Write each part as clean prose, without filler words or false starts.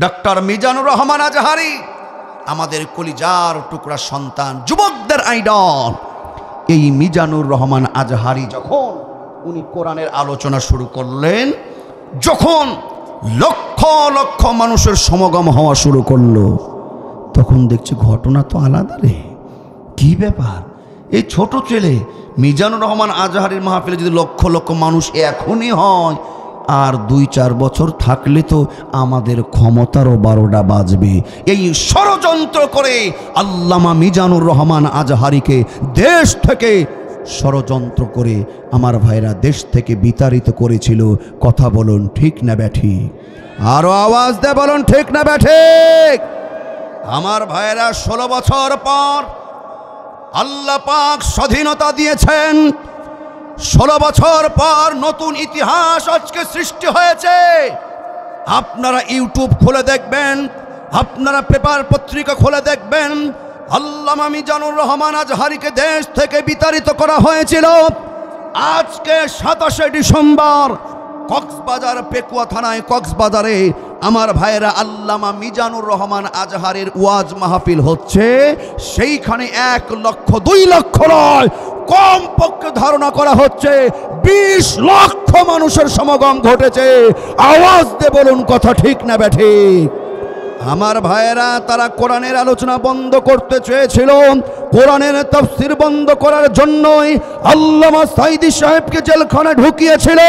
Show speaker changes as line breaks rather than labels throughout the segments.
Doctor Mizanur Rahman Azhari আমাদের কলিজার টুকরা সন্তান, যুবকদের আইডল। এই মিজানুর রহমান আজহারি যখন উনি কোরআনের আলোচনা শুরু করলেন, যখন লক্ষ লক্ষ মানুষের সমাগম হওয়া শুরু করলো, তখন দেখছি ঘটনা তো আলাদা রে। কি ব্যাপার? এই ছোট ছেলে মিজানুর রহমান আজহারির মাহফিলে যদি লক্ষ লক্ষ মানুষ এখনই হয়, আর 2-4 বছর থাকলে তো আমাদের ক্ষমতারও 12টা বাজবে। এই ষড়যন্ত্র করে আল্লামা মিজানুর রহমান আজহারিকে দেশ থেকে ষড়যন্ত্র করে আমার ভাইরা দেশ থেকে বিতাড়িত করেছিল। কথা বলুন ঠিক না ব্যাঠিক? আরো আওয়াজ দে বলুন ঠিক না ব্যাঠিক? আমার ভাইরা 16 বছর পর আল্লাহ পাক স্বাধীনতা দিয়েছেন। 16 বছর পর নতুন ইতিহাস আজকে সৃষ্টি হয়েছে। আপনারা ইউটিউব খুলে দেখবেন, আপনারা পেপার পত্রিকা খুলে দেখবেন, আল্লামা মিজানুর রহমান আজহারিকে দেশ থেকে বিতাড়িত করা হয়েছিল। আজকে 27শে ডিসেম্বর কক্সবাজার পেকুয়া থানায় কক্সবাজারে আমার ভাইয়েরা আল্লামা মিজানুর রহমান আজহারের ওয়াজ মাহফিল হচ্ছে। সেইখানে 1 লক্ষ 2 লক্ষ নয়, কম পক্ষে ধারণা করা হচ্ছে 20 লক্ষ মানুষের সমাগম ঘটেছে। আওয়াজ দিয়ে বলুন কথা ঠিক না ব্যাঠিক? আমার ভাইয়েরা তারা কোরআনের আলোচনা বন্ধ করতে চেয়েছিল। কোরআনের তাফসীর বন্ধ করার জন্যই আল্লামা সাঈদী সাহেবকে জেলখানায় ঢুকিয়েছিল।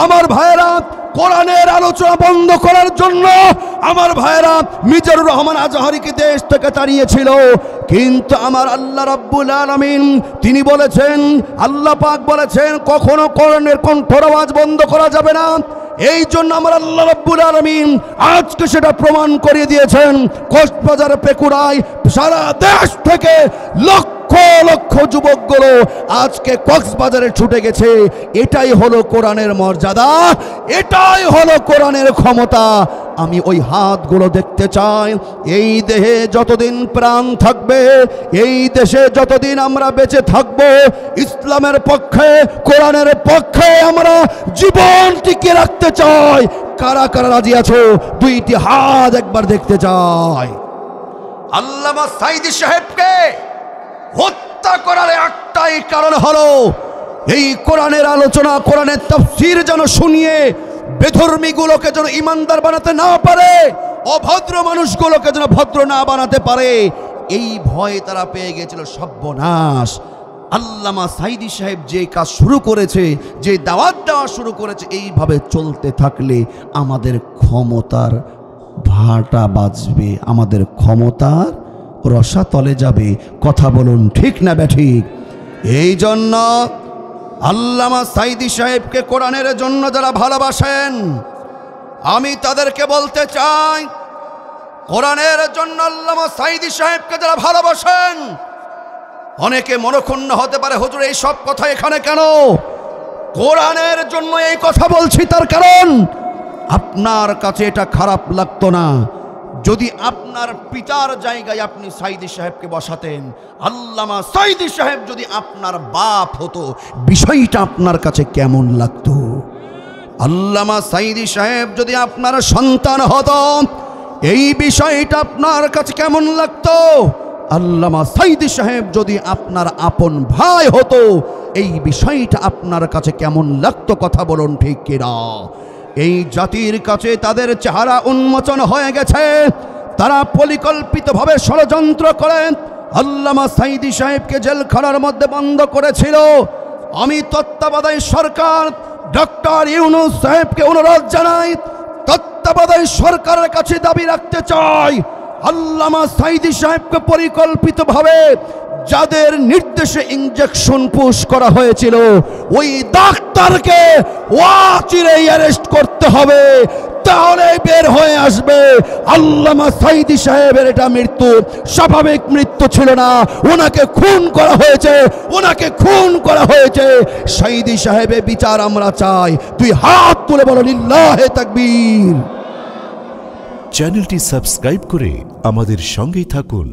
আমার ভাইয়েরা কোরআনের আলোচনা বন্ধ করার জন্য আমার ভাইয়েরা মিজানুর রহমান আজহারিকে দেশ থেকে তাড়িয়েছিল। কিন্তু আমার আল্লাহ রাব্বুল আলামিন তিনি বলেছেন, আল্লাহ পাক বলেছেন কখনো কোরআনের কণ্ঠের আওয়াজ বন্ধ করা যাবে না। এই জন্য আমার আল্লাহ রাব্বুল আলামিন আজকে সেটা প্রমাণ করিয়ে দিয়েছেন। কক্সবাজার পেকুড়ায় সারা দেশ থেকে লক্ষ লক্ষ যুবকগুলো আজকে কক্সবাজারে ছুটে গেছে। এটাই হলো কোরআনের মর্যাদা, এটাই হলো কোরআনের ক্ষমতা। আমি ওই হাতগুলো দেখতে চাই। এই দেহে যতদিন প্রাণ থাকবে, এই দেশে যতদিন আমরা বেঁচে থাকব, ইসলামের পক্ষে কোরআনের পক্ষে আমরা জীবন টিকিয়ে রাখতে চাই। কারা কারা রাজি আছো? 2টি হাত একবার দেখতে চাই। আল্লামা সাঈদী সাহেবকে হত্যা করার একটাই কারণ হলো এই কোরআনের আলোচনা, কোরআনের তাফসীর যেন শুনিয়ে বেধর্মীগুলোকে যেন ইমানদার বানাতে না পারে, অভদ্র মানুষগুলোকে যেন ভদ্র না বানাতে পারে। এই ভয় তারা পেয়ে গেছিল। সর্বনাশ! আল্লামা সাঈদী সাহেব যে কাজ শুরু করেছে, যে দাওয়াত দেওয়া শুরু করেছে, এইভাবে চলতে থাকলে আমাদের ক্ষমতার ভাটা বাজবে, আমাদের ক্ষমতার রসাতলে যাবে। কথা বলুন ঠিক না ব্যাঠিক? এই জন্য আল্লামা সাঈদী সাহেবকে কোরআনের জন্য যারা ভালোবাসেন, আমি তাদেরকে বলতে চাই, কোরআনের জন্য আল্লামা সাঈদী সাহেবকে যারা ভালোবাসেন, অনেকে মনক্ষুণ্ণ হতে পারে, হুজুর এই সব কথা এখানে কেন? কোরআনের জন্য এই কথা বলছি, তার কারণ আপনার কাছে এটা খারাপ লাগতো না যদি আপনার পিতার জায়গায় আপনি সাঈদী সাহেবকে বসাতেন। আল্লামা সাঈদী সাহেব যদি আপনার বাপ হতো, বিষয়টা আপনার কাছে কেমন লাগতো? আল্লামা সাঈদী সাহেব যদি আপনার সন্তান হতো, এই বিষয়টা আপনার কাছে কেমন লাগতো? আল্লামা সাঈদী সাহেব যদি আপনার আপন ভাই হতো, এই বিষয়টা আপনার কাছে কেমন লাগতো? কথা বলুন ঠিক কিনা? এই জাতির কাছে তাদের চেহারা উন্মোচন হয়ে গেছে। তারা পরিকল্পিতভাবে ষড়যন্ত্র করে আল্লামা সাঈদী সাহেবকে জেলখানার মধ্যে বন্ধ করেছিল। আমি তত্ত্বাবধায়ী সরকার ডক্টর ইউনূস সাহেবকে অনুরোধ জানাই, তত্ত্বাবধায়ী সরকারের কাছে দাবি রাখতে চাই, আল্লামা সাঈদী সাহেবকে পরিকল্পিতভাবে যাদের নির্দেশে ইনজেকশন পুশ করা হয়েছিল, ওই ডাক্তারকে অচিরেই অ্যারেস্ট করতে হবে। তাহলে বের হয়ে আসবে আল্লামা সাঈদী সাহেবের এটা মৃত্যু স্বাভাবিক মৃত্যু ছিল না, ওনাকে খুন করা হয়েছে, ওনাকে খুন করা হয়েছে। সাঈদী সাহেবের বিচার আমরা চাই। 2 হাত তুলে বলো লিল্লাহে তাকবীর।
চ্যানেলটি সাবস্ক্রাইব করে আমাদের সঙ্গেই থাকুন।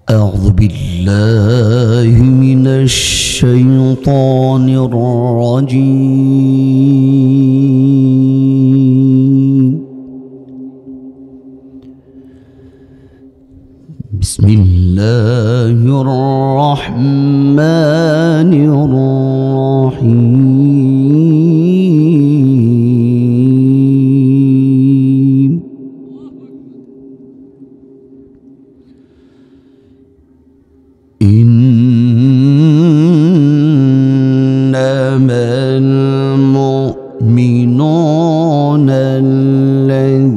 أعوذ بالله من الشيطان الرجيم بسم الله الرحمن الرحيم إنما المؤمنون الذين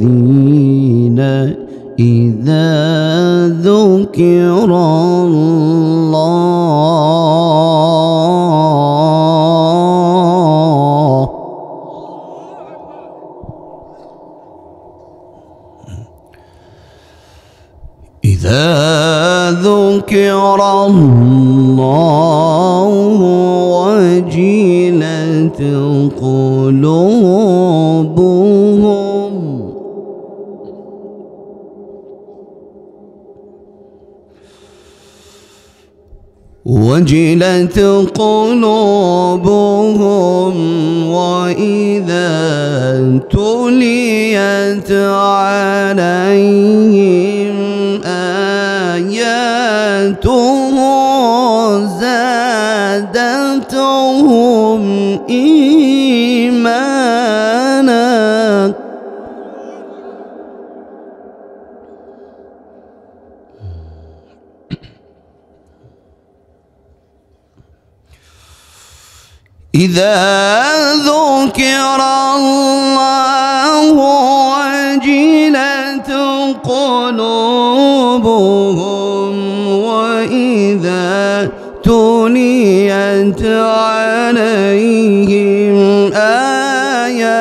إذا ذكر الله وجلت قلوبهم وإذا تليت عليهم آياته زادتهم إيمانا إذا ذكر الله وجلت قلوبهم وإذا تليت عليهم آياته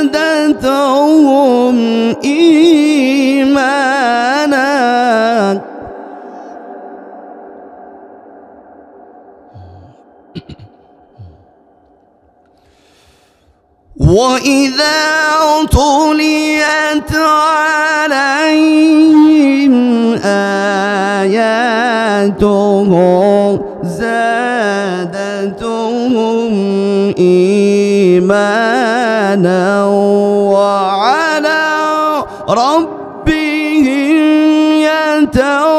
زادتهم إيمانا وإذا تليت عليهم آياته زادتهم إيمانا وعلى ربهم يتوكلون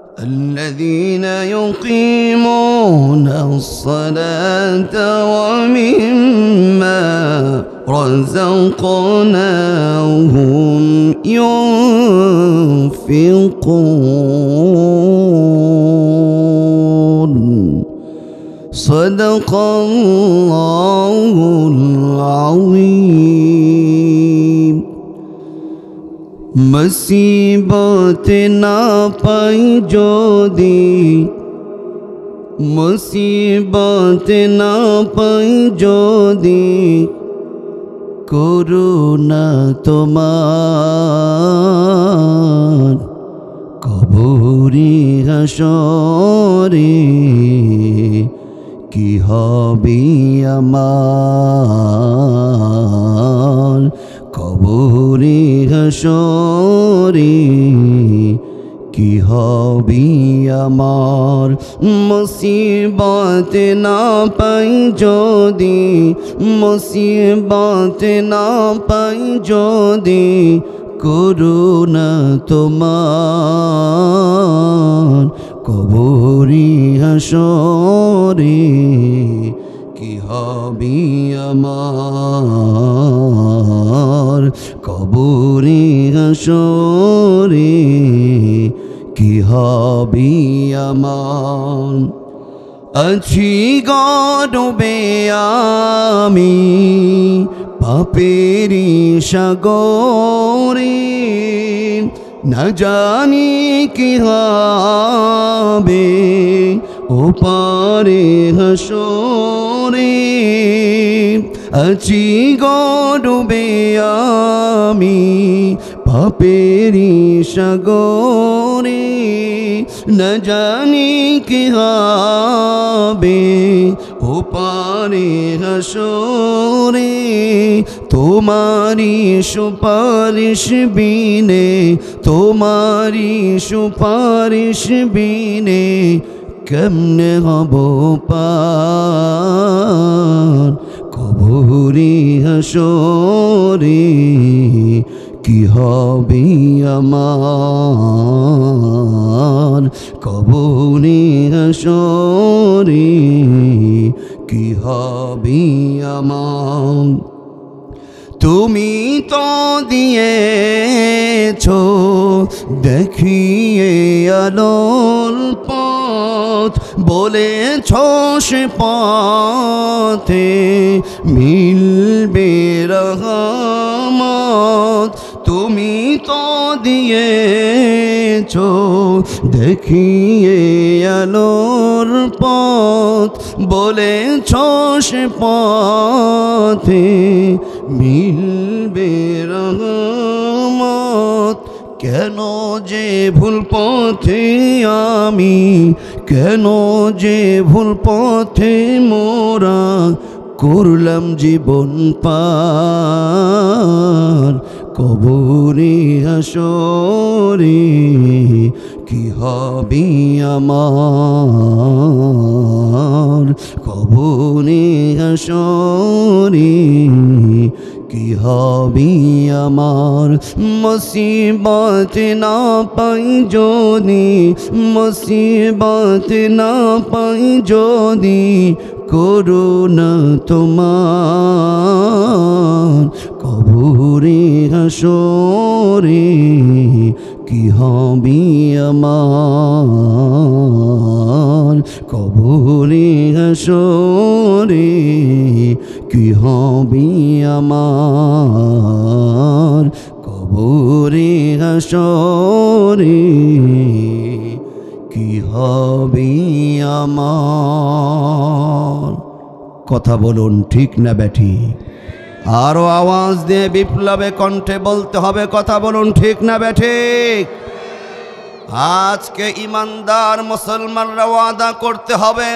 الذين يقيمون الصلاة ومما رزقناهم ينفقون صدق الله العظيم मुसीबत ना पाई जोदी করুণা তোমার কবরে হাসরে কি হবে আমার কবরে হাসরে কি হবে আমার মুসিবত না পাই যদি করুণা তোমার কবরে হাসরে কি হবে আমার কবরে হাসরে কি হবে আমার আছি গর্বে আমি পাপেরি সাগরে না জানি কি হবে ওপারে হাসরে আছি গর্বে আমি পাপেরি সাগরে
মোরে না জানি কি হবে ওপারে হাসরে তোমারি সুপারিশ বিনে তোমারি সুপারিশ বিনে কেমনে হব পার কবরে হাসরে কি হবে আমার কবরে হাসরে কি হবে আমার তুমি তো দিয়েছো দেখিয়ে আলোর পথ বলেছ সে পথে মিলবে রহমত তুমি তো দিয়েছো দেখিয়ে আলোর পথ বলেছ সে পথে মিলবে রহমত কেন যে ভুল পথে আমি কেন যে ভুল পথে মোরা করলাম জীবন পার কবরে হাসরে কি হবে আমার কবরে হাসরে কি হবে আমার মুসিবত না পাই যদি মুসিবত না পাই যদি করুণা তোমার কবরে হাসরে কি হবে আমার কবরে হাসরে কি হবে আমার কবরে হাসরে কি হবে আমার কথা বলুন ঠিক না ব্যাঠি আরো আওয়াজ দিয়ে বিপ্লবে কণ্ঠে বলতে হবে কথা বলুন ঠিক না ব্যাঠিক আজকে ইমানদার মুসলমানরা ওয়াদা করতে হবে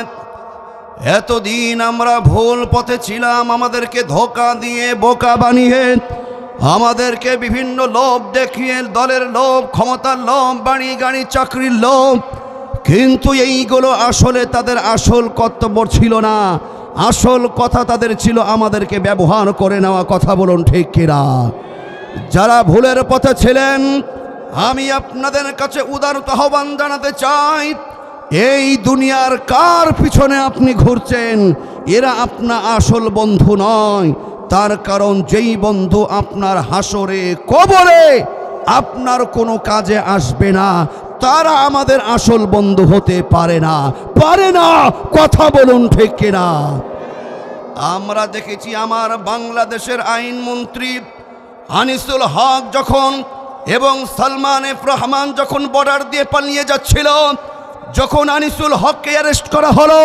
এতদিন আমরা ভুল পথে ছিলাম আমাদেরকে ধোঁকা দিয়ে বোকা বানিয়ে আমাদেরকে বিভিন্ন লোভ দেখিয়ে দলের লোভ ক্ষমতার লোভ বাড়ি গাড়ি চাকরির লোভ কিন্তু এইগুলো আসলে তাদের আসল কর্তব্য ছিল না আসল কথা তাদের ছিল আমাদেরকে ব্যবহার করে নেওয়া কথা বলুন ঠিক কিনা যারা ভুলের পথে ছিলেন আমি আপনাদের কাছে উদারত আহ্বান জানাতে চাই এই দুনিয়ার কার পিছনে আপনি ঘুরছেন এরা আপনার আসল বন্ধু নয় তার কারণ যেই বন্ধু আপনার হাসরে কবরে আপনার কোনো কাজে আসবে না তারা আমাদের আসল বন্ধু হতে পারে না কথা বলুন ঠিক কিনা আমরা দেখেছি আমার বাংলাদেশের আইনমন্ত্রী আনিসুল হক যখন এবং সালমান এফ রহমান যখন বর্ডার দিয়ে পালিয়ে যাচ্ছিল যখন আনিসুল হককে অ্যারেস্ট করা হলো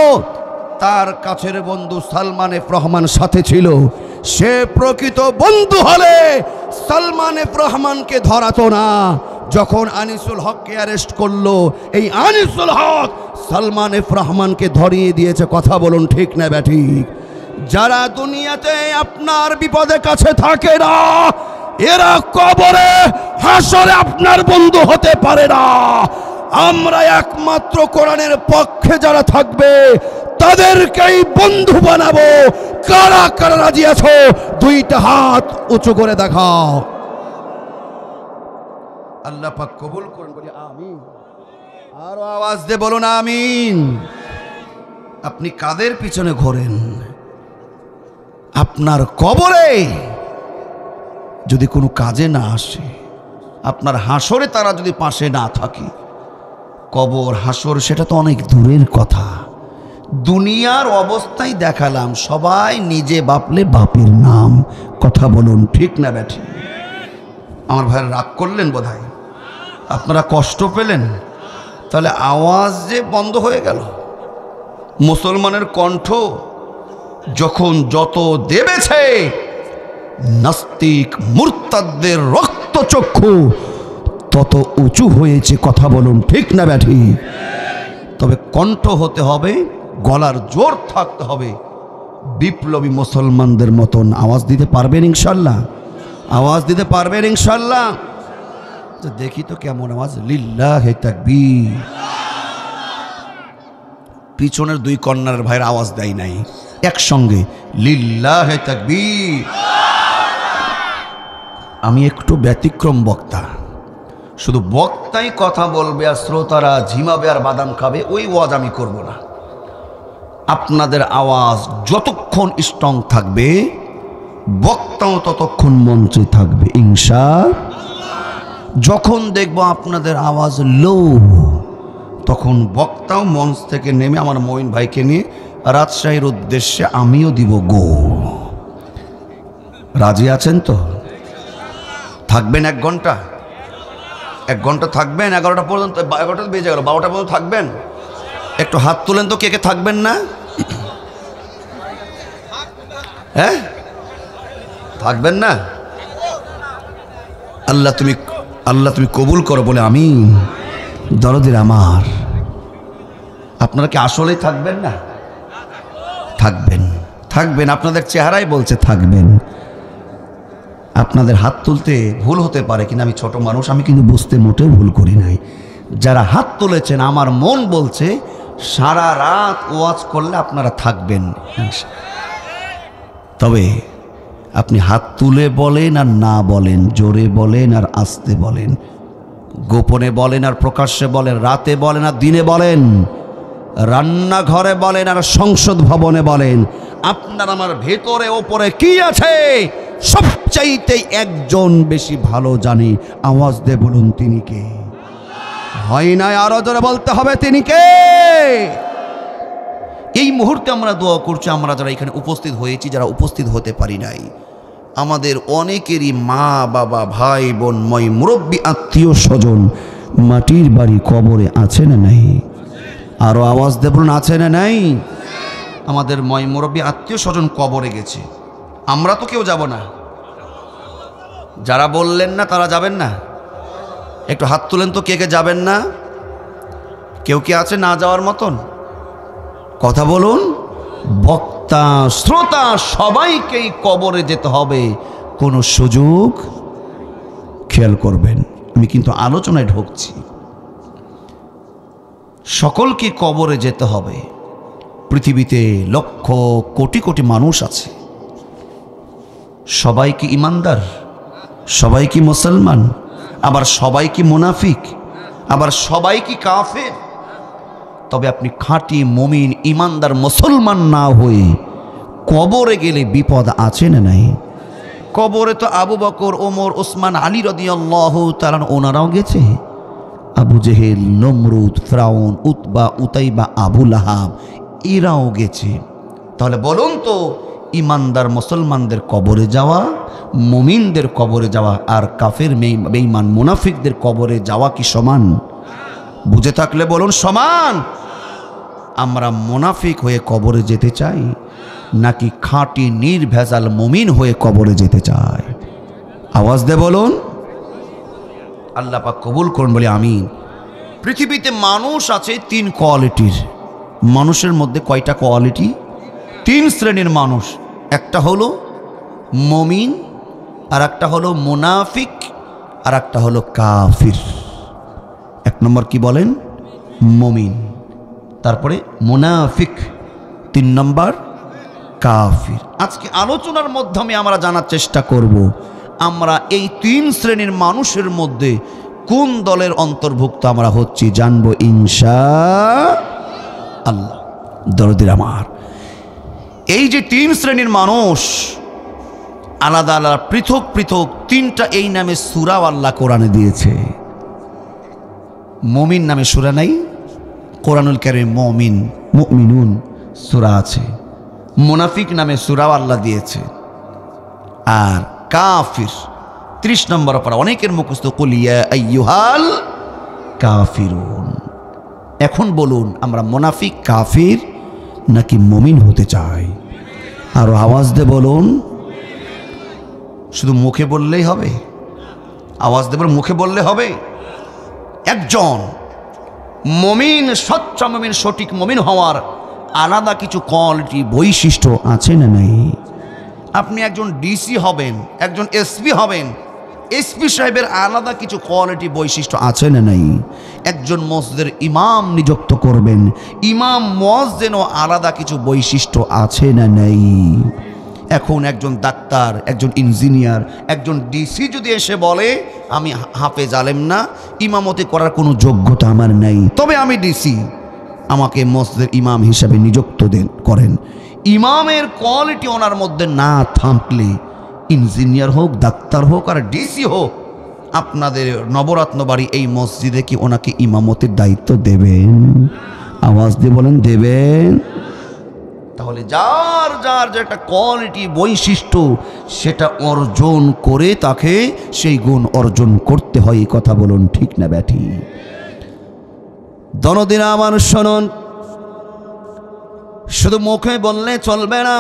তার কাছের বন্ধু সালমান এফ রহমান সাথে ছিল সে প্রকৃত বন্ধু হলে সালমান এফ রহমানকে ধরাতো না যখন আনিসুল হককে অ্যারেস্ট করলো এই আনিসুল হক সালমান এফ রহমানকে ধরিয়ে দিয়েছে কথা বলুন ঠিক না ব্যাঠিক যারা দুনিয়াতে আপনার বিপদে কাছে থাকে না এরা কবরে হাসরে আপনার বন্ধু হতে পারে না আমরা একমাত্র কোরআনের পক্ষে যারা থাকবে তাদেরকেই বন্ধু বানাবো কারা কারা রাজি আছো দুইটা হাত উঁচু করে দেখাও আল্লাহ পাক কবুল করুন বলি আমিন আরো আওয়াজ দিয়ে বলুন আমিন আপনি কাদের পিছনে ঘোরেন আপনার কবরে যদি কোনো কাজে না আসে আপনার হাসরে তারা যদি পাশে না থাকে কবর হাসর সেটা তো অনেক দূরের কথা দুনিয়ার অবস্থায় দেখালাম সবাই নিজে বাপলে বাপের নাম কথা বলুন ঠিক না ব্যাঠি আমার ভাইয়ের রাগ করলেন বোধহয় আপনারা কষ্ট পেলেন তাহলে আওয়াজ যে বন্ধ হয়ে গেল মুসলমানের কণ্ঠ যখন যত দেবেছে নাস্তিক মুরতাদদের রক্তচক্ষু তত উঁচু হয়েছে। কথা বলুন ঠিক না ব্যাঠি? তবে কণ্ঠ হতে হবে, গলার জোর থাকতে হবে। বিপ্লবী মুসলমানদের মতন আওয়াজ দিতে পারবেন ইনশাল্লাহ? আওয়াজ দিতে পারবেন ইনশাল্লাহ? দেখি তো কেমন আওয়াজ। লিল্লাহে তাকবীর। পিছনের দুই কর্নারের ভাইয়ের আওয়াজ দেয় নাই, একসঙ্গে লিল্লাহে তাকবীর। আমি একটু ব্যতিক্রম বক্তা, শুধু বক্তাই কথা বলবে আর শ্রোতারা ঝিমাবে আর বাদাম খাবে, ওই ওয়াজ আমি করব না। আপনাদের আওয়াজ যতক্ষণ স্ট্রং থাকবে, বক্তাও ততক্ষণ মঞ্চে থাকবে ইনশাআল্লাহ। যখন দেখব আপনাদের আওয়াজ লো, তখন বক্তাও মঞ্চ থেকে নেমে আমার মঈন ভাইকে নিয়ে রাজশাহীর উদ্দেশ্যে আমিও দিব গো। রাজি আছেন তো? থাকবেন 1 ঘন্টা? 1 ঘন্টা থাকবেন? 11টা পর্যন্ত, 11টা বেজে গেল, 12টা পর্যন্ত থাকবেন? একটু হাত তুলেন তো, কে কে থাকবেন না? হ্যাঁ, থাকবেন না? আল্লাহ তুমি কবুল করো বলে আমিন। দরদের আমার, আপনারা কি আসলেই থাকবেন না? থাকবেন, থাকবেন। আপনাদের চেহারাই বলছে থাকবেন। আপনাদের হাত তুলতে ভুল হতে পারে, কিন্তু আমি ছোট মানুষ, আমি কিন্তু বুঝতে মোটেও ভুল করি নাই। যারা হাত তুলেছেন, আমার মন বলছে সারা রাত ওয়াজ করলে আপনারা থাকবেন। তবে আপনি হাত তুলে বলেন আর না বলেন, জোরে বলেন আর আস্তে বলেন, গোপনে বলেন আর প্রকাশ্যে বলেন, রাতে বলেন আর দিনে বলেন, রান্নাঘরে বলেন আর সংসদ ভবনে বলেন, আপনার আমার ভেতরে ওপরে কি আছে সবচাইতে একজন বেশি ভালো জানি। আওয়াজ দিয়ে বলুন তিনি কে? হয় না, আরো জোরে বলতে হবে তিনি কে? এই মুহূর্তে আমরা দোয়া করছি, আমরা যারা এখানে উপস্থিত হয়েছি, যারা উপস্থিত হতে পারি নাই, আমাদের অনেকেরই মা বাবা ভাই বোন মুরব্বী আত্মীয় স্বজন মাটির বাড়ি কবরে আছে না নাই? আরো আওয়াজ দিয়ে বলুন আছে না নাই? আমাদের মুরব্বী আত্মীয় স্বজন কবরে গেছে, আমরা তো কেউ যাব না। যারা বললেন না তারা যাবেন না? একটু হাত তুলেন তো, কে কে যাবেন না? কেউ কি আছে না যাওয়ার মতন? কথা বলুন। বক্তা শ্রোতা সবাইকেই কবরে যেতে হবে, কোনো সুযোগ। খেয়াল করবেন, আমি কিন্তু আলোচনায় ঢুকছি। সকলকে কবরে যেতে হবে। পৃথিবীতে লক্ষ কোটি কোটি মানুষ আছে, সবাই কি ইমানদার? সবাই কি মুসলমান? আবার সবাই কি মুনাফিক? আবার সবাই কি কাফের? তবে আপনি খাঁটি মুমিন ইমানদার মুসলমান না হয়ে কবরে গেলে বিপদ আছে না নাই? কবরে তো আবু বকর, ওমর, ওসমান, আলী রাদিয়াল্লাহু তাআলা ওনারাও গেছে। আবু জেহেল, নমরুদ, ফিরাউন, উতবা, উতাইবা, আবু লাহাব এরাও গেছে। তাহলে বলুন তো, ইমানদার মুসলমানদের কবরে যাওয়া, মুমিনদের কবরে যাওয়া আর কাফের বেঈমান মুনাফিকদের কবরে যাওয়া কি সমান? বুঝে থাকলে বলুন সমান। আমরা মুনাফিক হয়ে কবরে যেতে চাই নাকি খাঁটি নির্ভেজাল মুমিন হয়ে কবরে যেতে চাই? আওয়াজ দে বলুন। আল্লাহ পাক কবুল করুন বলে আমিন। পৃথিবীতে মানুষ আছে 3 কোয়ালিটির। মানুষের মধ্যে কয়টা কোয়ালিটি? 3 শ্রেণীর মানুষ। একটা হলো মুমিন, আর একটা হলো মুনাফিক, আর একটা হলো কাফির। 1 নম্বর কি বলেন? মুমিন, তারপরে মুনাফিক, 3 নম্বর কাফির। আজকে আলোচনার মাধ্যমে আমরা জানার চেষ্টা করব আমরা এই 3 শ্রেণীর মানুষের মধ্যে কোন দলের অন্তর্ভুক্ত আমরা হচ্ছি, জানবো ইনশাআল্লাহ। দরদের আমার, এই যে 3 শ্রেণীর মানুষ আলাদা আলাদা পৃথক পৃথক 3টা এই নামে সূরা আল্লাহ কোরআনে দিয়েছে। মুমিন নামে সূরা নাই? কোরআনুল কারীম মুমিন, মুমিনুন সূরা আছে। মুনাফিক নামে সূরা আল্লাহ দিয়েছে। আর কাফির 30 নম্বর পড়া অনেকের মুখস্থ, কুল ইয়া আইয়ুহাল কাফিরুন। এখন বলুন, আমরা মুনাফিক, কাফির নাকি মুমিন হতে চাই? আর আওয়াজ দে বলুন। শুধু মুখে বললেই হবে? আওয়াজ দেবার মুখে বললে হবে?
একজন মুমিন, স্বচ্ছ মুমিন, সঠিক মুমিন হওয়ার আলাদা কিছু কোয়ালিটি, বৈশিষ্ট্য আছে না নাই? আপনি একজন ডিসি হবেন, একজন এসপি হবেন, এসপি সাহেবের আলাদা কিছু কোয়ালিটি, বৈশিষ্ট্য আছে না নাই? একজন মসজিদের ইমাম নিযুক্ত করবেন, ইমাম মুয়াজ্জিনও আলাদা কিছু বৈশিষ্ট্য আছে না নাই? এখন একজন ডাক্তার, একজন ইঞ্জিনিয়ার, একজন ডিসি যদি এসে বলে আমি হাফেজ আলেম না, ইমামতি করার কোনো যোগ্যতা আমার নাই, তবে আমি ডিসি, আমাকে মসজিদের ইমাম হিসাবে নিযুক্ত করেন, ইমামের কোয়ালিটি ওনার মধ্যে না থাকলে ইঞ্জিনিয়ার হোক, ডাক্তার হোক আর ডিসি হোক, আপনাদের নবরত্ন বাড়ি এই মসজিদে কি ওনাকে ইমামতির দায়িত্ব দেবেন? আওয়াজ দিয়ে বলেন, দেবেন? তাহলে যার যার যে একটা কোয়ালিটি, বৈশিষ্ট্য, সেটা অর্জন করে তাকে সেই গুণ অর্জন করতে হয়। কথা বলুন ঠিক না ব্যাঠি? দনদিন আমার শুনুন, শুধু মুখে বললে চলবে না,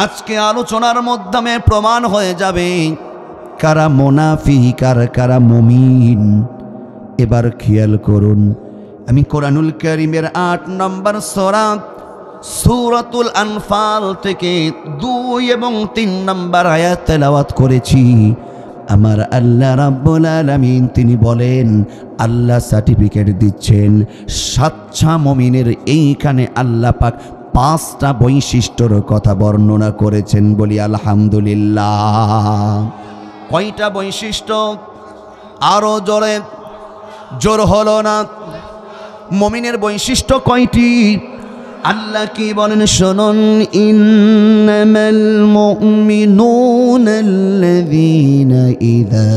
আজকে আলোচনার মাধ্যমে প্রমাণ হয়ে যাবে কারা মুনাফিক আর কারা মুমিন। এবার খেয়াল করুন, আমি কোরআনুল কারীমের ৮ নম্বর সূরা সূরাতুল আনফাল থেকে ২ এবং ৩ নম্বর আয়াত তেলাওয়াত করেছি। আমার আল্লাহ রাব্বুল আলামিন তিনি বলেন, আল্লাহ সার্টিফিকেট দিচ্ছেন সাচ্চা মুমিনের। এইখানে আল্লাহ পাক ৫টা বৈশিষ্ট্যর কথা বর্ণনা করেছেন, বলি আলহামদুলিল্লাহ। কয়টা বৈশিষ্ট্য? আরো জোরে, জোর হলো না। মুমিনের বৈশিষ্ট্য কয়টি? আল্লাহ কি বলেন শুনুন, ইন্নামাল মুমিনুনা আল্লাযীনা ইযা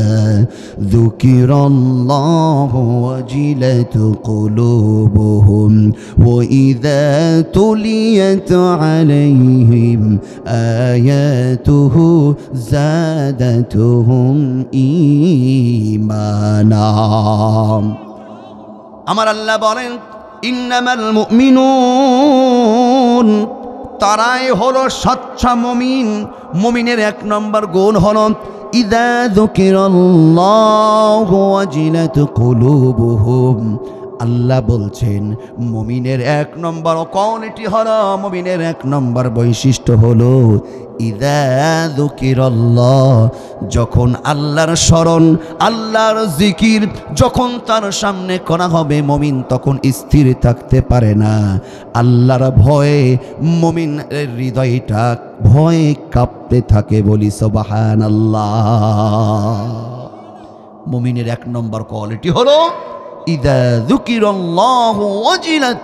যুকিরাল্লাহু ওয়াজিলাত কুলুবুহুম ওয়া ইযা তুলিয়াত আলাইহিম আয়াতুহু যাদাতুহুম ঈমানা। আমার আল্লাহ বলেন, ইন্নামাল মুমিনুন, তারাই হলো সচ্চা মুমিন। মুমিনের ১ নম্বর গুণ হলো ইযা যুকিরাল্লাহু ওয়াজিলাত কুলুবুহুম। আল্লাহ বলছেন মুমিনের ১ নম্বর কোয়ালিটি হলো, মুমিনের ১ নম্বর বৈশিষ্ট্য হলো ইযা যুকিরাল্লাহ, যখন আল্লাহর স্মরণ, আল্লাহর জিকির যখন তার সামনে করা হবে, মুমিন তখন স্থির থাকতে পারে না। আল্লাহর ভয়ে মুমিনের হৃদয়টা ভয়ে কাঁপতে থাকে, বলি সুবহানাল্লাহ। মুমিনের ১ নম্বর কোয়ালিটি হলো ইযা যুকিরাল্লাহু ওয়াজিলাত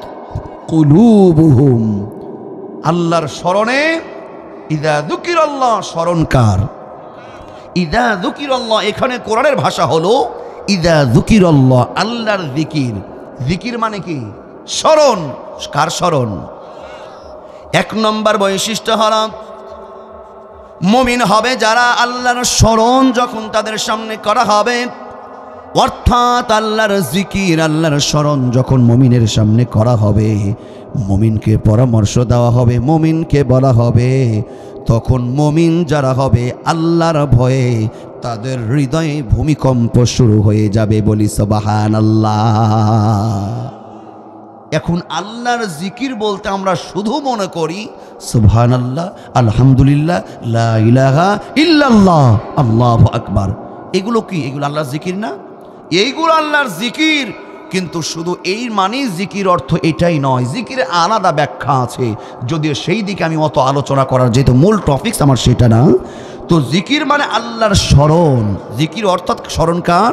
কুলুবুহুম, আল্লাহর স্মরণে। ইযা যুকিরাল্লাহ, স্মরণকার। ইযা যুকিরাল্লাহ, এখানে কোরআনের ভাষা হলো ইযা যুকিরাল্লাহ, আল্লাহর জিকির। জিকির মানে কি? স্মরণ। কার স্মরণ? ১ নম্বর বৈশিষ্ট্য হলো মুমিন হবে যারা আল্লাহর স্মরণ যখন তাদের সামনে করা হবে, অর্থাৎ আল্লাহর জিকির, আল্লাহর স্মরণ যখন মুমিনের সামনে করা হবে, মুমিনকে পরামর্শ দেওয়া হবে, মুমিনকে বলা হবে, তখন মুমিন যারা হবে আল্লাহর ভয়ে তাদের হৃদয়ে ভূমিকম্প শুরু হয়ে যাবে, বলি সুবহানাল্লাহ। এখন আল্লাহর জিকির বলতে আমরা শুধু মনে করি সুবহানাল্লাহ, আলহামদুলিল্লাহ, লা ইলাহা ইল্লাল্লাহ, আল্লাহু আকবার। এগুলো কি? এগুলো আল্লাহর জিকির না? এইগুলো আল্লাহর জিকির, কিন্তু শুধু এই মানেই জিকির অর্থ এটাই নয়, জিকিরের আলাদা ব্যাখ্যা আছে, যদিও সেই দিকে আমি অত আলোচনা করার, যেহেতু মূল টপিকস আমার সেটা না। তো জিকির মানে আল্লাহর স্মরণ। জিকির অর্থাৎ স্মরণকার,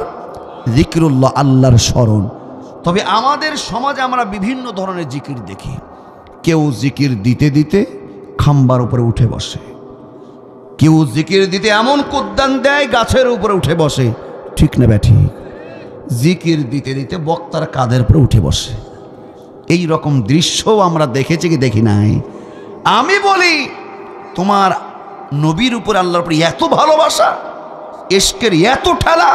জিকিরুল্লাহ, আল্লাহর স্মরণ। তবে আমাদের সমাজে আমরা বিভিন্ন ধরনের জিকির দেখি। কেউ জিকির দিতে দিতে খাম্বার উপরে উঠে বসে, কেউ জিকির দিতে এমন কুদ্দান দেয় গাছের উপরে উঠে বসে, ঠিক না ব্যাঠি? জিকির দিতে দিতে বক্তার কাঁধের উপরে উঠে বসে। এই রকম দৃশ্যও আমরা দেখেছি কি দেখি নাই? আমি বলি, তোমার নবীর উপর, আল্লাহর উপর এত ভালোবাসা, ইশকের এত ঠেলা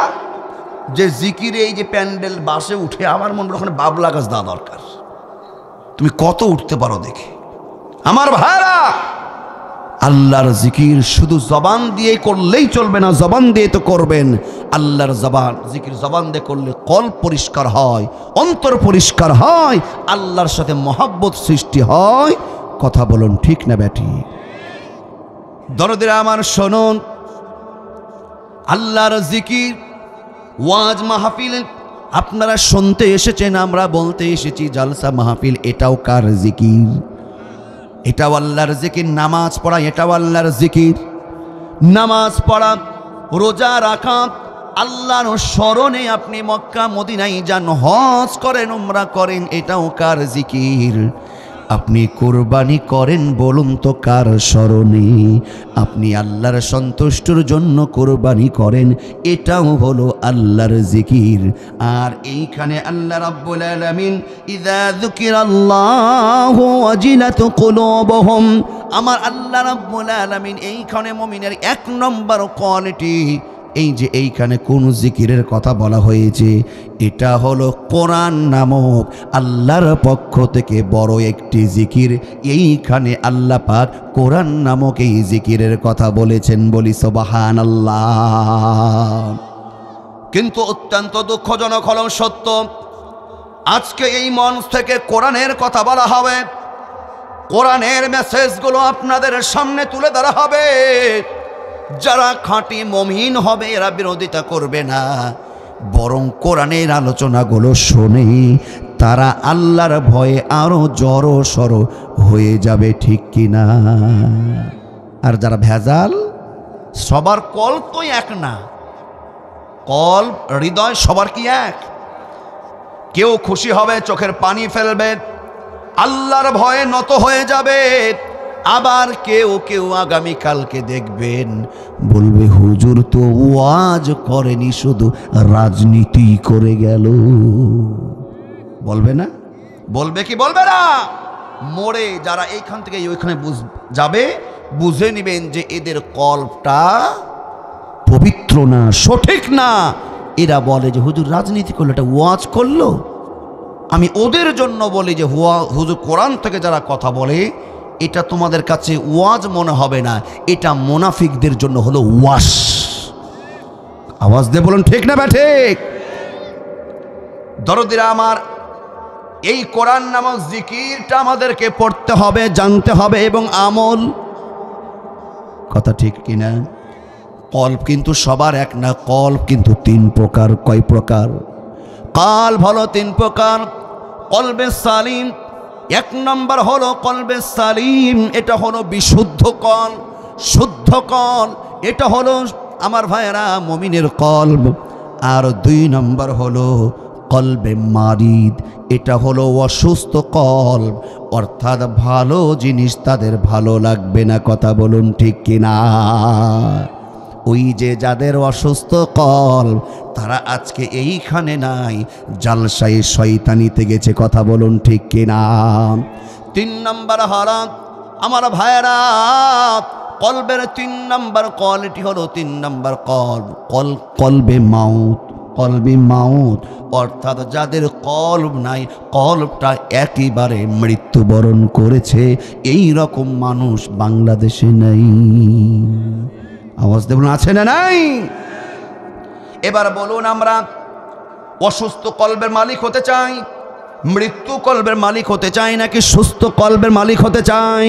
যে জিকিরে এই যে প্যান্ডেল বাসে উঠে আমার মনে ওখানে বাবলা গাছ দেওয়া দরকার। তুমি কত উঠতে পারো দেখি। আমার ভাইরা,
আল্লাহর জিকির শুধু জবান দিয়ে করলেই চলবে না, জবান দিয়ে তো করবেন। আল্লাহর জিকির জবান দিয়ে করলে কল্প পরিষ্কার হয়, অন্তর পরিষ্কার হয়, আল্লাহর সাথে মহাব্বত সৃষ্টি হয়। কথা বলুন ঠিক না ব্যাটি? দরদিরা আমার শুনুন, আল্লাহর জিকির ওয়াজ মাহফিল আপনারা শুনতে এসেছেন, আমরা বলতে এসেছি জালসা মাহফিল এটাও কার জিকির? এটাও আল্লাহর জিকির। নামাজ পড়া এটাও আল্লাহর জিকির। নামাজ পড়া, রোজা রাখা, আল্লাহর স্মরণে আপনি মক্কা মদিনায় যান, হজ করেন, উমরা করেন, এটাও কার জিকির? আপনি কোরবানি করেন, বলুন তো কার স্মরণে? আপনি আল্লাহর সন্তুষ্টির জন্য কোরবানি করেন, এটাও হলো আল্লাহর জিকির। আর এইখানে আল্লাহ রাব্বুল আলামিন ইযা যুকিরাল্লাহু ওয়াজিলাত কুলুবুহুম, আমার আল্লাহ রাব্বুল আলামিন এইখানে মুমিনের এক নম্বর কোয়ালিটি, এই যে এইখানে কোন জিকিরের কথা বলা হয়েছে, এটা হলো কোরআন নামক আল্লাহর পক্ষ থেকে বড় একটি জিকির। এইখানে আল্লাহ পাক কোরআন নামক এই জিকিরের কথা বলেছেন, বলি সুবহানাল্লাহ। কিন্তু অত্যন্ত দুঃখজনক হলো সত্য, আজকে এই মঞ্চ থেকে কোরআনের কথা বলা হবে, কোরআনের মেসেজগুলো আপনাদের সামনে তুলে ধরা হবে। যারা খাঁটি মুমিন হবে এরা বিরোধিতা করবে না, বরং কোরআনের আলোচনাগুলো শোনে তারা আল্লাহর ভয়ে আরো জড়ো সড়ো হয়ে যাবে, ঠিক কিনা? আর যারা ভেজাল, সবার কল তো এক না, কল হৃদয় সবার কি এক? কেউ খুশি হবে, চোখের পানি ফেলবে, আল্লাহর ভয়ে নত হয়ে যাবে। আবার কেউ কেউ আগামীকালকে দেখবেন বলবে হুজুর তো ওয়াজ করেনি, শুধু রাজনীতি করে গেল। বলবে না? বলবে কি বলবে না? মোড়ে যারা এইখান থেকে ওইখানে যাবে, বুঝে নেবেন যে এদের কল্পটা পবিত্র না, সঠিক না। এরা বলে যে হুজুর রাজনীতি করলো, এটা ওয়াজ করলো। আমি ওদের জন্য বলি যে হুজুর কোরআন থেকে যারা কথা বলে, এটা তোমাদের কাছে ওয়াজ মনে হবে না, এটা মুনাফিকদের জন্য হলো ওয়াশ। আওয়াজ দিয়ে বলুন ঠিক না ঠিক? দরদিরা আমার, এই কোরআন নামক জিকিরটা আমাদেরকে পড়তে হবে, জানতে হবে এবং আমল। কথা ঠিক কিনা? কল্প কিন্তু সবার এক না, কল্প কিন্তু তিন প্রকার। কয় প্রকার? কল্প হলো তিন প্রকার। কলবে সালিম, এক নম্বর হলো কলবে সালিম, এটা হলো বিশুদ্ধ কল, শুদ্ধ কল, এটা হলো আমার ভাইয়েরা মুমিনের কলব। আর দুই নম্বর হলো কলবে মারিদ, এটা হলো অসুস্থ কলব, অর্থাৎ ভালো জিনিস তাদের ভালো লাগবে না। কথা বলুন ঠিক কিনা? ওই যে যাদের অসুস্থ কলব, তারা আজকে এইখানে নাই, জালসায় শয়তানিতে গেছে। কথা বলুন ঠিক কিনা? তিন নম্বর হলো আমার ভাইয়েরা, কলবের তিন নম্বর কোয়ালিটি হলো, তিন নম্বর কলবে মাউত। কলবে মাউত অর্থাৎ যাদের কলব নাই, কলবটা একেবারে মৃত্যুবরণ করেছে, এই রকম মানুষ বাংলাদেশে নাই। আওয়াজ দেবেন, আছে না নাই? এবার বলুন, আমরা অসুস্থ কলবের মালিক হতে চাই, মৃত্যু কলবের মালিক হতে চাই, নাকি সুস্থ কলবের মালিক হতে চাই?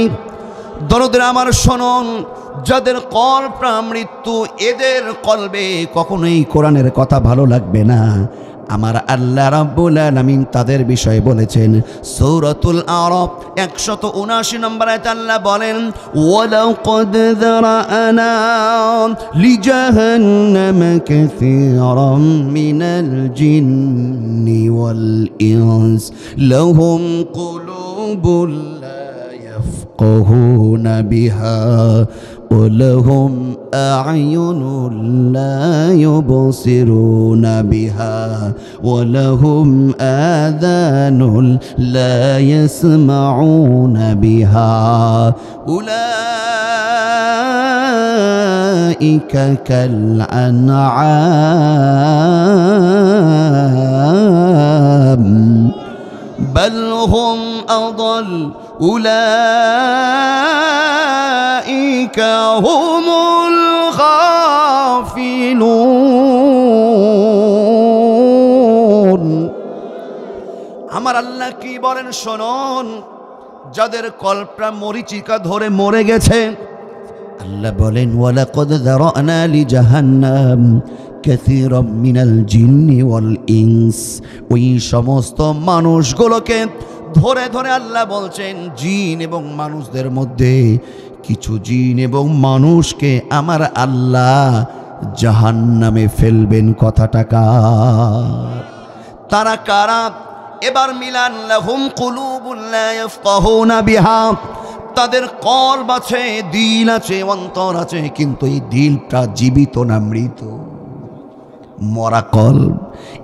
দরদের আমার শুনুন, যাদের কলবটা মৃত্যু, এদের কলবে কখনোই কোরআনের কথা ভালো লাগবে না। আমার আল্লাহ রাব্বুল আলামিন তাদের বিষয়ে বলেছেন সূরাতুল আরাফ 179 নম্বর আয়াতে আল্লাহ বলেন, ওয়ালাকাদ যারানা লিজাহান্নামা কাসীরাম মিনাল জিন্নি ওয়াল ইনস লাহুম কুলুবুল লা ইয়াফকাহুনা বিহা ولهم أعين لا يبصرون بها ولهم آذان لا يسمعون بها أولئك كالأنعام بل هم أضل أولئك হুমুল গাফিলুন। আমার আল্লাহ কি বলেন শুনুন, যাদের কল্পটা মরিচিকা ধরে মরে গেছে, আল্লাহ বলেন ওয়ালাকাদ যারানা লিজাহান্নাম কাসীরাম মিনাল জিন্নি ওয়াল ইনস। ওই সমস্ত মানুষগুলোকে ধরে ধরে আল্লাহ বলছেন, জিন এবং মানুষদের মধ্যে কিছু জিন এবং মানুষকে আমার আল্লাহ জাহান্নামে ফেলবেন। কথাটা কার? তারা কারা? এবার মিলান লাহুম কুলুবুন লা ইয়াফকাহুনা বিহা, তাদের কলব আছে, দিল আছে, অন্তর আছে, কিন্তু এই দিলটা জীবিত না মৃত? মরা কলব।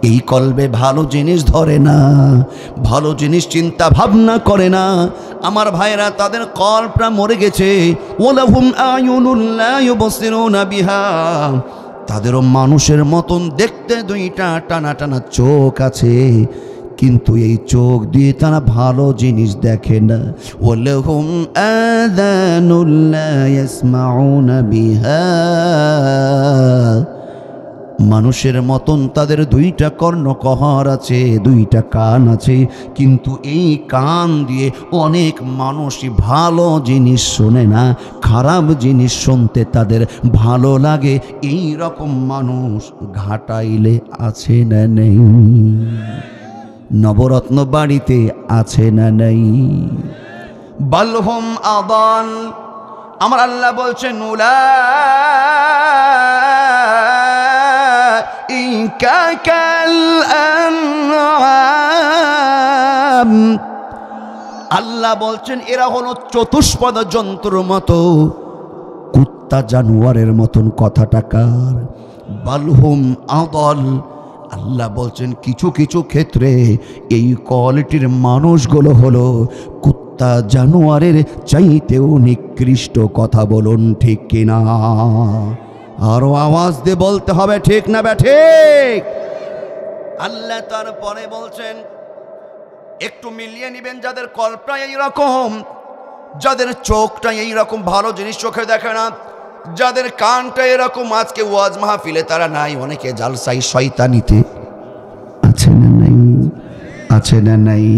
এই কলবে ভালো জিনিস ধরে না, ভালো জিনিস চিন্তা ভাবনা করে না। আমার ভাইরা, তাদের কলবটা মরে গেছে। ওয়ালাহুম আয়ুনুন লা ইউবসিরুনা বিহা, তাদেরও মানুষের মতন দেখতে দুইটা টানা টানা চোখ আছে, কিন্তু এই চোখ দিয়ে তারা ভালো জিনিস দেখে না। ওয়ালাহুম আযানুন লা ইয়াসমাউনা বিহা, মানুষের মতন তাদের দুইটা কর্ণকহর আছে, দুইটা কান আছে, কিন্তু এই কান দিয়ে অনেক মানুষই ভালো জিনিস শোনে না, খারাপ জিনিস শুনতে তাদের ভালো লাগে। এই রকম মানুষ ঘাটাইলে আছে না নেই? নবরত্ন বাড়িতে আছে না নাই? বালহুম আদাল, আমার আল্লাহ বলছেন উলাইকা কাল আনআম, আল্লাহ বলছেন এরা হলো চতুষ্পদ জন্তুর মতো, কুত্তা জানোয়ারের মতন। কথাটা কার? বালহুম আদাল। আল্লাহ বলছেন কিছু কিছু ক্ষেত্রে এই কোয়ালিটির মানুষগুলো হলো কুত্তা জানোয়ারের চাইতেও নিকৃষ্ট। কথা বলুন ঠিক কিনা? আরো আওয়াজ দিয়ে বলতে হবে ঠিক না ঠিক? আল্লাহ তারপরে বলছেন একটু মিলিয়ে নিবেন, যাদের কল্পনা এইরকম, যাদের চোখটা এইরকম ভালো জিনিস চোখে দেখে না, যাদের কানটা এরকম, আজকে ওয়াজ মাহফিলে তারা নাই, অনেকে জালসাই শয়তানিতে আছে না নাই? আছে না নাই?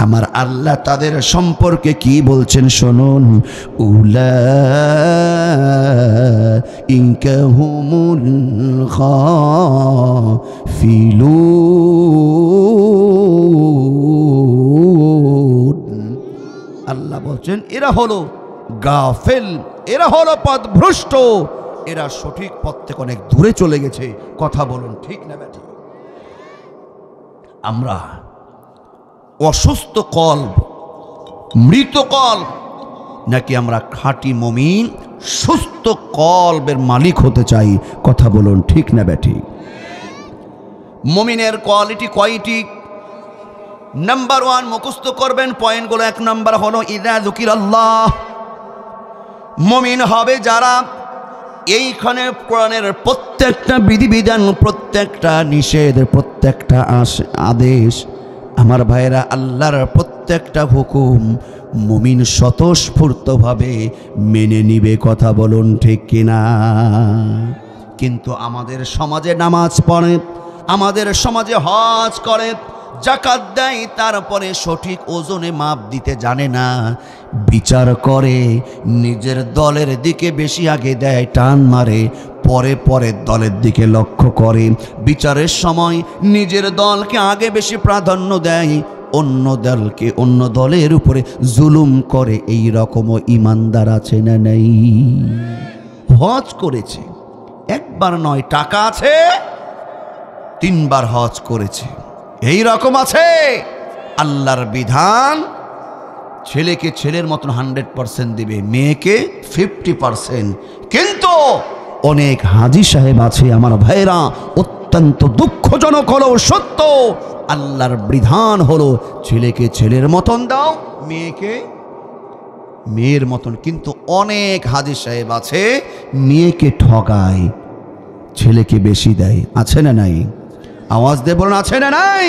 আমার আল্লাহ তাদের সম্পর্কে কি বলছেন শুনুন, উলাইকা হুমুল গাফিলুন। আল্লাহ বলছেন এরা হলো গাফেল, এরা হলো পথভ্রষ্ট, এরা সঠিক পথ থেকে অনেক দূরে চলে গেছে। কথা বলুন ঠিক না বেটি? আমরা অসুস্থ কল্ব, মৃত কল্ব, নাকি আমরা খাঁটি মুমিন সুস্থ কল্বের মালিক হতে চাই? কথা বলুন ঠিক না বেটি? মুমিনের কোয়ালিটি কয়টি? নাম্বার 1 মুখস্থ করবেন পয়েন্টগুলো। 1 নাম্বার হলো ইযা যুকিরাল্লাহ, মুমিন হবে যারা এইখানে কোরআনের প্রত্যেকটা বিধিবিধান, প্রত্যেকটা নিষেধ, প্রত্যেকটা আদেশ, আমার ভাইরা আল্লাহর প্রত্যেকটা হুকুম মুমিন স্বতঃস্ফূর্তভাবে মেনে নিবে। কথা বলুন ঠিক কিনা? কিন্তু আমাদের সমাজে নামাজ পড়ে, আমাদের সমাজে হজ করে, জাকাত দেয়, তারপরে সঠিক ওজনে মাপ দিতে জানে না, বিচার করে নিজের দলের দিকে বেশি আগে দেয়, টান মারে, পরে পরের দলের দিকে লক্ষ্য করে, বিচারের সময় নিজের দলকে আগে বেশি প্রাধান্য দেয়, অন্য দলকে, অন্য দলের উপরে জুলুম করে। এই রকমও ইমানদার আছে না নাই? হজ করেছে, একবার নয়, টাকা আছে, 3 বার হজ করেছে, এই রকম আছে। আল্লাহর বিধান ছেলেকে ছেলের মতন 100% দিবে, মেয়েকে 50%। কিন্তু অনেক হাজী সাহেব আছে আমার ভাইরা, অত্যন্ত দুঃখজনক হলো সত্য, আল্লাহর বিধান হলো ছেলেকে ছেলের মতন দাও, মেয়েকে মেয়ের মতন। কিন্তু অনেক হাজী সাহেব আছে মেয়েকে ঠকায়, ছেলেকে বেশি দেয়। আছে না নাই? আওয়াজ দিয়ে বলুন আছে না নাই?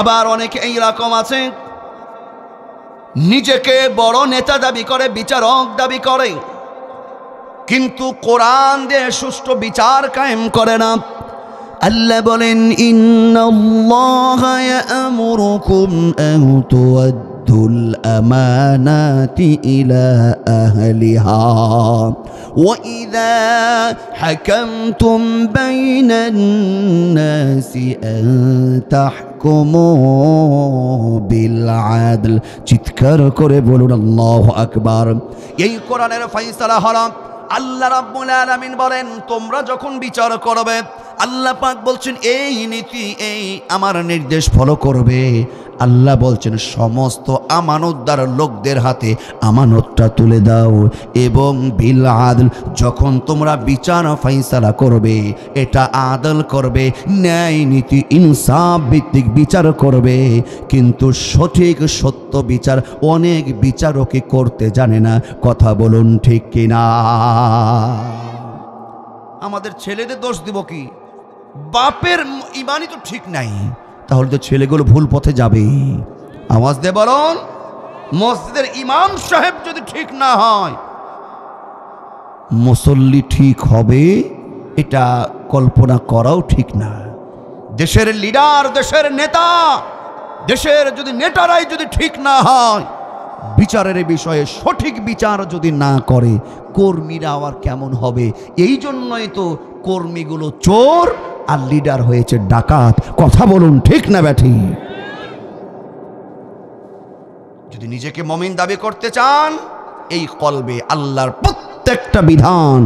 আবার অনেকে এইরকম আছে নিজেকে বড় নেতা দাবি করে, বিচারক দাবি করে, কিন্তু কোরআন দিয়ে সুষ্ঠু বিচার কায়েম করে না। আল্লাহ বলেন, ইন্নাল্লাহা ইয়া'মুরুকুম আন তু'আদ্দুল আমানাতি ইলা আহলিহা ওয়া ইযা হাকামতুম বাইনান নাসি আন তাহকুমু বিল আদল। চিৎকার করে বলুন আল্লাহু আকবার। এই কোরআনের ফয়সালা হলো, আল্লাহ রাব্বুল আলামিন বলেন, তোমরা যখন বিচার করবে, আল্লাহ পাক বলছেন এই নীতি, এই আমার নির্দেশ ফলো করবে। আল্লাহ বলছেন সমস্ত আমানতদার লোকদের হাতে আমানতটা তুলে দাও, এবং বিল আদল, যখন তোমরা বিচার ফয়সালা করবে এটা আদল করবে, ন্যায় নীতি ইনসাফ ভিত্তিক বিচার করবে। কিন্তু সঠিক সত্য বিচার অনেক বিচারকই করতে জানে না। কথা বলুন ঠিক কিনা? আমাদের ছেলেদের দোষ দিব কি? বাপের ইমানই তো ঠিক নাই, তাহলে তো ছেলেগুলো ভুল পথে যাবে। আওয়াজ দিয়ে বলুন, মসজিদের ইমাম সাহেব যদি ঠিক না হয়, মুসল্লি ঠিক হবে এটা কল্পনা করাও ঠিক না। দেশের লিডার, দেশের নেতা, দেশের যদি নেতারাই যদি ঠিক না হয়, বিচারের বিষয়ে সঠিক বিচার যদি না করে, কর্মীরা আবার কেমন হবে? এই জন্যই তো কর্মীগুলো চোর আর লিডার হয়েছে ডাকাত। কথা বলুন ঠিক না ব্যাঠি? যদি নিজেকে মুমিন দাবি করতে চান, এই কলবে আল্লাহর প্রত্যেকটা বিধান,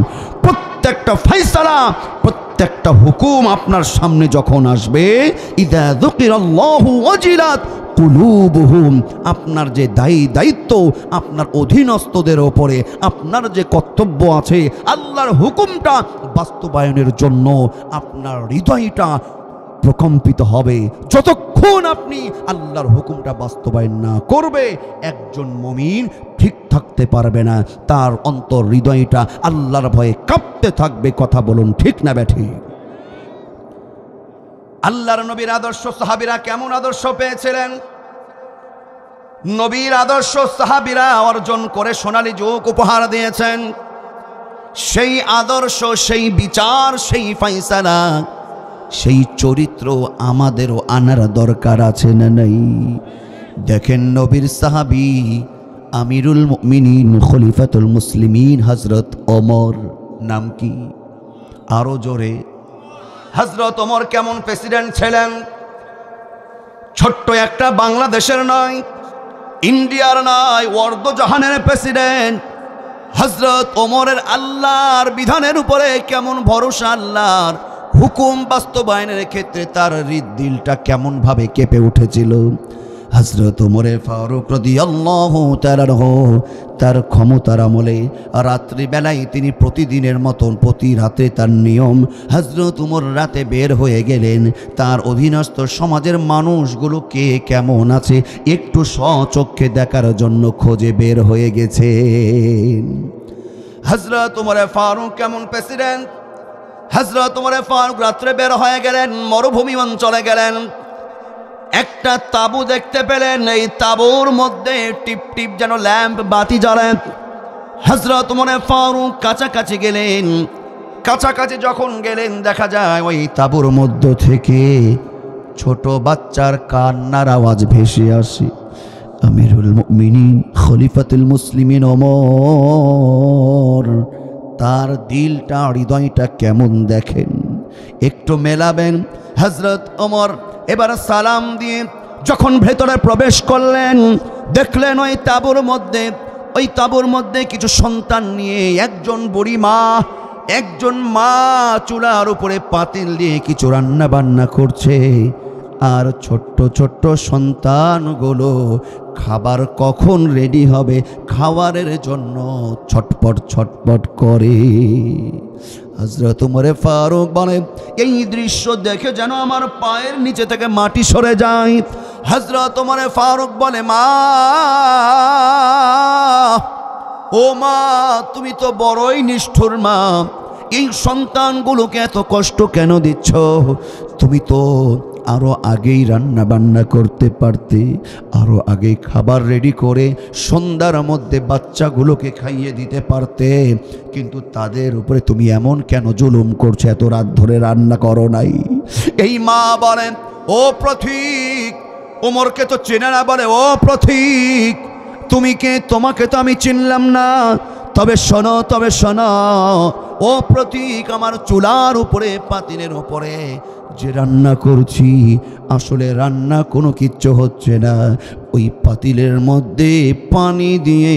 প্রত্যেকটা ফয়সালা, প্রত্যেকটা হুকুম আপনার সামনে যখন আসবে, ইযা যুকিরাল্লাহু ওয়াজিলাত কুলুবুহুম, আপনার যে দায়িত্ব, আপনার অধীনস্থদের ওপরে আপনার যে কর্তব্য আছে, আল্লাহর হুকুমটা বাস্তবায়নের জন্য আপনার হৃদয়টা প্রকম্পিত হবে। যতক্ষণ আপনি আল্লাহর হুকুমটা বাস্তবায়ন না করবে, একজন মুমিন ঠিক থাকতে পারবে না, তার অন্তর হৃদয়টা আল্লাহর ভয়ে কাঁপতে থাকবে। কথা বলুন ঠিক না ব্যাঠি? আল্লাহর নবীর আদর্শ সাহাবীরা কেমন আদর্শ পেয়েছিলেন? নবীর আদর্শ সাহাবীরা অর্জন করে সোনালী যুগ উপহার দিয়েছেন। সেই আদর্শ, সেই বিচার, সেই ফয়সালা, সেই চরিত্র আমাদেরও আনার দরকার আছে না নাই? দেখেন, নবীর সাহাবী আমিরুল মুমিনিন খলিফাতুল মুসলিমিন হযরত ওমর, নাম কি? আরো জোরে। হযরত ওমর কেমন প্রেসিডেন্ট ছিলেন? ছোট্ট একটা বাংলাদেশের নয়, ইন্ডিয়ার নয়, ওয়ার্দজাহানের প্রেসিডেন্ট। হযরত ওমরের আল্লাহর বিধানের উপরে কেমন ভরসা, আল্লাহর হুকুম বাস্তবায়নের ক্ষেত্রে তার হৃদদিলটা কেমন ভাবে কেঁপে উঠেছিল। হযরত ওমরে ফারুক রাদিয়াল্লাহু তাআলা তার ক্ষমতার আমলে রাত্রিবেলায় তিনি প্রতিদিনের মতন প্রতি রাতে তার নিয়ম, হযরত ওমর রাতে বের হয়ে গেলেন, তার অধীনস্থ সমাজের মানুষগুলো কে কেমন আছে একটু স্বচক্ষে দেখার জন্য খোঁজে বের হয়ে গেছেন। হযরত ওমরে ফারুক কেমন প্রেসিডেন্ট? হযরত ওমরে ফারুক রাত্রে বের হয়ে গেলেন, মরুভূমি অঞ্চলে গেলেন, একটা তাঁবু দেখতে পেলেন। এই তাঁবুর মধ্যে টিপ টিপ যেন ল্যাম্প বাতি জ্বলে। হযরত ওমরে ফারুক কাছাকাছি গেলেন। কাছাকাছি যখন গেলেন, দেখা যায় ওই তাঁবুর মধ্য থেকে ছোট বাচ্চার কান্নার আওয়াজ ভেসে আসে। আমিরুল মুমিনিন খলিফাতুল মুসলিমিন ওমর, তার দিলটা, হৃদয়টা কেমন দেখেন, একটু মেলাবেন। হযরত ওমর এবার সালাম দিয়ে যখন ভেতরে প্রবেশ করলেন, দেখলেন ওই তাঁবুর মধ্যে কিছু সন্তান নিয়ে একজন বুড়ি মা, একজন মা চুলার উপরে পাতিল দিয়ে কিছু রান্না বান্না করছে, আর ছোট্ট ছোট্ট সন্তানগুলো খাবার কখন রেডি হবে খাবারের জন্য ছটপট ছটপট করে। হযরত ওমরে ফারুক বলে, এই দৃশ্য দেখে যেন আমার পায়ের নিচে থেকে মাটি সরে যায়। হযরত ওমরে ফারুক বলে, মা, ও মা, তুমি তো বড়ই নিষ্ঠুর মা, এই সন্তানগুলোকে এত কষ্ট কেন দিচ্ছ? তুমি তো আরো আগেই রান্না বান্না করতে পারতে, আরো আগেই খাবার রেডি করে সন্ধ্যার মধ্যে বাচ্চাগুলোকে খাইয়ে দিতে পারতে, কিন্তু তাদের উপরে তুমি এমন কেন জুলুম করছো? এত রাত ধরে রান্না করো নাই। এই মা বলেন, ও প্রতীক, ওমরকে তো চেনে না, বলে ও প্রতীক তুমি কে? তোমাকে তো আমি চিনলাম না। তবে শোনো, তবে শোনো, ও প্রতীক, আমার চুলার উপরে, পাতিলের উপরে যে রান্না করছি, আসলে রান্না কোনো কিচ্ছু হচ্ছে না। ওই পাতিলের মধ্যে পানি দিয়ে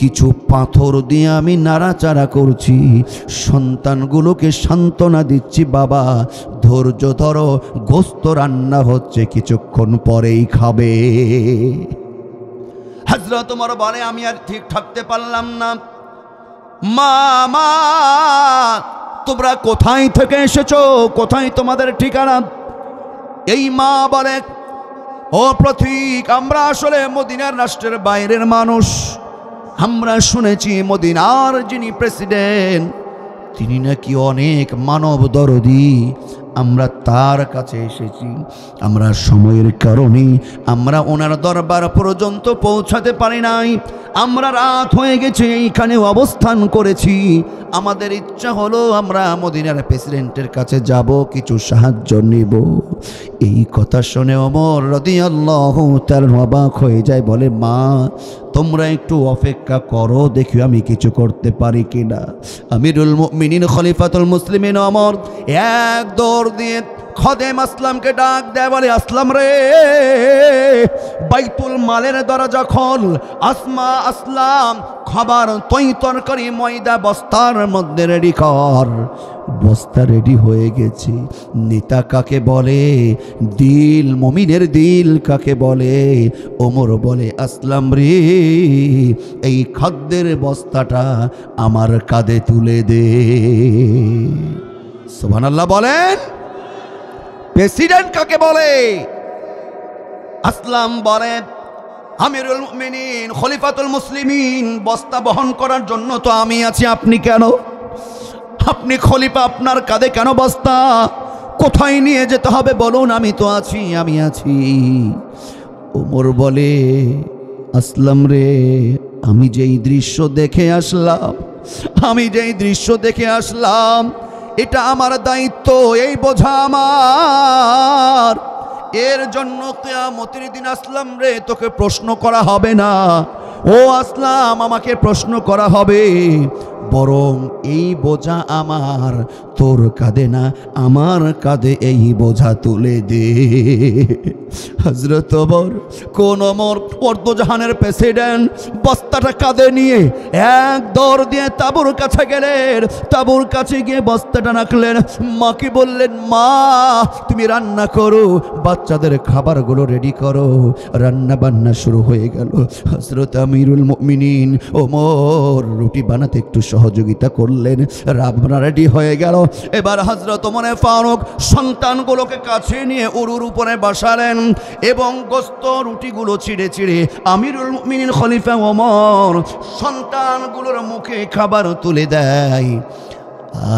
কিছু পাথর দিয়ে আমি নাড়াচাড়া করছি, সন্তানগুলোকে সান্ত্বনা দিচ্ছি, বাবা ধৈর্য ধরো, গোস্ত রান্না হচ্ছে, কিছুক্ষণ পরেই খাবে। হযরত ওমর বলে, আমি আর ঠিক থাকতে পারলাম না। মা, তোমরা কোথায় থেকে এসেছো? কোথায় তোমাদের ঠিকানা? এই মা বলে, ও প্রতীক, আমরা আসলে মদিনার রাষ্ট্রের বাইরের মানুষ। আমরা শুনেছি মদিনার যিনি প্রেসিডেন্ট, তিনি নাকি অনেক মানব দরদি। আমরা তার কাছে এসেছি। আমরা সময়ের কারণে আমরা ওনার দরবার পর্যন্ত পৌঁছাতে পারি নাই। আমরা রাত হয়ে গেছে, এইখানে অবস্থান করেছি। আমাদের ইচ্ছা হলো আমরা মদিনার প্রেসিডেন্টের কাছে যাব, কিছু সাহায্য নেব। এই কথা শুনে ওমর রাদিয়াল্লাহু তাআলা অবাক হয়ে যায়, বলে, মা তোমরা একটু অপেক্ষা করো, দেখি আমি কিছু করতে পারি কিনা। আমিরুল মুমিনিন খলিফাতুল মুসলিমিন ওমর এক দৌড় দিয়ে খদেম আসলামকে ডাক দেয়, বলে, আসলাম রে, বাইতুল মালের দরজা খোল। আসলাম, খাবার তৈ তরকারি ময়দা বস্তার মধ্যে রেডি কর। বস্তা রেডি হয়ে গেছে। নেতা কাকে বলে? দিল, মুমিনের দিল কাকে বলে? ওমর বলে, আসলাম রে, এই খাদ্যের বস্তাটা আমার কাঁধে তুলে দে। সুবহানাল্লাহ বলেন। প্রেসিডেন্ট কাকে বলে? আসলাম বলেন, আমিরুল মুমিনিন খলিফাতুল মুসলিমিন, বস্তা বহন করার জন্য তো আমি আছি, আপনি কেন? আপনি খলিফা, আপনার কাঁধে কেন বস্তা? কোথায় নিয়ে যেতে হবে বলুন, আমি তো আছি, আমি আছি। ওমর বলে, আসলাম রে, আমি যেই দৃশ্য দেখে আসলাম, এটা আমার দায়িত্ব, এই বোঝা আমার। এর জন্য কিয়ামতের দিন আসলাম রে, তোকে প্রশ্ন করা হবে না। ও আসলাম, আমাকে প্রশ্ন করা হবে, বরং এই বোঝা আমার, তোর কাঁধে না, আমার কাঁধে এই বোঝা তুলে দে। হযরত ওমর, কোন ওমর? অর্ধজাহানের প্রেসিডেন্ট। বস্তাটা কাঁধে নিয়ে এক দৌড় দিয়ে তাঁবুর কাছে গেলেন। তাঁবুর কাছে গিয়ে বস্তাটা রাখলেন। মাকে বললেন, মা তুমি রান্না করো, বাচ্চাদের খাবারগুলো রেডি করো। রান্না বান্না শুরু হয়ে গেল। হযরত আমিরুল মুমিনিন ওমর রুটি বানাতে একটু সহযোগিতা করলেন। রান্না রেডি হয়ে গেল। এবার হযরত ওমর ফারুক সন্তানগুলোকে কাছে নিয়ে উরুর উপরে বসালেন এবং গোস্ত রুটিগুলো ছিঁড়ে ছিঁড়ে আমিরুল মুমিনিন খলিফা ওমর সন্তানগুলোর মুখে খাবার তুলে দেয়।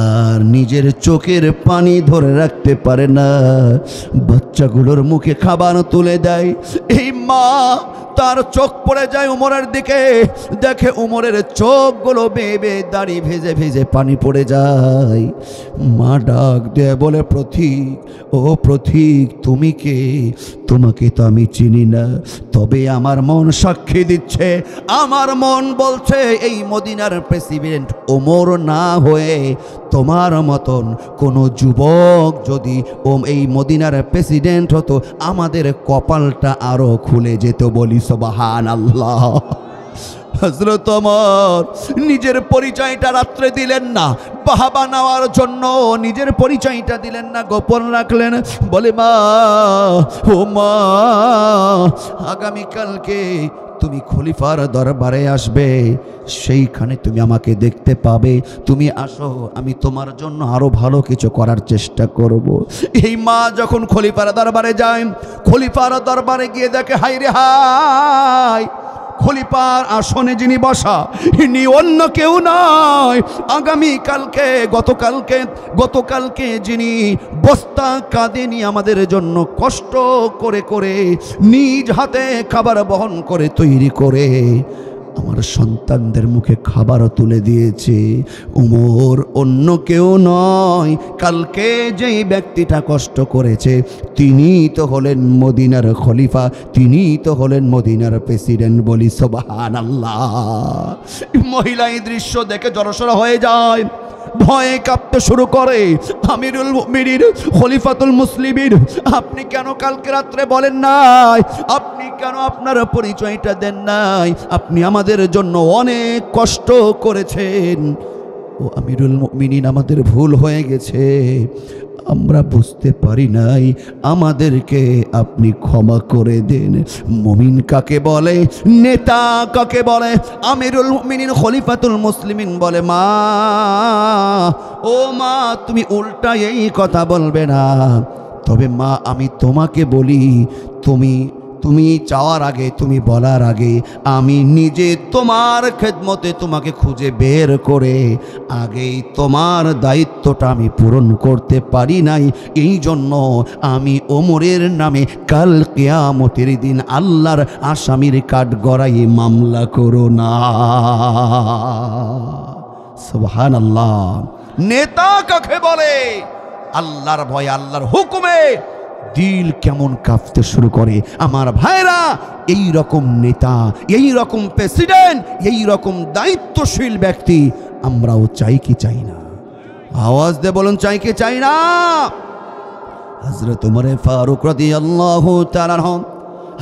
আর নিজের চোখের পানি ধরে রাখতে পারে না, বাচ্চাগুলোর মুখে খাবার তুলে দেয়। এই মা, তার চোখ পড়ে যায় উমরের দিকে, দেখে উমরের চোখগুলো বেয়ে বেয়ে দাড়ি ভেজে ভেজে পানি পড়ে যায়। মা ডাক দেয়, বলে, প্রতীক, ও প্রতীক, তুমি কে? তোমাকে তো আমি চিনি না, তবে আমার মন সাক্ষী দিচ্ছে, আমার মন বলছে এই মদিনার প্রেসিডেন্ট ওমর না হয়ে তোমার মতন কোনো যুবক যদি এই মদিনার প্রেসিডেন্ট হতো, আমাদের কপালটা আরো খুলে যেত। বলি সুবহানাল্লাহ। হযরত ওমর নিজের পরিচয়টা রাত্রে দিলেন না, বাহাবা নেওয়ার জন্য নিজের পরিচয়টা দিলেন না, গোপন রাখলেন। বলে, মা, ও মা, আগামীকালকে তুমি খলিফার দরবারে আসবে, সেইখানে তুমি আমাকে দেখতে পাবে। তুমি আসো, আমি তোমার জন্য আরো ভালো কিছু করার চেষ্টা করব। এই মা যখন খলিফার দরবারে যায়, খলিফার দরবারে গিয়ে দেখে, হায় রে হায়, খলিফার আসনে যিনি বসা, ইনি অন্য কেউ নয়। গতকালকে যিনি বস্তা কাঁধে নিয়ে আমাদের জন্য কষ্ট করে করে নিজ হাতে খাবার বহন করে তৈরি করে আমার সন্তানদের মুখে খাবারও তুলে দিয়েছে, উমর অন্য কেউ নয়। কালকে যেই ব্যক্তিটা কষ্ট করেছে তিনি তো হলেন মদিনার খলিফা, তিনি তো হলেন মদিনার প্রেসিডেন্ট। বলি সুবহানাল্লাহ। মহিলা এই দৃশ্য দেখে জড়সড় হয়ে যায়, ভয়ে কাঁপতে শুরু করে। আমিরুল মুমিনিন খলিফাতুল মুসলিমিন, আপনি কেন কালকে রাত্রে বলেন নাই? আপনি কেন আপনার পরিচয়টা দেন নাই? আপনি আমাদের জন্য অনেক কষ্ট করেছেন। ও আমিরুল মুমিনিন, আমাদের ভুল হয়ে গেছে, আমরা বুঝতে পারি নাই, আমাদেরকে আপনি ক্ষমা করে দেন। মুমিন কাকে বলে? নেতা কাকে বলে? আমিরুল মুমিনিন খলিফাতুল মুসলিমিন বলে, মা, ও মা, তুমি উল্টা এই কথা বলবে না। তবে মা, আমি তোমাকে বলি, তুমি চাওয়ার আগে, তুমি বলার আগে আমি নিজে তোমার খেদমতে তোমাকে খুঁজে বের করে আগেই তোমার দায়িত্বটা আমি পূরণ করতে পারি নাই। এই জন্য আমি ওমরের নামে কাল কিয়ামতের দিন আল্লাহর আসামির কাঠগড়াই মামলা করো না। সুবহানাল্লাহ। নেতা কাকে বলে? আল্লাহর ভয়, আল্লাহর হুকুমে দিল কেমন কাঁপতে শুরু করে। আমার ভাইরা, এই রকম নেতা, এই রকম প্রেসিডেন্ট, এই রকম দায়িত্বশীল ব্যক্তি আমরাও চাই কি চাই না? আওয়াজ দিয়ে বলুন, চাই কি চাই না? হযরত ওমর ফারুক রাদিয়াল্লাহু তাআলা আনহু,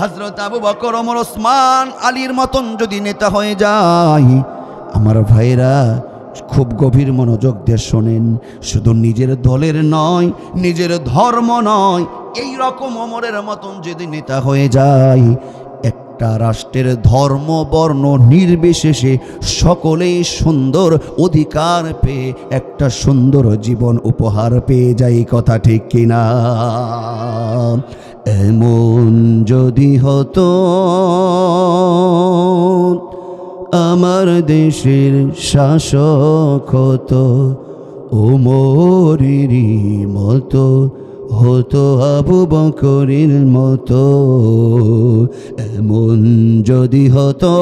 হযরত আবু বকর, ওমর, ওসমান, আলীর মতন যদি নেতা হয়ে যায়, আমার ভাইরা খুব গভীর মনোযোগ দিয়ে শোনেন। শুধু নিজের দলের নয়, নিজের ধর্ম নয়, এই রকম ওমরের মতন যদি নেতা হয়ে যায়, একটা রাষ্ট্রের ধর্ম বর্ণ নির্বিশেষে সকলেই সুন্দর অধিকার পেয়ে একটা সুন্দর জীবন উপহার পেয়ে যায়। কথা ঠিক কিনা? এমন যদি হতো আমার দেশের শাসক হতো ওমরেরই মতো, হতো আবু বকরের মতো। এমন যদি হতো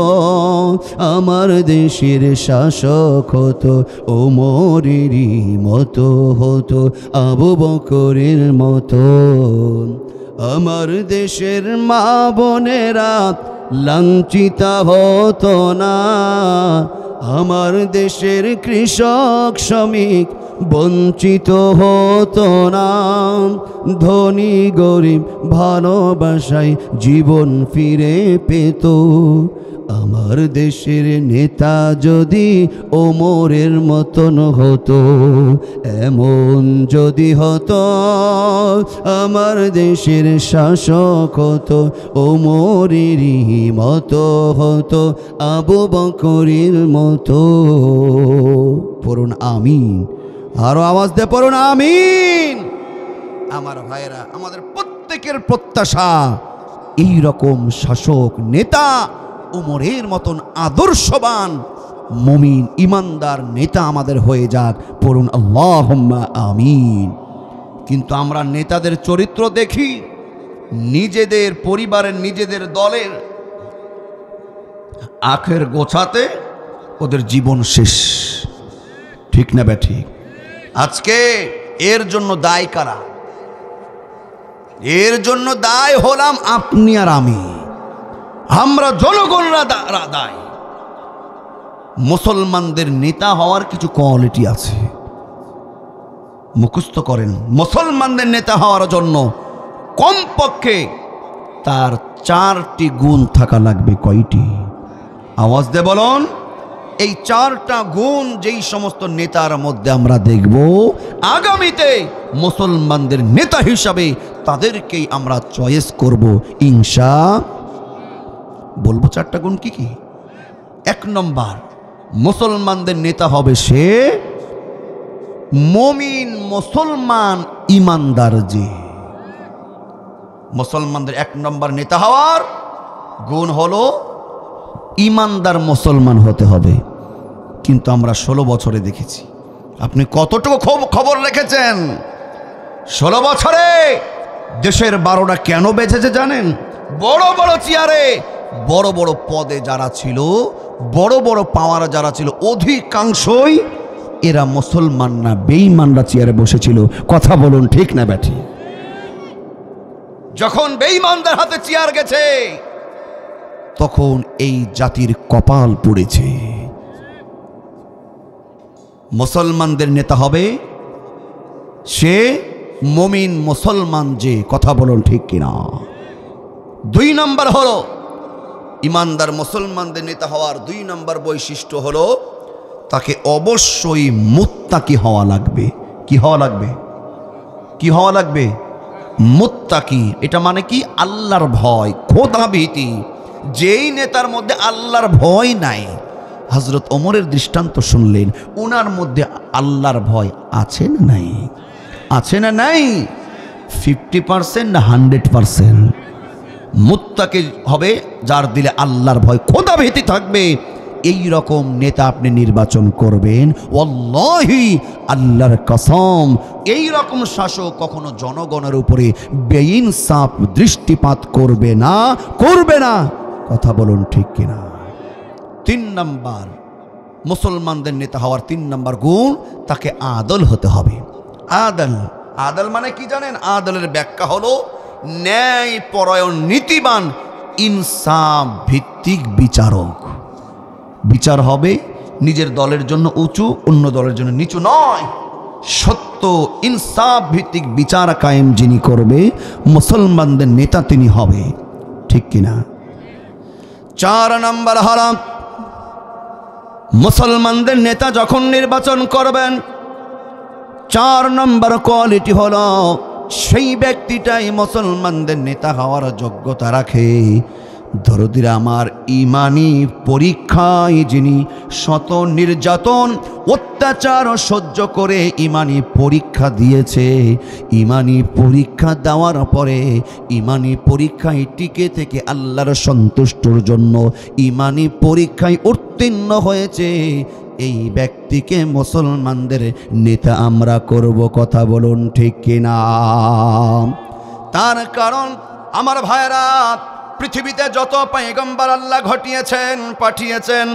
আমার দেশের শাসক হতো ওমরেরই মতো, হতো আবু বকরের মতো। আমার দেশের মা বোনেরা লাঞ্ছিতা হতো না, আমার দেশের কৃষক শ্রমিক বঞ্চিত হতো না, ধনী গরিব ভালোবাসায় জীবন ফিরে পেত। আমার দেশের নেতা যদি ওমরের মতন হতো, এমন যদি হতো আমার দেশের শাসক হতো ওমরেরই মতো, হতো আবু বকরের মতো। পড়ুন আমিন, আরো আওয়াজ দিয়ে পড়ুন আমিন। আমার ভাইরা, আমাদের প্রত্যেকের প্রত্যাশা এই রকম শাসক নেতা, ওমরের মতন আদর্শবান মুমিন ইমানদার নেতা আমাদের হয়ে যাক। পড়ুন আল্লাহুম্মা আমিন। কিন্তু আমরা নেতাদের চরিত্র দেখি, নিজেদের পরিবারের, নিজেদের দলের আখের গোছাতে ওদের জীবন শেষ। ঠিক না ব্যাঠিক? আজকে এর জন্য দায় কারা? এর জন্য দায় হলাম আপনি আর আমি, আমরা জনগণরা দায়। মুসলমানদের নেতা হওয়ার কিছু কোয়ালিটি আছে, মুখস্থ করেন। মুসলমানদের নেতা হওয়ার জন্য কমপক্ষে তার 4টি গুণ থাকা লাগবে। কয়টি? আওয়াজ দিয়ে বলুন। এই 4টা গুণ যেই সমস্ত নেতার মধ্যে আমরা দেখব, আগামীতে মুসলমানদের নেতা হিসাবে তাদেরকেই আমরা চয়েস করব ইনশাআল্লাহ। বলবো 4টা গুণ কি কি? 1 নম্বর, মুসলমানদের নেতা হবে সে মুমিন মুসলমান ইমানদার। যে মুসলমানদের 1 নম্বর নেতা হওয়ার গুণ হলো
ইমানদার মুসলমান হতে হবে। কিন্তু আমরা 16 বছরে দেখেছি। আপনি কতটুকু খবর রেখেছেন? 16 বছরে দেশের 12টা কেন বেঁচেছে জানেন? বড় বড় চেয়ারে, বড় বড় পদে যারা ছিল, বড় বড় পাওয়ার যারা ছিল, অধিকাংশই এরা মুসলমান না, বেঈমানরা চেয়ারে বসেছিল। কথা বলুন ঠিক না ব্যাঠি? যখন বেঈমানদের হাতে চেয়ার গেছে, তখন এই জাতির কপাল পুড়েছে। মুসলমানদের নেতা হবে সে মুমিন মুসলমান, যে কথা বলুন ঠিক কিনা? 2 নম্বর হলো ইমানদার মুসলমানদের নেতা হওয়ার 2 নম্বর বৈশিষ্ট্য হলো তাকে অবশ্যই মুত্তাকি হওয়া লাগবে। কি হওয়া লাগবে? কি হওয়া লাগবে? মুত্তাকি। এটা মানে কি? আল্লাহর ভয়, খোদা ভীতি। যেই নেতার মধ্যে আল্লাহর ভয় নাই, হযরত ওমরের দৃষ্টান্ত শুনলেন, ওনার মধ্যে আল্লাহর ভয় আছে না নাই? আছে না নাই? 50% না 100%? মুত্তাকি হবে যার দিলে আল্লাহর ভয়, খোদা ভীতি থাকবে। এই রকম নেতা আপনি নির্বাচন করবেন, ওয়াল্লাহি আল্লাহর কসম, এই রকম শাসক কখনো জনগণের উপরে বেইনসাফ দৃষ্টিপাত করবে না, করবে না। কথা বলুন ঠিক কিনা? 3 নম্বর মুসলমানদের নেতা হওয়ার 3 নম্বর গুণ, তাকে আদল হতে হবে। আদল, আদল মানে কি জানেন? আদলের ব্যাখ্যা হলো ন্যায় পরায়ণ, নীতিবান, ইনসাফ ভিত্তিক বিচারক। বিচার হবে নিজের দলের জন্য উঁচু, অন্য দলের জন্য নিচু নয়। সত্য ইনসাফ ভিত্তিক বিচার কায়েম যিনি করবে, মুসলমানদের নেতা তিনি হবে। ঠিক কিনা? 4 নম্বর হলো মুসলমানদের নেতা যখন নির্বাচন করবেন, 4 নম্বর কোয়ালিটি হলো সেই ব্যক্তিটাই মুসলমানদের নেতা হওয়ার যোগ্যতা রাখে। দরদিরা আমার, ইমানি পরীক্ষায় যিনি শত নির্যাতন অত্যাচার সহ্য করে ইমানি পরীক্ষা দিয়েছে, ইমানি পরীক্ষা দেওয়ার পরে ইমানি পরীক্ষায় টিকে থেকে আল্লাহর সন্তুষ্টর জন্য ইমানি পরীক্ষায় উত্তীর্ণ হয়েছে, এই ব্যক্তিকে মুসলমানদের নেতা আমরা করব। কথা বলুন ঠিক কিনা? তার কারণ আমার ভাইরা, পৃথিবীতে যত পয়গম্বর আল্লাহ ঘটিয়েছেন, পাঠিয়েছেন,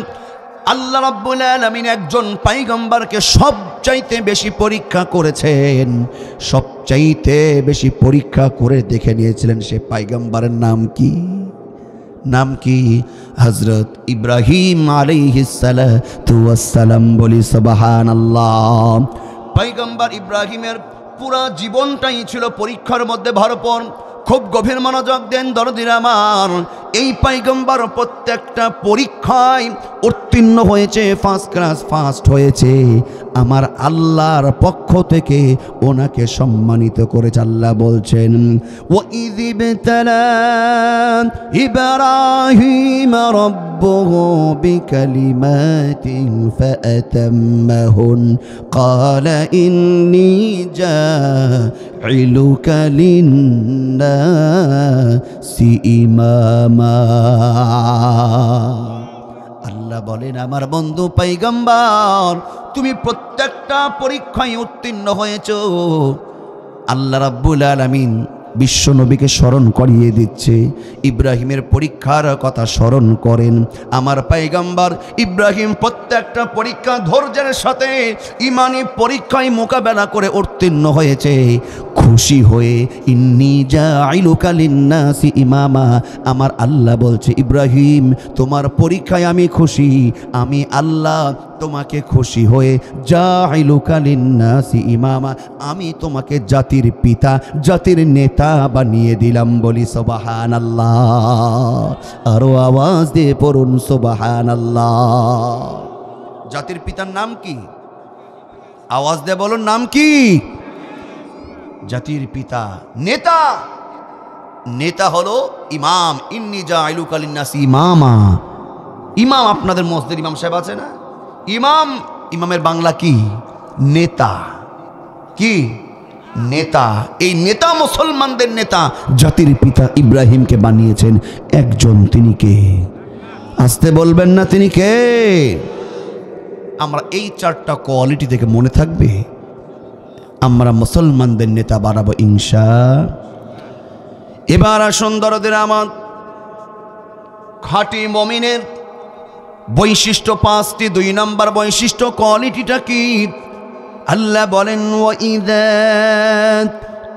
আল্লাহ রাব্বুল আলামিন একজন পয়গম্বরকে সবচাইতে বেশি পরীক্ষা করেছেন, সবচাইতে বেশি পরীক্ষা করে দেখে নিয়েছিলেন। সে পয়গম্বরের নাম কি? নাম কি? হযরত ইব্রাহিম আলাইহিস সালাতু ওয়াস সালাম। বলি সুবহানাল্লাহ। পয়গম্বর ইব্রাহিমের পুরা জীবনটাই ছিল পরীক্ষার মধ্যে ভরপুর। খুব গভীর মনোযোগ দেন দরদিরা আমার। এই পয়গম্বর প্রত্যেকটা পরীক্ষায় উত্তীর্ণ হয়েছে, ফার্স্ট ক্লাস ফার্স্ট হয়েছে। আমার আল্লাহর পক্ষ থেকে ওনাকে সম্মানিত করেছে। আল্লাহ বলছেন, ওয়াইয ইবতালা ইব্রাহিম রাব্বুহু বিকালিমাতিন ফাআতাম্মাহুন ক্বালা ইন্নী জাইলুকা লিন্নাসি ইমামা। আল্লাহ বলেন, আমার বন্ধু পয়গম্বর, তুমি প্রত্যেকটা পরীক্ষায় উত্তীর্ণ হয়েছো। আল্লাহ রাব্বুল আলামিন বিশ্ব নবীকে স্মরণ করিয়ে দিচ্ছে, ইব্রাহিমের পরীক্ষার কথা স্মরণ করেন। আমার পয়গম্বর ইব্রাহিম প্রত্যেকটা পরীক্ষা ধৈর্যের সাথে ইমানি পরীক্ষায় মোকাবেলা করে উত্তীর্ণ হয়েছে। খুশি হয়ে ইন্নী জাইলুকা লিন্নাসি ইমামা, আমার আল্লাহ বলছে, ইব্রাহিম তোমার পরীক্ষায় আমি খুশি, আমি আল্লাহ তোমাকে খুশি হয়ে জাইলুকা লিন্নাসি ইমামা, আমি তোমাকে জাতির পিতা, জাতির নেতা বানিয়ে দিলাম। বলি সুবহানাল্লাহ। আরো আওয়াজ দিয়ে পড়ুন সুবহানাল্লাহ। জাতির পিতার নাম কি? আওয়াজ দিয়ে বলুন, নাম কি? জাতির পিতা, নেতা। নেতা হলো ইমাম। ইন্নী জাইলুকা লিন্নাসি ইমামা। ইমাম আপনাদের মসজিদের ইমাম সাহেব আছে না? ইমাম, ইমামের বাংলা কি? নেতা। কি? নেতা। এই নেতা মুসলমানদের নেতা, জাতির পিতা ইব্রাহিমকে বানিয়েছেন একজন। তিনি কে?
আসতে বলবেন না তিনি কে?
আমরা এই চারটা কোয়ালিটি থেকে মনে থাকবে,
আমরা মুসলমানদের নেতা বানাবো ইনশা। এবার আসুন দরদের আমার, খাঁটি মুমিনের বৈশিষ্ট্য পাঁচটি। 2 নম্বর বৈশিষ্ট্য কোয়ালিটিটা কি? আল্লাহ বলেন ওয়াইদা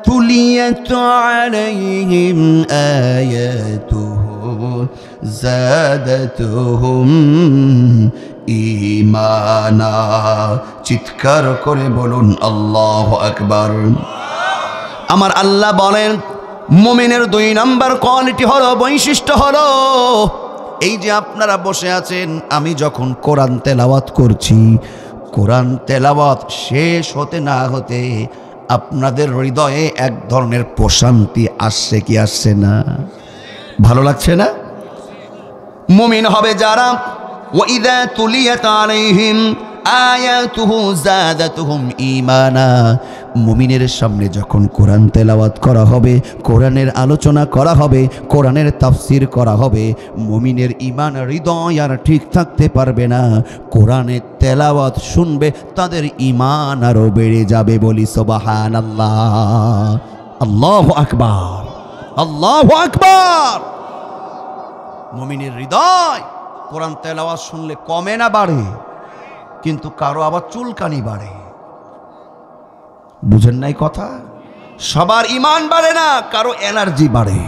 তুলিয়াত আলাইহিম আয়াতুহু যাদাতুহুম ঈমানা। চিৎকার করে বলুন আল্লাহু আকবার। আমার আল্লাহ বলেন মুমিনের 2 নম্বর কোয়ালিটি হলো, বৈশিষ্ট্য হলো, এই যে আপনারা বসে আছেন, আমি যখন কোরআন তেলাওয়াত করছি, কোরআন তেলাওয়াত শেষ হতে না হতে আপনাদের হৃদয়ে এক ধরনের প্রশান্তি আসছে কি আসছে না? ভালো লাগছে না? মুমিন হবে যারা ওয়াইদা তুলিয়াত আলাইহিম আয়াতুহু যাদাতুহুম ঈমানা। মুমিনের সামনে যখন কোরআন তেলাওয়াত করা হবে, কোরআনের আলোচনা করা হবে, কোরআনের তাফসির করা হবে, মুমিনের ঈমান হৃদয় আর ঠিক থাকতে পারবে না। কোরআনের তেলাওয়াত শুনবে, তাদের ঈমান আরো বেড়ে যাবে। বলি সুবহানাল্লাহ, আল্লাহু আকবার, আল্লাহু আকবার। মুমিনের হৃদয় কোরআন তেলাওয়াত শুনলে কমে না বাড়ে? কিন্তু কারো আবার চুলকানি বাড়ে। বুঝেন নাই কথা? সবার ঈমান বাড়ে না, কারো এনার্জি বাড়ে।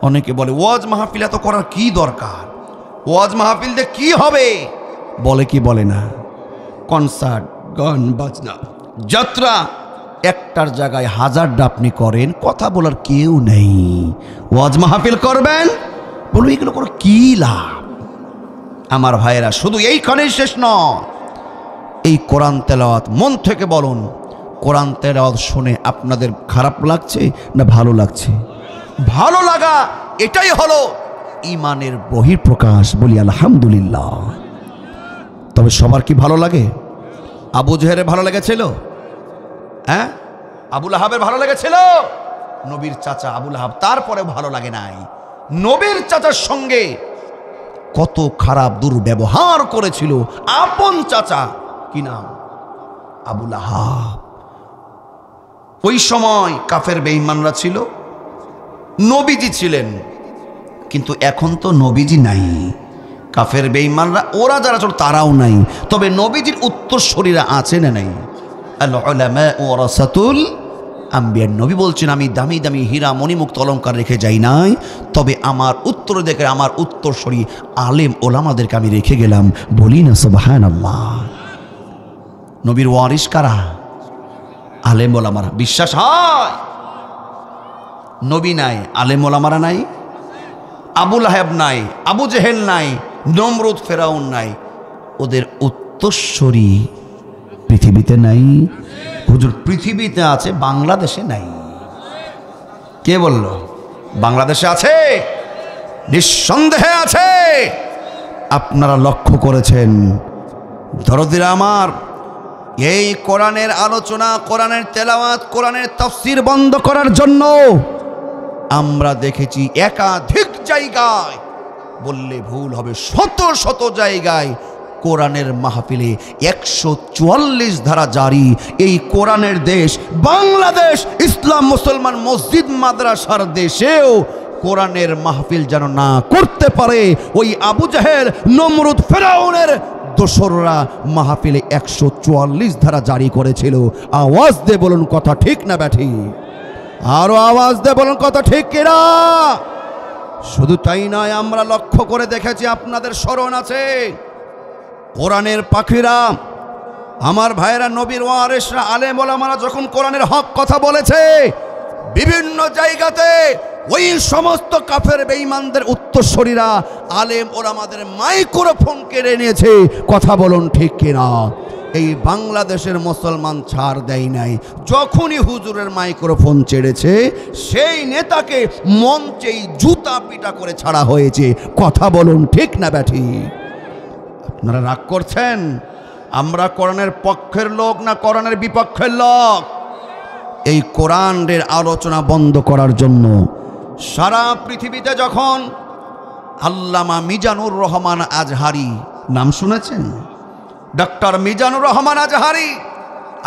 অনেকে বলে ওয়াজ মাহফিল এত করার কি দরকার, ওয়াজ মাহফিল দিয়ে কি হবে? বলে কি বলে না? কনসার্ট, গান বাজনা, যাত্রা, একটার জায়গায় 1000টা আপনি করেন, কথা বলার কেউ নেই। ওয়াজ মাহফিল করবেন, বলো এগুলো করে কি লাভ? আমার ভাইয়েরা, শুধু এইখানেই শেষ নয়, এই কোরআন তেলাওয়াত মন থেকে বলুন, কোরআন তেলাওয়াত শুনে আপনাদের খারাপ লাগছে না ভালো লাগছে? ভালো লাগা এটাই হলো ঈমানের বহিঃপ্রকাশ। বলি আলহামদুলিল্লাহ। তবে সবার কি ভালো লাগে? আবু জেহেলের ভালো লেগেছিল? হ্যাঁ, আবু লাহাবের ভালো লেগেছিল? নবীর চাচা আবু লাহাব, তারপরে ভালো লাগে নাই। নবীর চাচার সঙ্গে কত খারাপ দুর্ব্যবহার করেছিল আপন চাচা, কি নাম? আবু লাহাব। ওই সময় কাফের বেঈমানরা ছিল, নবীজি ছিলেন, কিন্তু এখন তো নবীজি নাই। কাফের বেঈমানরা, ওরা যারা ছিল তারাও নাই, তবে নবীজির উত্তরসূরিরা আছে না নাই? আল উলামা ওয়ারাসাতুল আম্বিয়া। নবী বলছেন আমি দামি দামি হীরা মণিমুক্ত অলঙ্কার রেখে যাই নাই, তবে আমার উত্তর দেখে আমার উত্তরসূরি আলেম ওলামাদেরকে আমি রেখে গেলাম। বলি না সুবহানাল্লাহ। নবীর ওয়ারিস কারা? আলেম ওলামারা। বিশ্বাস হয়? নবী নাই, আলেম ওলামারা নাই, আবু লাহাব নাই, আবু জেহেল নাই, নমরুদ ফেরাউন নাই, ওদের উত্তরসূরি পৃথিবীতে নাই। হুজুর পৃথিবীতে আছে, বাংলাদেশে নাই। কে বলল? বাংলাদেশে আছে, নিঃসন্দেহে আছে। আপনারা লক্ষ্য করেছেন দরদিরা আমার, এই কোরআনের আলোচনা, কোরআনের তেলাওয়াত, কোরআনের তাফসীর বন্ধ করার জন্য আমরা দেখেছি একাধিক জায়গায়, বললে ভুল হবে, শত শত জায়গায় কোরআনের মাহফিলে 144 ধারা জারি। এই কোরআনের দেশ বাংলাদেশ, ইসলাম মুসলমান মসজিদ মাদ্রাসার দেশেও কোরআনের মাহফিল যেন না করতে পারে, ওই আবু জেহেল নমরুদ ফেরাউনের দোসররা মাহফিলে 144 ধারা জারি করেছিল। আওয়াজ দিয়ে বলুন কথা ঠিক না ব্যাঠি? আরো আওয়াজ দিয়ে বলুন কথা ঠিক কিনা? শুধু তাই নয়, আমরা লক্ষ্য করে দেখেছি, আপনাদের স্মরণ আছে, কোরআনের পাখিরা, আমার ভাইয়েরা, নবীর ওয়ারিসরা, আলেম ওলামারা যখন কোরআনের হক কথা বলেছে, বিভিন্ন জায়গাতে ওই সমস্ত কাফের বেঈমানদের উত্তরসূরিরা আলেম ওলামাদের মাইক্রোফোন কেড়ে নিয়েছে। কথা বলুন ঠিক কিনা? এই বাংলাদেশের মুসলমান ছাড় দেয় নাই। যখনই হুজুরের মাইক্রোফোন ছেড়েছে, সেই নেতাকে মঞ্চেই জুতা পিটা করে ছাড়া হয়েছে। কথা বলুন ঠিক না ব্যাঠি? আপনারা রাগ করছেন? আমরা কোরআনের পক্ষের লোক না কোরআনের বিপক্ষের লোক? এই কোরআনের আলোচনা বন্ধ করার জন্য সারা পৃথিবীতে যখন
আল্লামা মিজানুর রহমান আজহারি নাম শুনেছেন? ডক্টর মিজানুর রহমান আজহারি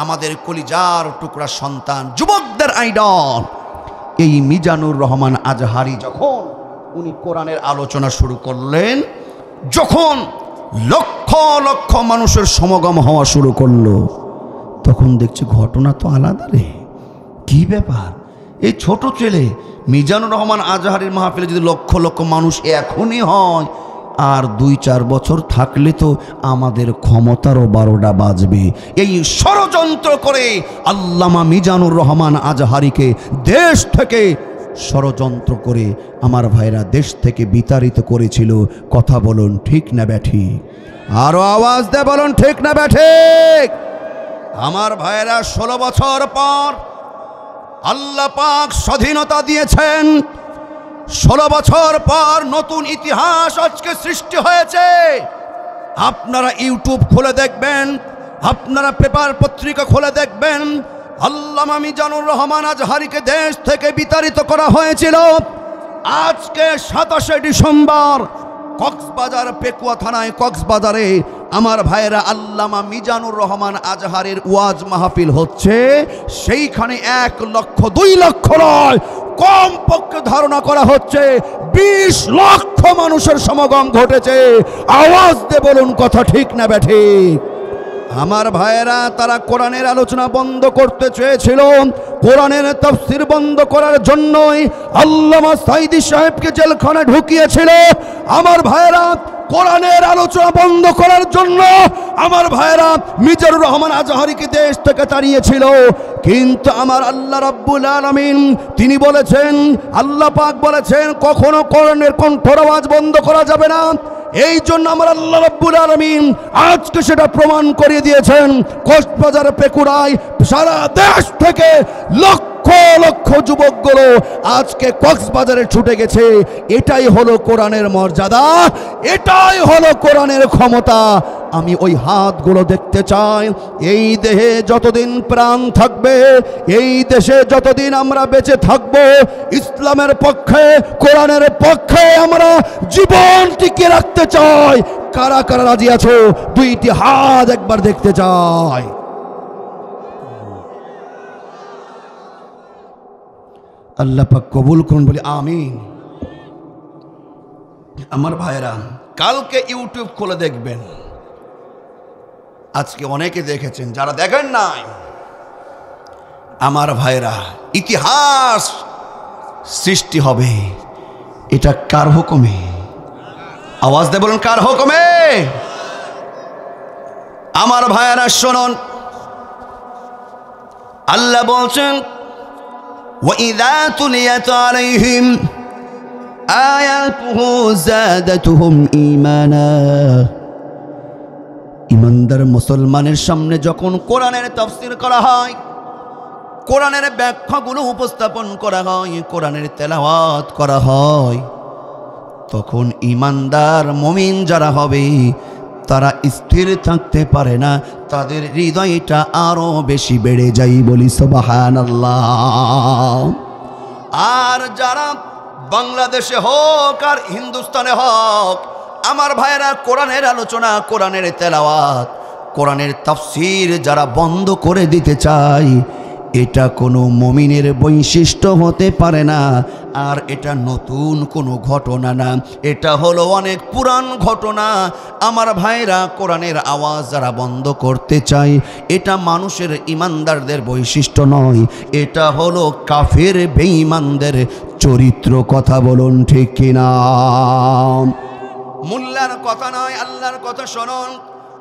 আমাদের কলিজার টুকরা সন্তান, যুবকদের আইডল। এই মিজানুর রহমান আজহারি যখন উনি কোরআনের আলোচনা শুরু করলেন, যখন লক্ষ লক্ষ মানুষের সমাগম হওয়া শুরু করলো, তখন দেখছি ঘটনা তো আলাদা রে। কি ব্যাপার, এই ছোট ছেলে মিজানুর রহমান আজহারির মাহফিলে যদি লক্ষ লক্ষ মানুষ এখনই হয়, আর 2-4 বছর থাকলে তো আমাদের ক্ষমতারও 12টা বাজবে। এই ষড়যন্ত্র করে আল্লামা মিজানুর রহমান আজহারিকে দেশ থেকে ষড়যন্ত্র করে আমার ভাইরা দেশ থেকে বিতাড়িত করেছিল। কথা বলুন ঠিক না ব্যাঠিক? আরো আওয়াজ দিয়ে বলুন ঠিক না ব্যাঠিক? আমার ভাইরা 16 বছর পর আল্লাহ পাক স্বাধীনতা দিয়েছেন। 16 বছর পর নতুন ইতিহাস আজকে সৃষ্টি হয়েছে। আপনারা ইউটিউব খুলে দেখবেন, আপনারা পেপার পত্রিকা খুলে দেখবেন, আল্লামা মিজানুর রহমান আজহারিকে দেশ থেকে বিতাড়িত করা হয়েছিল। আজকে 27শে ডিসেম্বর কক্সবাজার পেকুয়া থানায় কক্সবাজারে আমার ভাইরা আল্লামা মিজানুর রহমান আজহারের ওয়াজ মাহফিল হচ্ছে। সেইখানে 1 লক্ষ 2 লক্ষ নয়, কমপক্ষে ধারণা করা হচ্ছে 20 লক্ষ মানুষের সমাগম ঘটেছে। আওয়াজ দিয়ে বলুন কথা ঠিক না ব্যাঠিক? আমার ভাইয়েরা, তারা কোরআনের আলোচনা বন্ধ করতে চেয়েছিল। কোরআনের তাফসীর বন্ধ করার জন্যই আল্লামা সাইদি সাহেবকে জেলখানায় ঢুকিয়েছিল। আমার ভাইয়েরা, কোরআনের আলোচনা বন্ধ করার জন্য আমার ভাইয়েরা মিজানুর রহমান আজহারিকে দেশ থেকে তাড়িয়েছিল। কিন্তু আমার আল্লাহ রাব্বুল আলামিন তিনি বলেছেন, আল্লাহ পাক বলেছেন, কখনো কোরআনের কণ্ঠের আওয়াজ বন্ধ করা যাবে না। এই জন্য আমার আল্লাহ রাব্বুল আলামিন আজকে সেটা প্রমাণ করে দিয়েছেন। কক্সবাজার পেকুড়ায় সারা দেশ থেকে লক্ষ লক্ষ যুবকগুলো আজকে কক্সবাজারে ছুটে গেছে। এটাই হলো কোরআনের মর্যাদা, এটাই হলো কোরআনের ক্ষমতা। আমি ওই হাতগুলো দেখতে চাই। এই দেহে যতদিন প্রাণ থাকবে, এই দেশে যতদিন আমরা বেঁচে থাকব, ইসলামের পক্ষে, কোরআনের পক্ষে আমরা জীবন টিকিয়ে রাখতে চাই। কারা কারা রাজি আছো? 2টি হাত একবার দেখতে চাই। আল্লাহ পাক কবুল করুন, বলি আমিন। আমার ভাইরা, কালকে ইউটিউব খুলে দেখবেন। আজকে অনেকে দেখেছেন, যারা দেখেন নাই, আমার ভাইরা, ইতিহাস সৃষ্টি হবে। এটা কার হুকুমে? আওয়াজ দিয়ে বলুন কার হুকুমে? আমার ভাইরা শুনুন, আল্লাহ বলছেন, وَإِذَا تُلِيَتْ عَلَيْهِمْ آيَاتُهُ زَادَتْهُمْ إِيمَانًا। ইমানদার মুসলমানের সামনে যখন কোরআনের তাফসীর করা হয়, কোরআনের ব্যাখ্যাগুলো উপস্থাপন করা হয়, কোরআনের তেলাওয়াত করা হয়, তখন ইমানদার মুমিন যারা হবে তারা স্থির থাকতে পারে না, তাদের হৃদয়টা আরো বেশি বেড়ে যায়। বলি সুবহানাল্লাহ। আর যারা বাংলাদেশে হোক আর হিন্দুস্তানে হোক, আমার ভাইরা, কোরআনের আলোচনা, কোরআনের তেলাওয়াত, কোরআনের তাফসীর যারা বন্ধ করে দিতে চায়, এটা কোনো মুমিনের বৈশিষ্ট্য হতে পারে না। আর এটা নতুন কোনো ঘটনা না, এটা হলো অনেক পুরান ঘটনা। আমার ভাইরা, কোরআনের আওয়াজ যারা বন্ধ করতে চায়, এটা মানুষের ইমানদারদের বৈশিষ্ট্য নয়, এটা হলো কাফের বেঈমানদের চরিত্র। কথা বলুন ঠিক কিনা? মোল্লার কথা নয়, আল্লাহর কথা শুনুন।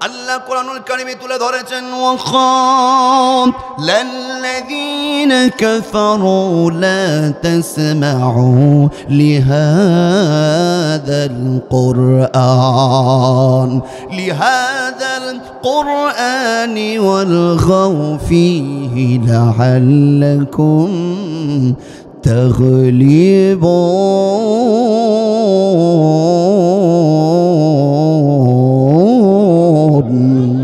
আল্লাহ কোরআনুল কারীমে তুলে ধরেছেন, ওয়াকালাল্লাযীনা কাফারু লা তাসমাউ লিহাযাল কুরআনি ওয়ালগাউ ফীহি লাআল্লাকুম তাগলিবুন।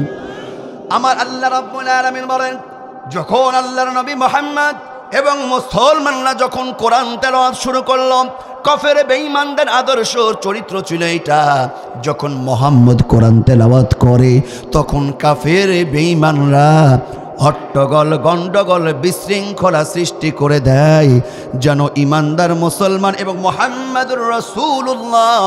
আমার আল্লাহ রাব্বুল আলামিন বলেন, যখন আল্লাহর নবী মুহাম্মদ এবং মুসলমানরা যখন কোরআন তেলাওয়াত শুরু করল,
কাফের বেঈমানদের আদর্শ চরিত্র ছিল এটা। যখন মুহাম্মদ কোরআন তেলাওয়াত করে তখন কাফের বেঈমানরা হট্টগোল গন্ডগোল বিশৃঙ্খলা সৃষ্টি করে দেয়, যেন ইমানদার মুসলমান এবং মুহাম্মাদুর রাসূলুল্লাহ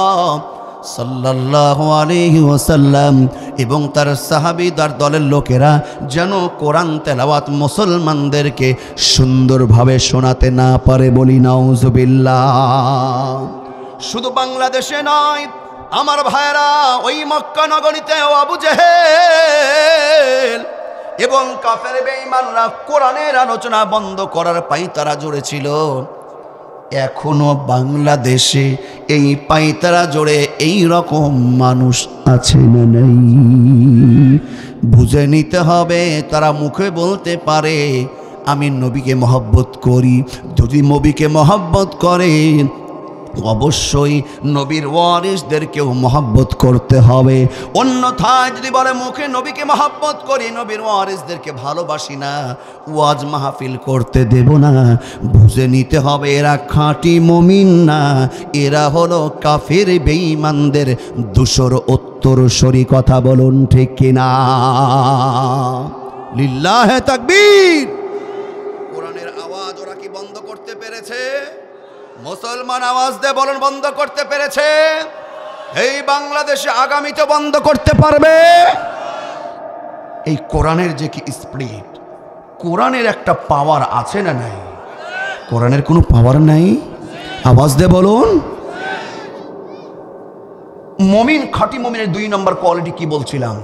সাল্লাল্লাহু আলাইহি ওয়াসাল্লাম এবং তার সাহাবীদের দলের লোকেরা যেন কোরআন তেলাওয়াত মুসলমানদেরকে সুন্দরভাবে শোনাতে না পারে, বলি নাউজুবিল্লাহ। শুধু বাংলাদেশে নয় আমার ভাইরা, ওই মক্কা নগরীতে আবু জেহেল এবং কাফের বেঈমানরা কোরআনের আলোচনা বন্ধ করার পায়তারা জুড়েছিল। এখনো বাংলাদেশে এই পায়তারা জোরে এই রকম মানুষ আছে না নাই? বুঝে নিতে হবে। তারা মুখে বলতে পারে আমি নবীকে মহব্বত করি, যদি নবীকে মহব্বত করে অবশ্যই নবীর ওয়ারিসদেরকেও মহব্বত করতে হবে। অন্যথায় যদি বলে মুখে নবীকে মহব্বত করি, নবীর ওয়ারিসদেরকে ভালোবাসি না, ওয়াজ মাহফিল করতে দেব না, বুঝে নিতে হবে এরা খাঁটি মুমিন না, এরা হলো কাফের বেঈমানদের দূষর উত্তরসূরি। কথা বলুন ঠিক কিনা? লিল্লাহে তাকবীর। কোরআনের আওয়াজ ওরা কি বন্ধ করতে পেরেছে? মুসলমান আওয়াজ দিয়ে বলুন বন্ধ করতে পেরেছে? এই বাংলাদেশে আগামীতে বন্ধ করতে পারবে? এই কোরআনের যে কি স্পিরিট, কোরআনের একটা পাওয়ার আছে না নাই? কোরআনের কোনো পাওয়ার নাই? আওয়াজ দিয়ে বলুন। মুমিন, খাঁটি মুমিনের 2 নম্বর কোয়ালিটি কি বলছিলাম?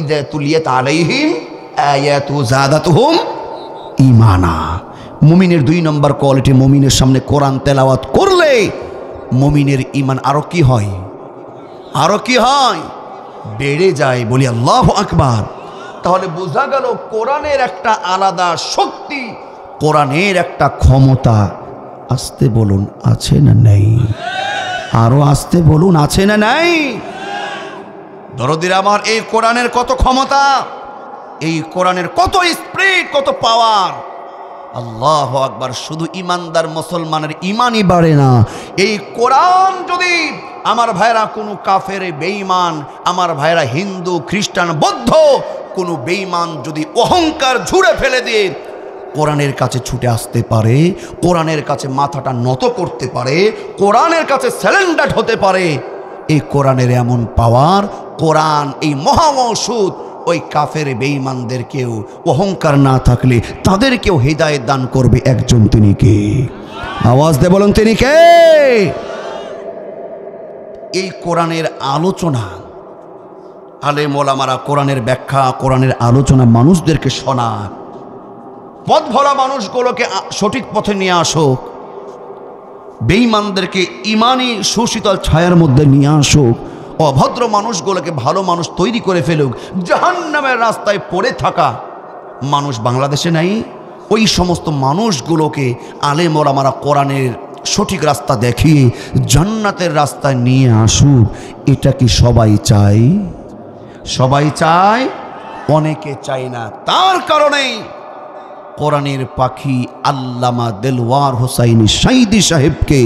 ইযা তুলিয়াত আলাইহিম আয়াতু যাদাতুহুম ঈমানা। মুমিনের 2 নম্বর কোয়ালিটি, মুমিনের সামনে কোরআন তেলাওয়াত করলে মুমিনের ঈমান আরো কি হয়? আরো কি হয়? বেড়ে যায়। বলি আল্লাহু আকবার। তাহলে বোঝা গেল কোরআনের একটা আলাদা শক্তি, কোরআনের একটা ক্ষমতা। আসতে বলুন আছে না নাই? আরো আসতে বলুন আছে না নাই? দরদিরা আমার, এই কোরআনের কত ক্ষমতা, এই কোরআনের কত স্পিরিট, কত পাওয়ার। আল্লাহু আকবার। শুধু ইমানদার মুসলমানের ইমানই বাড়ে না, এই কোরআন যদি আমার ভাইরা কোনো কাফের বেঈমান, আমার ভাইরা হিন্দু খ্রিস্টান বৌদ্ধ কোনো বেঈমান যদি অহংকার ঝুড়ে ফেলে দিয়ে কোরআনের কাছে ছুটে আসতে পারে, কোরআনের কাছে মাথাটা নত করতে পারে, কোরআনের কাছে স্যালেন্ডার হতে পারে, এই কোরআনের এমন পাওয়ার। কোরআন এই মহা ঔষধ ওই কাফের বেঈমানদেরকেও অহংকার না থাকলে তাদেরকেও হিদায়াত দান করবে একজন, তিনি কে? আওয়াজ দিয়ে বলুন তিনি কে? এই কোরআনের আলোচনা, আলেম ওলামারা কোরআনের ব্যাখ্যা, কোরআনের আলোচনা মানুষদেরকে শোনাক, পথ ভরা মানুষগুলোকে সঠিক পথে নিয়ে আসুক, বেঈমানদেরকে ইমানি সুশীতল ছায়ার মধ্যে নিয়ে আসুক, অভদ্র মানুষগুলোকে ভালো মানুষ তৈরি করে ফেলুক। জাহান্নামের রাস্তায় পড়ে থাকা মানুষ বাংলাদেশে নাই। ওই সমস্ত মানুষগুলোকে আলেম ওলামারা কোরআনের সঠিক রাস্তা দেখিয়ে জান্নাতের রাস্তায় নিয়ে আসুক। এটা কি সবাই চায়? সবাই চায়? অনেকে চায় না। তার কারণেই কোরআনের পাখি আল্লামা দেলওয়ার হোসাইনি সাইদি সাহেবকে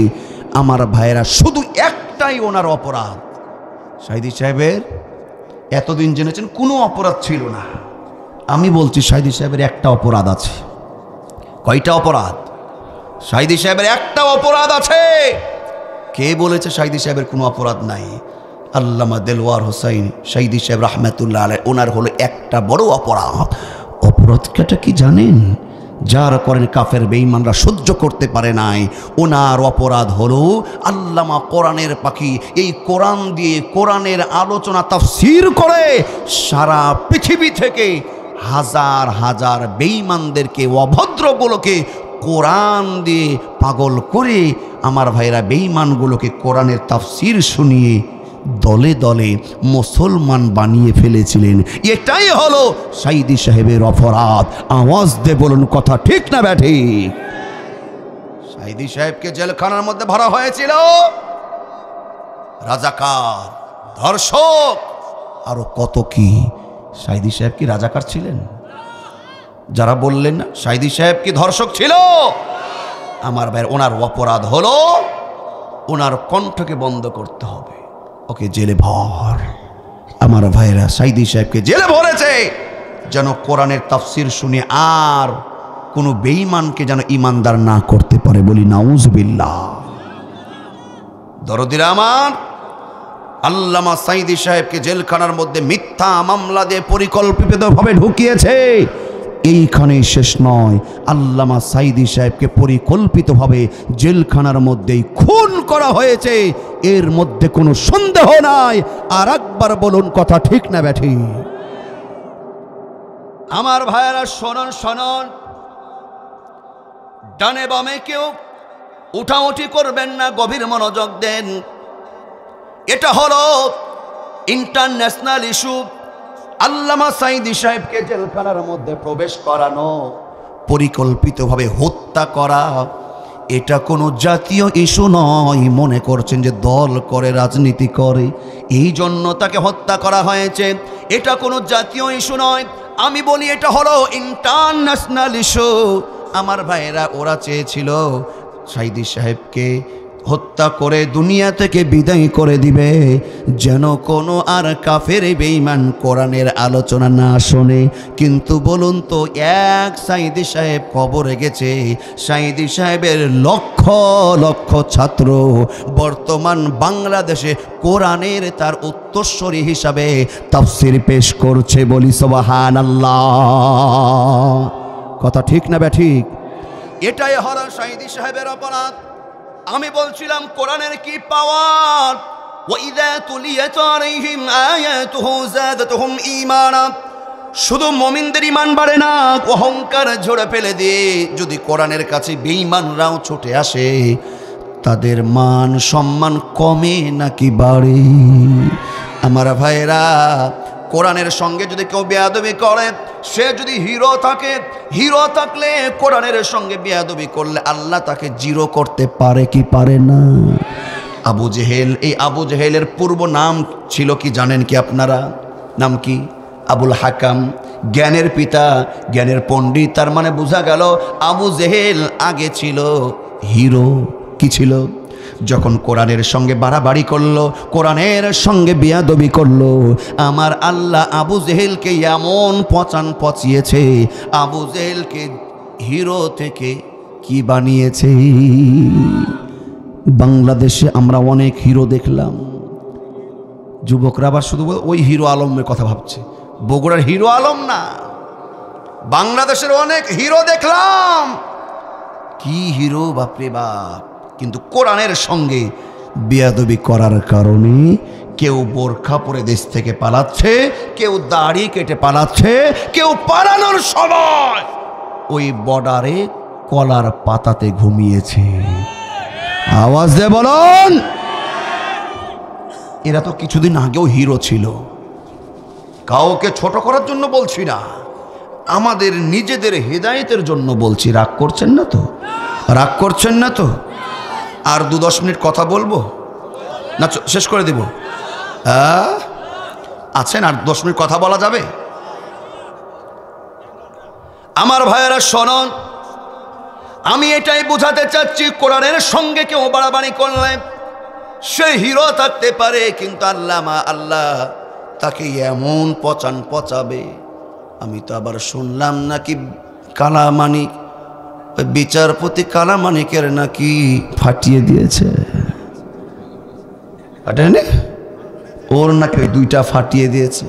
আমার ভাইয়েরা শুধু একটাই ওনার অপরাধ, সাইদি সাহেবের এতদিন জেনেছেন কোনো অপরাধ ছিল না। আমি বলছি সাইদি সাহেবের একটা অপরাধ আছে। কয়টা অপরাধ? সাইদি সাহেবের একটা অপরাধ আছে। কে বলেছে সাইদি সাহেবের কোনো অপরাধ নাই? আল্লামা দেলওয়ার হোসাইন সাইদি সাহেব রহমতুল্লাহ আলাইহি, ওনার হলো একটা বড় অপরাধ। অপরাধটা কি জানেন? যার করেন কাফের বেঈমানরা সহ্য করতে পারে নাই, ওনার অপরাধ হলো আল্লামা কোরআনের পাখি এই কোরআন দিয়ে কোরআনের আলোচনা তাফসীর করে সারা পৃথিবী থেকে হাজার হাজার বেঈমানদেরকে, অভদ্রগুলোকে কোরআন দিয়ে পাগল করে আমার ভাইরা বেঈমানগুলোকে কোরআনের তাফসীর শুনিয়ে দলে দলে মুসলমান বানিয়ে ফেলেছিলেন। এটাই হলো সাইদি সাহেবের অপরাধ। আওয়াজ দিয়ে বলুন কথা ঠিক না ব্যাঠিক? সাইদি সাহেবকে জেলখানার মধ্যে ভরা হয়েছিল রাজাকার, ধর্ষক, আরো কত কি। সাইদি সাহেব কি রাজাকার ছিলেন? যারা বললেন না সাইদি সাহেব কি ধর্ষক ছিল, আমার ভাই, ওনার অপরাধ হলো
ওনার কণ্ঠকে বন্ধ করতে হবে, ওকে জেলে ভর। আমার ভাইরা সাইদি সাহেবকে জেলে ভরেছে যেন কোরআনের তাফসির শুনে আর কোনো বেঈমানকে যেন ইমানদার না করতে পারে। বলি নাউজুবিল্লাহ। দরদিরা আমার, আল্লামা সাইদি সাহেবকে জেলখানার মধ্যে মিথ্যা মামলা দিয়ে পরিকল্পিতভাবে ঢুকিয়েছে। এইখানে শেষ নয়, আল্লামা সাইদি সাহেবকে পরিকল্পিতভাবে জেলখানার মধ্যেই খুন করা হয়েছে, এর মধ্যে কোনো সন্দেহ নাই। আর একবার বলুন, কথা ঠিক না ব্যাঠি? আমার ভাইয়েরা শোনন শোনন, ডানে বামে কেউ উঠাউঠি করবেন না, গভীর মনোযোগ দেন। এটা হলো ইন্টারন্যাশনাল ইস্যু। আল্লামা সাইদি সাহেবকে জেলখানার মধ্যে প্রবেশ করানো, পরিকল্পিতভাবে হত্যা করা, এটা কোনো জাতীয় ইস্যু নয়। মনে করছেন যে দল করে, রাজনীতি করে, এই জন্য তাকে হত্যা করা হয়েছে, এটা কোনো জাতীয় ইস্যু নয়। আমি বলি এটা হলো ইন্টারন্যাশনাল ইস্যু। আমার ভাইয়েরা, ওরা চেয়েছিল সাইদি সাহেবকে হত্যা করে দুনিয়া থেকে বিদায় করে দিবে, যেন কোনো আর কাফের বেঈমান কোরআনের আলোচনা না শোনে। কিন্তু বলুন তো, এক সাইদি সাহেব কবরে গেছে, সাইদি সাহেবের লক্ষ লক্ষ ছাত্র বর্তমান বাংলাদেশে কোরআনের তার উত্তরসূরি হিসাবে তাফসীর পেশ করছে। বলি সুবহানাল্লাহ। কথা ঠিক না ব্যাঠিক? এটাই হলো সাইদি সাহেবের অপরাধ। আমি বলছিলাম কোরআনের কি পাওয়ার। ওয়াইযা তুলিয়াত আলাইহিম আয়াতুহু যাদাতুহুম ঈমানা। শুধু মুমিনদের ঈমান বাড়ে না, অহংকার ঝরে ফেলে দিয়ে যদি কোরআনের কাছে বেঈমানরাও ছুটে আসে, তাদের মান সম্মান কমে নাকি বাড়ে? আমার ভাইরা, কোরআনের সঙ্গে যদি কেউ বেয়াদবি করে, সে যদি হিরো থাকে, হিরো থাকলে কোরআনের সঙ্গে বেয়াদবি করলে আল্লাহ তাকে জিরো করতে পারে কি পারে না? আবু জেহেল, এই আবু জেহেলের পূর্ব নাম ছিল কি জানেন কি আপনারা? নাম কি? আবুল হাকাম, জ্ঞানের পিতা, জ্ঞানের পণ্ডিত। তার মানে বোঝা গেল আবু জেহেল আগে ছিল হিরো। কি ছিল? যখন কোরআনের সঙ্গে বাড়াবাড়ি করলো, কোরআনের সঙ্গে বেয়াদবি করলো, আমার আল্লাহ আবু জেহেলকে এমন পচিয়েছে, আবু জেহেলকে হিরো থেকে কি বানিয়েছে? বাংলাদেশে আমরা অনেক হিরো দেখলাম, যুবকরা আবার শুধু ওই হিরো আলমের কথা ভাবছে। বগুড়ার হিরো আলম না, বাংলাদেশের অনেক হিরো দেখলাম। কি হিরো, বাপরে বাপ! কিন্তু কোরআনের সঙ্গে বেয়াদবি করার কারণে কেউ বোরখা পরে দেশ থেকে পালাচ্ছে, কেউ দাড়ি কেটে পালাচ্ছে, কেউ পালানোর সময় ওই বর্ডারে কলার পাতাতে ঘুমিয়েছে। আওয়াজ দিয়ে বলুন। এরা তো কিছুদিন আগেও হিরো ছিল। কাউকে ছোট করার জন্য বলছি না, আমাদের নিজেদের হেদায়েতের জন্য বলছি। রাগ করছেন না তো? রাগ করছেন না তো? আর 2-10 মিনিট কথা বলবো না, শেষ করে দেব? আছেন আর 10 মিনিট কথা বলা যাবে? আমার ভাইয়েরা শোনন, আমি এটাই বোঝাতে চাচ্ছি, কোরআনের সঙ্গে কেউ বাড়াবাড়ি করলে সে হিরো থাকতে পারে, কিন্তু আল্লাহ তাকে এমন পচাবে। আমি তো আবার শুনলাম নাকি কালামানিক, বিচারপতি কালামানিকের নাকি ফাটিয়ে দিয়েছে। ওর নাকি 2টা ফাটিয়ে দিয়েছে।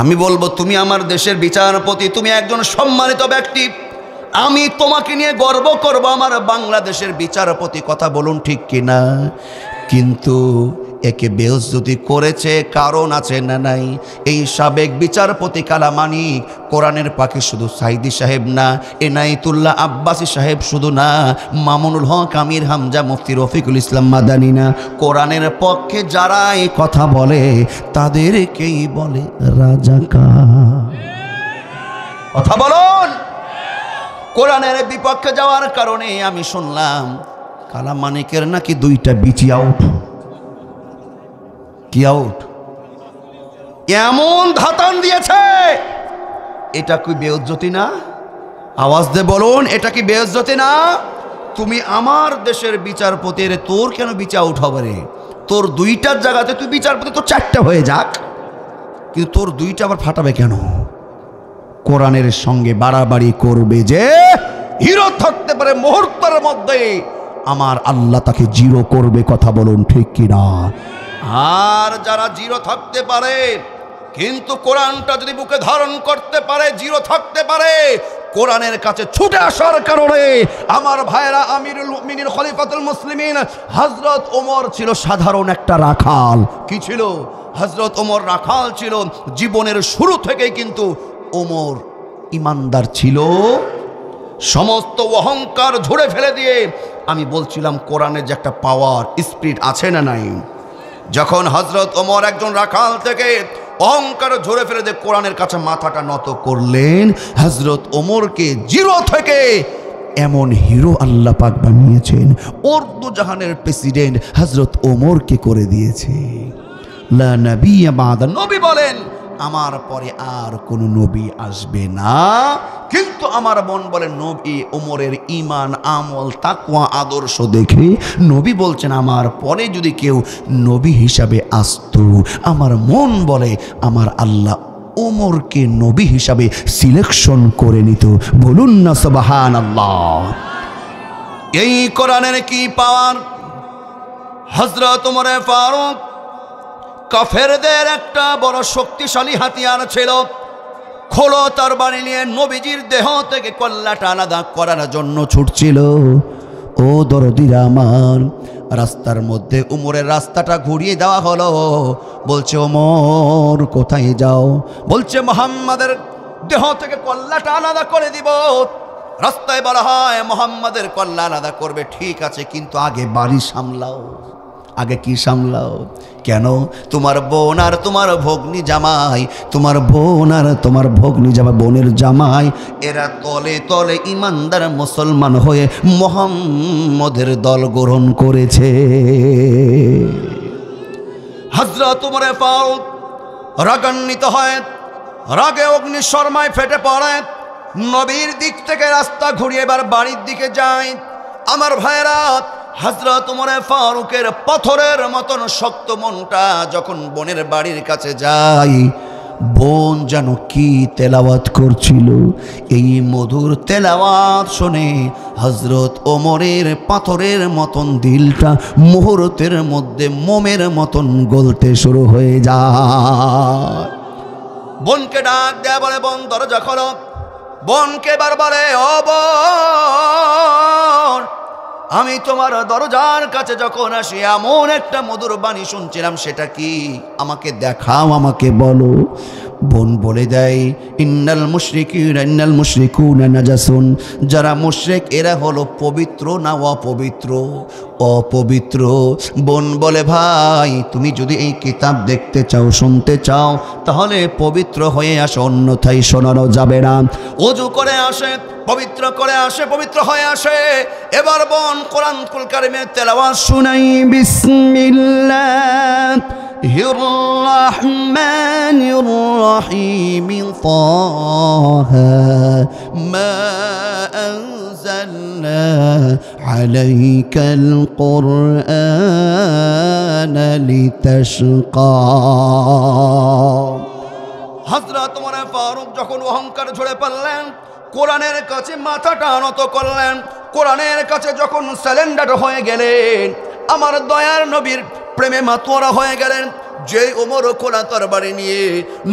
আমি বলবো, তুমি আমার দেশের বিচারপতি, তুমি একজন সম্মানিত ব্যক্তি, আমি তোমাকে নিয়ে গর্ব করব, আমার বাংলাদেশের বিচারপতি। কথা বলুন ঠিক কিনা? কিন্তু একে বেইজ্জতি করেছে, কারণ আছে না নাই? এই সাবেক বিচারপতি কালামানিক কোরআনের পাখি শুধু সাইদি সাহেব না, এনায়েতুল্লাহ আব্বাসী সাহেব শুধু না, মামুনুল হক আমির হামজা, মুফতি রফিকুল ইসলাম মাদানী না, কোরআনের পক্ষে যারা এই কথা বলে তাদেরকেই বলে রাজাকার। কথা বলুন। কোরআনের বিপক্ষে যাওয়ার কারণে আমি শুনলাম কালামানিকের নাকি 2টা বিচি আউট। কি আউট? এমন ধাতান দিয়েছে। এটা কি বেইজ্জতি না? আওয়াজ দিয়ে বলুন, এটা কি বেইজ্জতি না?
তুমি আমার দেশের বিচারপতি, রে তোর কেন বিচার উঠাবে রে? তোর দুইটার জায়গাতে তুই বিচারপতি, তোর চারটা হয়ে যাক, কিন্তু তোর দুইটা আবার ফাটাবে কেন? কোরআনের সঙ্গে বাড়াবাড়ি করবে যে হিরো থাকতে পারে মুহূর্তের মধ্যে, আমার আল্লাহ তাকে জিরো করবে। কথা বলুন ঠিক কিনা? আর যারা জিরো থাকতে পারে কিন্তু কোরআনটা যদি বুকে ধারণ করতে পারে, জিরো থাকতে পারে, কোরআনের কাছে ছুটে আসার কারণে আমার ভাইরা, আমিরুল মুমিনিন খলিফাতুল মুসলিমিন হযরত ওমর ছিল সাধারণ একটা রাখাল। কি ছিল? হযরত ওমর রাখাল ছিল। জীবনের শুরু থেকেই কিন্তু ওমর ইমানদার ছিল। সমস্ত অহংকার ঝরে ফেলে দিয়ে, আমি বলছিলাম কোরআনের যে একটা পাওয়ার স্পিরিট আছে না নাই, যখন হযরত ওমর একজন রাখাল থেকে অহংকার ঝরে ফেলে দিয়ে কোরআনের কাছে মাথাটা নত করলেন, হযরত ওমরকে জিরো থেকে এমন হিরো আল্লাহ পাক বানিয়েছেন, উর্দু জাহানের প্রেসিডেন্ট হযরত ওমরকে করে দিয়েছে। লা নবিয়্যা বা'দা, নবী বলেন আমার পরে আর কোন নবী আসবে না। কিন্তু আমার মন বলে নবী ওমরের ঈমান, আমল, তাকওয়া, আদর্শ দেখে নবী বলছেন আমার পরে যদি কেউ নবী হিসাবে আসতো, আমার মন বলে আমার আল্লাহ ওমরকে নবী হিসাবে সিলেকশন করে নিত। বলুন না সুবহানাল্লাহ। এই কোরআনের কি পাওয়ার! হযরত ওমর ফারুক কাফেরদের একটা বড় শক্তিশালী হাতিয়ার ছিল। খোলো তরবারি নিয়ে নবীজির দেহ থেকে কল্লাটা আলাদা করার জন্য ছুটছিল। ও দরদিরা আমার, রাস্তার মধ্যে উমরের রাস্তাটা ঘুরিয়ে দেওয়া হলো। বলছে ওমর কোথায় যাও? বলছে মুহাম্মাদের দেহ থেকে কল্লাটা আলাদা করে দিব। রাস্তায় বলা হয় মুহাম্মাদের কল্লা আলাদা করবে, ঠিক আছে, কিন্তু আগে বাড়ি সামলাও। আগে কি সামলাও? কেন? তোমার বোন আর তোমার ভগ্নী জামাই, তোমার বোন আর তোমার ভগ্নী জামাই, বোনের জামাই, এরা তলে তলে ইমানদার মুসলমান হয়ে মুহাম্মদের দল গ্রহণ করেছে। হযরত ওমর ফারুক রাগান্বিত হয়, রাগে অগ্নিশর্মায় ফেটে পড়ে, নবীর দিক থেকে রাস্তা ঘুরিয়ে এবার বাড়ির দিকে যায়। আমার ভাইরা, হযরত ওমর ফারুকের পাথরের মতন শক্ত মনটা যখন বোনের বাড়ির কাছে যায়, বোন যেন কি তেলাওয়াত করছিল, এই মধুর তেলাওয়াত শুনে হযরত ওমরের পাথরের মতন দিলটা মুহূর্তের মধ্যে মোমের মতন গলতে শুরু হয়ে যায়। বোনকে ডাক দেয়া, বলে বোন দরজা খোলো। বোনকে বার বলে, ও বোন, আমি তোমার দরজার কাছে যখন আসি এমন একটা মধুর বাণী শুনছিলাম, সেটা কি? আমাকে দেখাও, আমাকে বলো। বোন বলে দেয়, ইন্নাল মুশরিকুনা নাজাসুন, যারা মুশরিক এরা হলো পবিত্র না অপবিত্র? অপবিত্র। বোন বলে, ভাই তুমি যদি এই কিতাব দেখতে চাও, শুনতে চাও, তাহলে পবিত্র হয়ে আসো, অন্যথায় শোনানো যাবে না। ওযু করে আসে, পবিত্র করে আসে, পবিত্র হয়ে আসে। এবার বোন কোরআনুল কারীমের তেলাওয়াত শুনাই, বিসমিল্লাহির রহমানির রহিম, তাহা মা আনজালনা আলাইকাল কুরআনা লিতাশকা। হযরত ওমর ফারুক যখন অহংকার ঝরে পড়লেন, কোরআনের কাছে মাথাটা নত করলেন, কোরআনের কাছে যখন স্যালেন্ডার হয়ে গেলেন, আমার দয়ার নবীর প্রেমে মাতোয়ারা হয়ে গেলেন। যে ওমরও খোলা তরবারি নিয়ে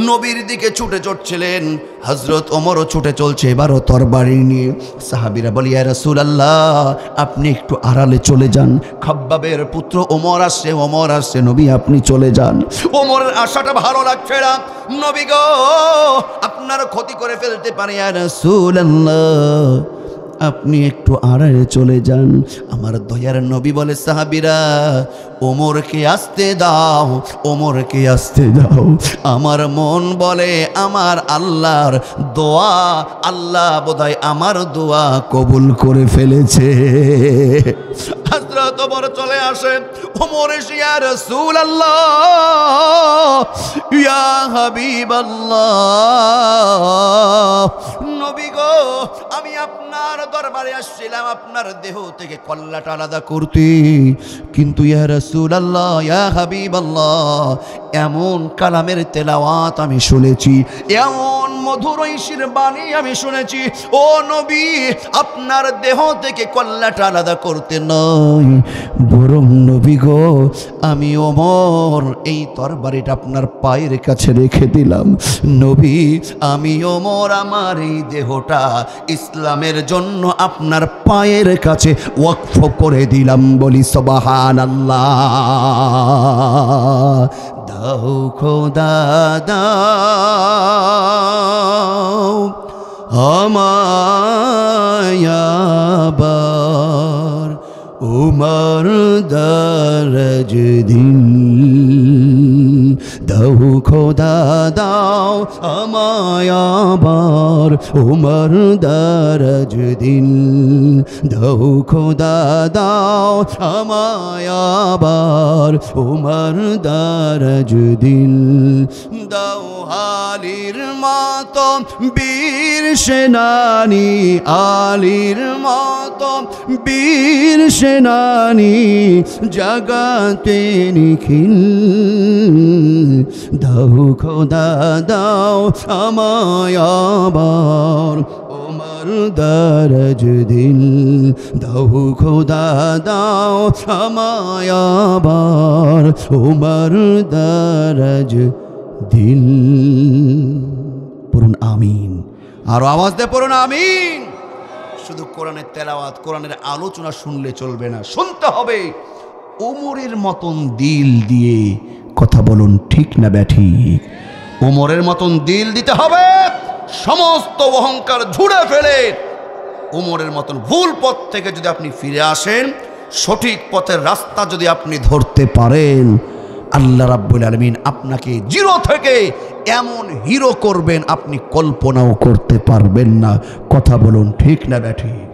নবীর দিকে ছুটে চলছিলেন, হযরত ওমরও ছুটে চলছে এবারও তরবারি নিয়ে। সাহাবীরা বলে, ইয়া রাসূলুল্লাহ, আপনি একটু আড়ালে চলে যান, খাব্বাবের পুত্র ওমর আসছে, ওমর আসছে, নবী আপনি চলে যান। ওমরের আশাটা ভালো লাগছে না, নবী গো আপনার ক্ষতি করে ফেলতে পারে, ইয়া রাসূলুল্লাহ আপনি একটু আড়ালে চলে যান। আমার দয়ার নবী বলে, সাহাবীরা ওমরকে আসতে দাও, ওমরকে আসতে দাও। আমার মন বলে আমার আল্লাহর দোয়া, আল্লাহ বোধহয় আমার দোয়া কবুল করে ফেলেছে। হযরত ওমর চলে আসে, ওমর এসে, ইয়া রাসূলুল্লাহ, ইয়া হাবিবাল্লাহ, নবী গো আমি আপনার
আপনার দরবারে আসছিলাম আপনার দেহ থেকে কল্লাটা আলাদা করতে, কিন্তু ইয়া রাসূলুল্লাহ, ইয়া হাবিবাল্লাহ, এমন কালামের তেলাওয়াত আমি শুনেছি, এমন মধুর ঐশীর বাণী আমি শুনেছি, ও নবী, আপনার দেহ থেকে কল্লাটা আলাদা করতে নয়, বরং নবী গো, আমি ওমর এই তরবারিটা আপনার পায়ের কাছে রেখে দিলাম। নবী, আমি ওমর আমার এই দেহটা ইসলামের জন্য আপনার পায়ের কাছে ওয়াকফ করে দিলাম। বলি সুবহানাল্লাহ। দাও খোদা দাও আমায় আবার উমর দরজ দিন, দাও খোদা দাও আমায় আবার উমর দরজ দিন, দাও খোদা দাও আমায় আবার উমর দরজ দিন, দাও আলীর মতো বীর সেনানি, আলীর মতো বীর সেনানি জগতে নিখিল, দাও খোদা দাও আমায় আবার ওমর দরজ দিন, দাও খোদা দাও আমায় আবার ওমর দরজ দিন। পড়ুন আমিন, আরো আওয়াজ দিয়ে পড়ুন আমিন। শুধু কোরআনের তেলাওয়াত, কোরআনের আলোচনা শুনলে চলবে না, শুনতে হবে ওমরের মতন দিল দিয়ে। কথা বলুন ঠিক না ব্যাঠিক? ওমরের মতন দিল দিতে হবে, সমস্ত অহংকার ঝুড়ে ফেলে ওমরের মতন ভুল পথ থেকে যদি আপনি ফিরে আসেন, সঠিক পথের রাস্তা যদি আপনি ধরতে পারেন, আল্লাহ রাব্বুল আলামিন আপনাকে জিরো থেকে এমন হিরো করবেন আপনি কল্পনাও করতে পারবেন না। কথা বলুন ঠিক না ব্যাঠিক?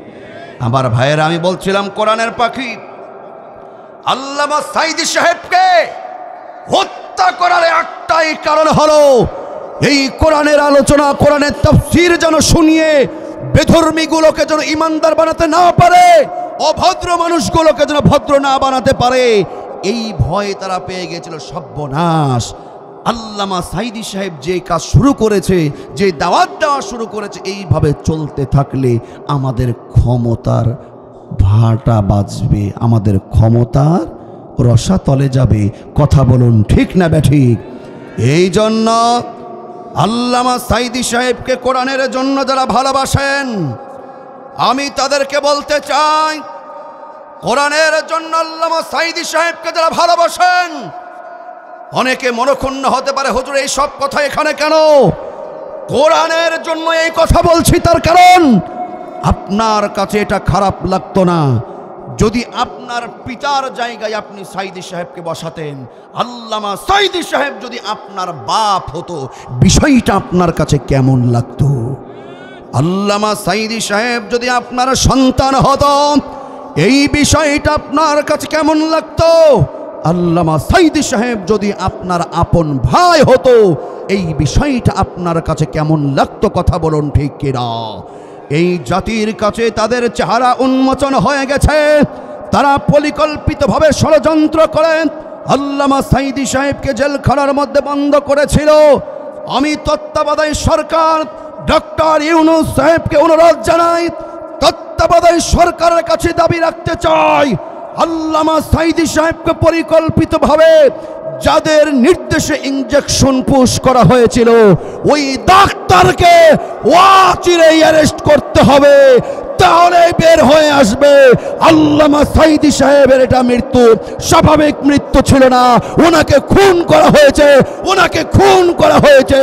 আমার ভাইয়েরা, আমি বলছিলাম কোরআনের পাখি আল্লামা সাঈদী সাহেবকে হত্যা করার একটাই কারণ হলো এই কোরআনের আলোচনা, কোরআনের তাফসীর যেন শুনিয়ে বেধর্মীগুলোকে যেন ইমানদার বানাতে না পারে, অভদ্র মানুষগুলোকে যেন ভদ্র না বানাতে পারে, এই ভয় তারা পেয়ে গেছিল। সর্বনাশ! আল্লামা সাঈদী সাহেব যে কাজ শুরু করেছে, যে দাওয়াত দেওয়া শুরু করেছে, এইভাবে চলতে থাকলে আমাদের ক্ষমতার ভাটা বাজবে, আমাদের ক্ষমতার রসাতলে যাবে। কথা বলুন ঠিক না ব্যাঠিক? এই জন্য আল্লামা সাঈদী সাহেবকে কোরআনের জন্য যারা ভালোবাসেন, আমি তাদেরকে বলতে চাই, কোরআনের জন্য আল্লামা সাঈদী সাহেবকে যারা ভালোবাসেন, অনেকে মনক্ষুণ্ণ হতে পারে, হুজুর এই সব কথা এখানে কেন? কোরআনের জন্য এই কথা বলছি, তার কারণ আপনার কাছে এটা খারাপ লাগতো না যদি আপনার পিতার জায়গায় আপনি সাঈদী সাহেবকে বসাতেন। আল্লামা সাঈদী সাহেব যদি আপনার বাপ হতো, বিষয়টা আপনার কাছে কেমন লাগতো? আল্লামা সাঈদী সাহেব যদি আপনার সন্তান হতো, এই বিষয়টা আপনার কাছে কেমন লাগতো? আল্লামা সাঈদী সাহেব যদি আপনার আপন ভাই হতো, এই বিষয়টা আপনার কাছে কেমন লাগতো? কথা বলুন ঠিক কিনা? এই জাতির কাছে তাদের চেহারা উন্মোচন হয়ে গেছে। তারা পরিকল্পিতভাবে ষড়যন্ত্র করে আল্লামা সাঈদী সাহেবকে জেলখানার মধ্যে বন্ধ করেছিল। আমি তত্ত্বাবধায়ক সরকার ডক্টর ইউনূস সাহেবকে অনুরোধ জানাই, তত্ত্বাবধায়ক সরকারের কাছে দাবি রাখতে চাই, আল্লামা সাঈদী সাহেবকে পরিকল্পিতভাবে যাদের নির্দেশে ইনজেকশন পুশ করা হয়েছিল, ওই ডাক্তারকে অচিরেই অ্যারেস্ট করতে হবে, তাহলে বের হয়ে আসবে আল্লামা সাঈদী সাহেবের এটা মৃত্যু স্বাভাবিক মৃত্যু ছিল না, ওনাকে খুন করা হয়েছে, ওনাকে খুন করা হয়েছে।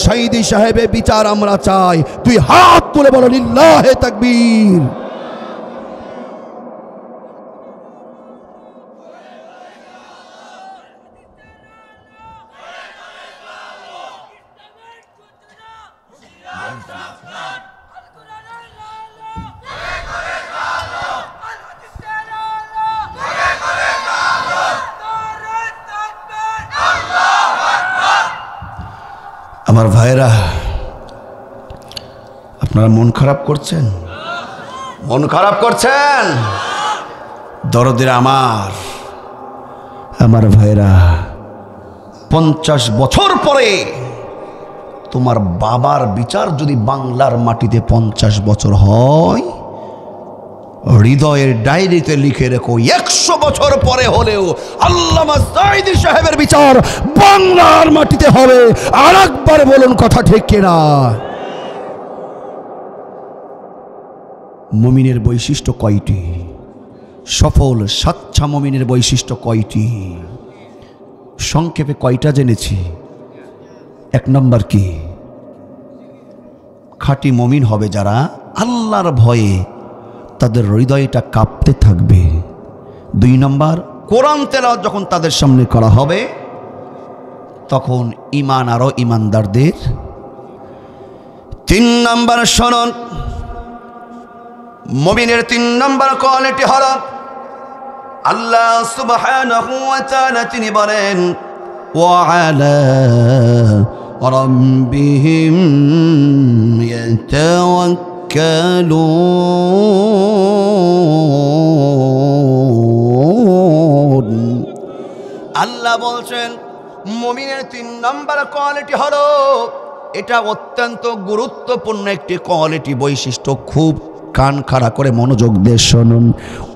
সাঈদী সাহেবের বিচার আমরা চাই। তুই হাত তুলে বলো লিল্লাহে তাকবীর। আমার ভাইরা, আপনারা মন খারাপ করছেন? মন খারাপ করছেন? দরদের আমার ভাইরা, 50 বছর পরে তোমার বাবার বিচার যদি বাংলার মাটিতে 50 বছর হয়, হৃদয়ের ডায়েরিতে লিখে রেখো 100 বছর পরে হলেও আল্লামা সাঈদী সাহেবের বিচার বাংলার মাটিতে হবে। আর একবার বলুন, কথা ঠিক কিনা? মুমিনের বৈশিষ্ট্য কয়টি? সফল সাচ্চা মুমিনের বৈশিষ্ট্য কয়টি? সংক্ষেপে কয়টা জেনেছি? 1 নম্বর কি? খাঁটি মুমিন হবে যারা আল্লাহর ভয়ে তাদের হৃদয়টা কাঁপতে থাকবে। 2 নম্বর, কোরআন তেলাওয়াত যখন তাদের সামনে করা হবে তখন ঈমান আরো ঈমানদারদের। 3 নম্বর শরণ, মুমিনের 3 নম্বর কোয়ালিটি হলো আল্লাহ সুবহানাহু ওয়া তাআলা তিনি বলেন ওয়া আলা রাব্বিহিম ইয়াতাওয়াক্কালুন। আল্লাহ বলছেন মুমিনের 3 নম্বর কোয়ালিটি হলো, এটা অত্যন্ত গুরুত্বপূর্ণ একটি কোয়ালিটি, বৈশিষ্ট্য। খুব কান খাড়া করে মনোযোগ দিয়ে শুনুন।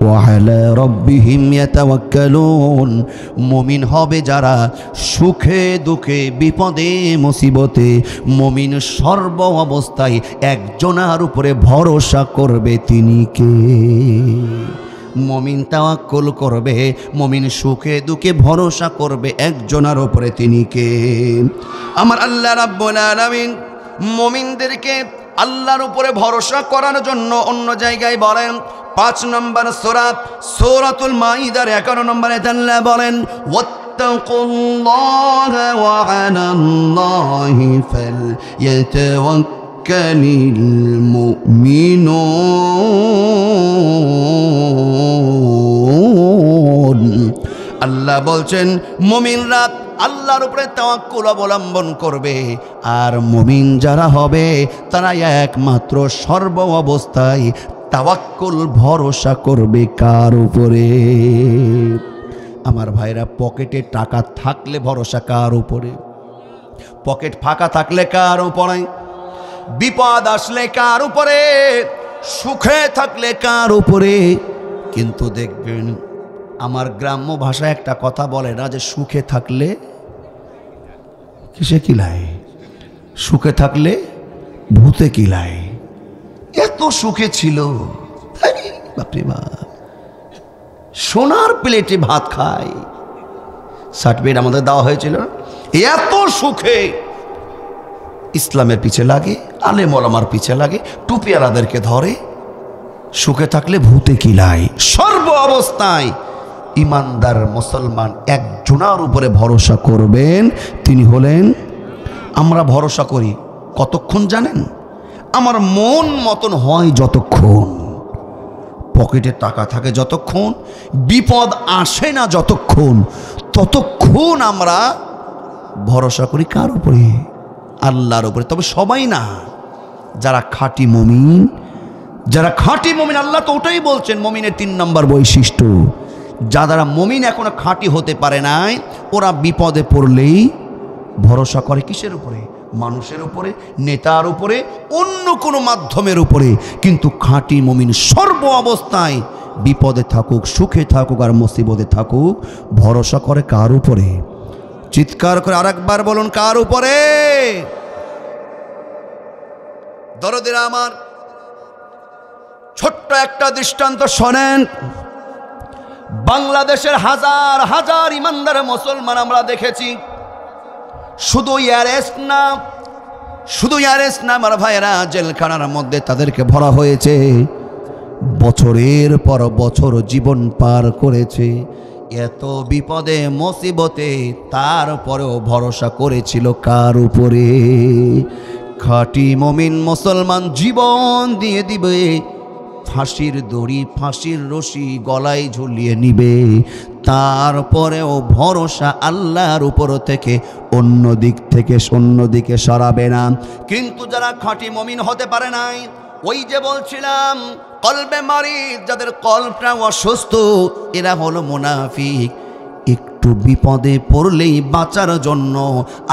ওয়া আলা রাব্বিহিম ইয়াতাওয়াক্কালুন, মুমিন হবে যারা সুখে দুঃখে বিপদে মুসিবতে মুমিন সর্ব অবস্থায় একজনের উপরে ভরসা করবে। তিনি কে? মুমিন তাওয়াক্কুল করবে, মুমিন সুখে দুঃখে ভরসা করবে একজনের উপরে। তিনি কে? আমার আল্লাহ রাব্বুল আলামিন মুমিনদেরকে আল্লাহর উপরে ভরসা করার জন্য অন্য জায়গায় বলেন, 5 নম্বর সূরা সূরাতুল মাইদার 11 নম্বরে আল্লাহ বলেন ওয়াত্তাকুল্লাহা ওয়া আলাল্লাহি ফালইয়াতাওয়াক্কালিল মুমিনুন। আল্লাহ বলছেন মুমিনরা আল্লাহর উপরে তাওয়াক্কুল অবলম্বন করবে, আর মুমিন যারা হবে তারা একমাত্র সর্ব অবস্থায় তাওয়াক্কুল ভরসা করবে কার উপরে? আমার ভাইরা, পকেটে টাকা থাকলে ভরসা কার উপরে? পকেট ফাঁকা থাকলে কার উপরে? বিপদ আসলে কার উপরে? সুখে থাকলে কার উপরে? কিন্তু দেখবেন আমার গ্রাম্য ভাষায় একটা কথা বলে না, যে সুখে থাকলে কিসে কিলায়, সুখে থাকলে ভূতে কিলায়। এত সুখে ছিল, বাপরে বাপ, সোনার প্লেটে ভাত খায়। সার্টিফিকেট আমাদের দেওয়া হয়েছিল, এত সুখে ইসলামের পিছে লাগে, আলেম ওলামার পিছে লাগে, টুপিওয়ালাদেরকে ধরে। সুখে থাকলে ভূতে কিলায়। সর্ব অবস্থায় ইমানদার মুসলমান একজনের উপরে ভরসা করবেন, তিনি হলেন। আমরা ভরসা করি কতক্ষণ জানেন? আমার মন মতন হয় যতক্ষণ, পকেটে টাকা থাকে যতক্ষণ, বিপদ আসে না যতক্ষণ, ততক্ষণ আমরা ভরসা করি কার উপরে? আল্লাহর উপরে। তবে সবাই না, যারা খাঁটি মুমিন, যারা খাঁটি মুমিন, আল্লাহ তো ওটাই বলছেন মুমিনের 3 নম্বর বৈশিষ্ট্য। যারা মুমিন এখনো খাঁটি হতে পারে নাই, ওরা বিপদে পড়লেই ভরসা করে কিসের উপরে? মানুষের উপরে, নেতার উপরে, অন্য কোনো মাধ্যমের উপরে। কিন্তু খাঁটি মুমিন সর্ব অবস্থায় বিপদে থাকুক, সুখে থাকুক আর মুসিবতে থাকুক, ভরসা করে কার উপরে? চিৎকার করে আরেকবার বলুন, কার উপরে? দরদের আমার, ছোট্ট একটা দৃষ্টান্ত শোনেন। বাংলাদেশের হাজার হাজার ইমানদার মুসলমান আমরা দেখেছি, শুধু অ্যারেস্ট না, শুধু অ্যারেস্ট না আমার ভাইয়েরা, জেলখানার মধ্যে তাদেরকে ভরা হয়েছে। বছরের পর বছর জীবন পার করেছে, এত বিপদে মুসিবতে, তারপরেও ভরসা করেছিল কার উপরে? খাঁটি মুমিন মুসলমান জীবন দিয়ে দিবে, ফাঁসির দড়ি, ফাঁসির রশি গলায় ঝুলিয়ে নিবে, তারপরেও ভরসা আল্লাহর উপর থেকে অন্য দিকে সরাবে না। কিন্তু যারা খাঁটি মুমিন হতে পারে নাই, ওই যে বলছিলাম কলবে মারিদ, যাদের কলবটা অসুস্থ, এরা হলো মুনাফিক। একটু বিপদে পড়লেই বাঁচার জন্য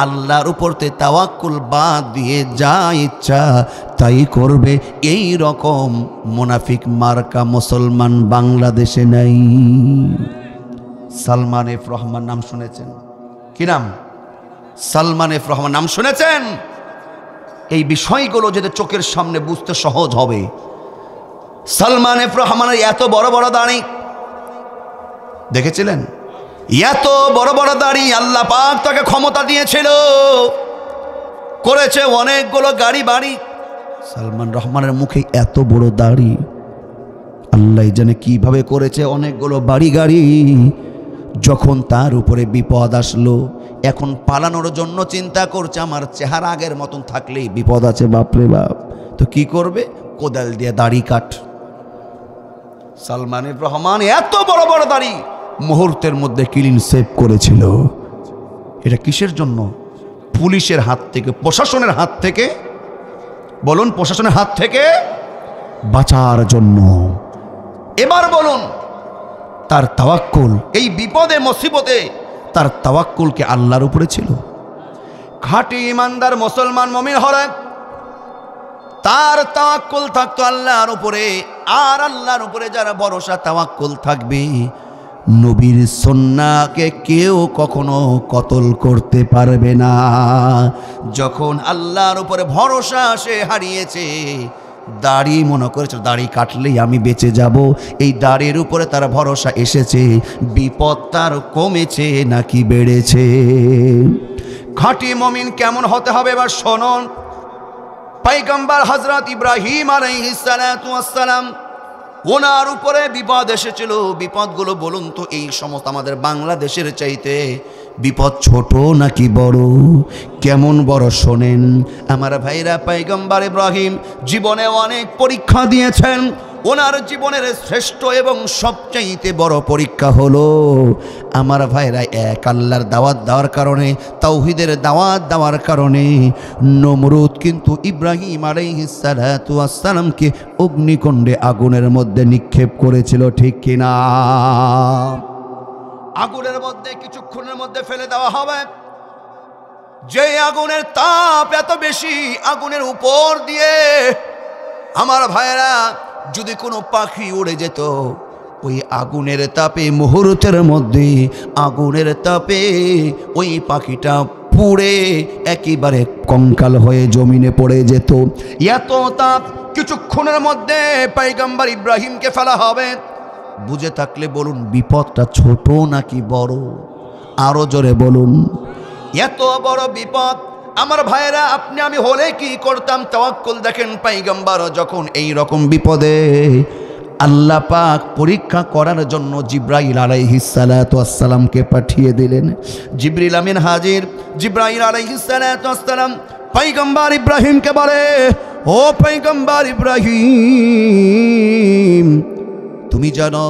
আল্লাহর উপরতে তাওয়াক্কুল বাদ দিয়ে যা ইচ্ছা তাই করবে, এই রকম মুনাফিক মার্কা মুসলমান বাংলাদেশে নাই। সালমান এফ রহমান নাম শুনেছেন? কি নাম? সালমান এফ রহমান নাম শুনেছেন? এই বিষয়গুলো যদি চোখের সামনে বুঝতে সহজ হবে। সালমান এফ রহমানের এত বড় বড় দাড়ি দেখেছিলেন? এত বড় বড় দাড়ি, আল্লাহ পাক তাকে ক্ষমতা দিয়েছিল, করেছে অনেকগুলো গাড়ি বাড়ি। সালমান রহমানের মুখে এত বড় দাড়ি, আল্লাহ জানে কিভাবে করেছে অনেকগুলো বাড়ি গাড়ি। যখন তার উপরে বিপদ আসলো, এখন পালানোর জন্য চিন্তা করছে আমার চেহারা আগের মতন থাকলেই বিপদ আছে, বাপরে বাপ। তো কি করবে? কোদাল দিয়ে দাড়ি কাট। সালমান রহমান এত বড় বড় দাড়ি মুহূর্তের মধ্যে ক্লিন সেভ করেছিল। এটা কিসের জন্য? পুলিশের হাত থেকে, প্রশাসনের হাত থেকে, বলুন, প্রশাসনের হাত থেকে বাঁচার জন্য। এবার বলুন, তার তাওয়াক্কুল এই বিপদে মুসিবতে তার তাওয়াক্কুলকে আল্লাহর উপরে ছিল। খাঁটি ইমানদার মুসলমান মুমিন হলে তার তাওয়াক্কুল থাকতো আল্লাহর উপরে। আর আল্লাহর উপরে যারা ভরসা তাওয়াক্কুল থাকবে, নবীর সুন্নাহকে কেউ কখনো কতল করতে পারবে না। যখন আল্লাহর উপরে ভরসা সে হারিয়েছে, দাড়ি মনে করেছে দাড়ি কাটলেই আমি বেঁচে যাব, এই দাড়ির উপরে তার ভরসা এসেছে, বিপদ তার কমেছে নাকি বেড়েছে? খাঁটি মুমিন কেমন হতে হবে এবার শুনুন। পয়গম্বর হযরত ইব্রাহিম আলাইহিস সালাতু ওয়াস সালাম, ওনার উপরে বিপদ এসেছিল। বিপদগুলো বলুন তো, এই সমস্ত আমাদের বাংলাদেশের চাইতে বিপদ ছোট নাকি বড়? কেমন বড় শোনেন আমার ভাইরা। পয়গম্বর ইব্রাহিম জীবনে অনেক পরীক্ষা দিয়েছেন। ওনার জীবনের শ্রেষ্ঠ এবং সবচাইতে বড় পরীক্ষা হলো আমার ভাইরা এক আল্লাহর দাওয়াত দেওয়ার কারণে, তাওহীদের দাওয়াত দেওয়ার কারণে নমরুদ কিন্তু ইব্রাহিম আলাইহিস সালাতু ওয়াস সালামকে অগ্নিকুণ্ডে আগুনের মধ্যে নিক্ষেপ করেছিল, ঠিক কিনা? আগুনের মধ্যে কিছুক্ষণের মধ্যে ফেলে দেওয়া হবে। যে আগুনের তাপ এত বেশি, আগুনের উপর দিয়ে আমার ভাইরা যদি কোনো পাখি উড়ে যেত, ওই আগুনের তাপে মুহূর্তের মধ্যে আগুনের তাপে ওই পাখিটা পুড়ে একেবারে কঙ্কাল হয়ে জমিনে পড়ে যেত। এত তাপ কিছুক্ষণের মধ্যে পয়গম্বর ইব্রাহিমকে ফেলা হবে। বুঝে থাকলে বলুন, বিপদটা ছোট নাকি বড়? আরো জোরে বলুন। এত বড় বিপদ আমার ভাইরা, আপনি আমি হলে কি করতাম? তাওয়াক্কুল দেখেন, পয়গম্বর যখন এই রকম বিপদে আল্লাহ পাক পরীক্ষা করার জন্য জিব্রাইল আলাইহিস সালাতু ওয়াস সালামকে পাঠিয়ে দিলেন। জিবরিল আমিন হাজির। জিব্রাইল আলাইহিস সালাতু ওয়াস সালাম পয়গম্বর ইব্রাহিমকে বলে, ও পয়গম্বর ইব্রাহিম, তুমি জানো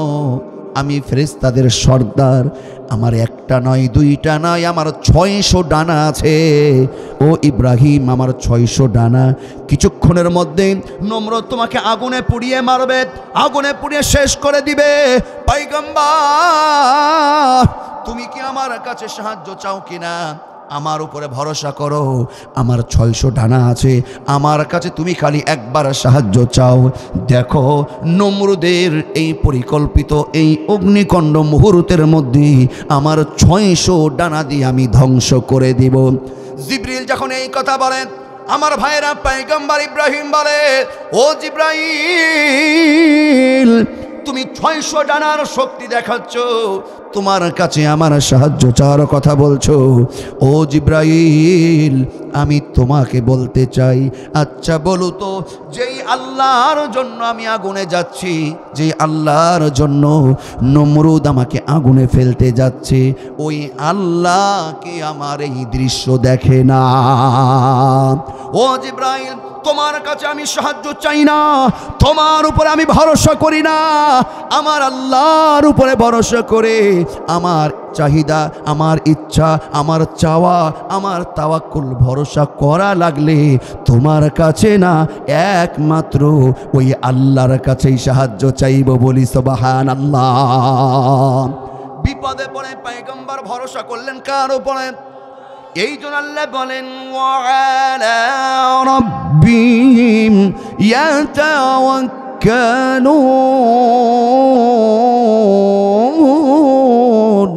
আমি ফেরেশতাদের সর্দার, আমার একটা নয় দুইটা নয়, আমার 600 ডানা আছে। ও ইব্রাহিম, আমার 600 ডানা। কিছুক্ষণের মধ্যে নমরুদ তোমাকে আগুনে পুড়িয়ে মারবে, আগুনে পুড়িয়ে শেষ করে দিবে। পয়গম্বর, তুমি কি আমার কাছে সাহায্য চাও কিনা? আমার উপরে ভরসা করো, আমার 600 ডানা আছে, আমার কাছে তুমি খালি একবার সাহায্য চাও। দেখো নমরুদের এই পরিকল্পিত এই অগ্নিকণ্ড মুহূর্তের মধ্যে আমার 600 ডানা দিয়ে আমি ধ্বংস করে দিব। জিবরিল যখন এই কথা বলেন, আমার ভাইরা পয়গম্বর ইব্রাহিম বলে, ও জিবরাইল, তুমি 600 ডানার শক্তি দেখাচ্ছ, তোমার কাছে আমার সাহায্য চাওয়ার কথা বলছো। ও জিবরাইল, আমি তোমাকে বলতে চাই, আচ্ছা বলো তো, যেই আল্লাহর জন্য আমি আগুনে যাচ্ছি, যেই আল্লাহর জন্য নমরুদ আমাকে আগুনে ফেলতে যাচ্ছে, ওই আল্লাহ কি আমার এই দৃশ্য দেখে না? ও জিবরাইল,
তোমার কাছে আমি সাহায্য চাই না, তোমার উপরে আমি ভরসা করি না, আমার আল্লাহর উপরে ভরসা করে আমার চাহিদা, আমার ইচ্ছা, আমার চাওয়া, আমার তাওয়াক্কুল ভরসা করা লাগলে তোমার কাছে না, একমাত্র ওই আল্লাহর কাছেই সাহায্য চাইব। বলি সুবহানাল্লাহ। বিপদে পড়ে পয়গম্বর ভরসা করলেন কার উপরে? এই জন্য আল্লাহ বলেন ওয়ালা রাব্বিহিম ইয়াতাওয়াক্কালুন।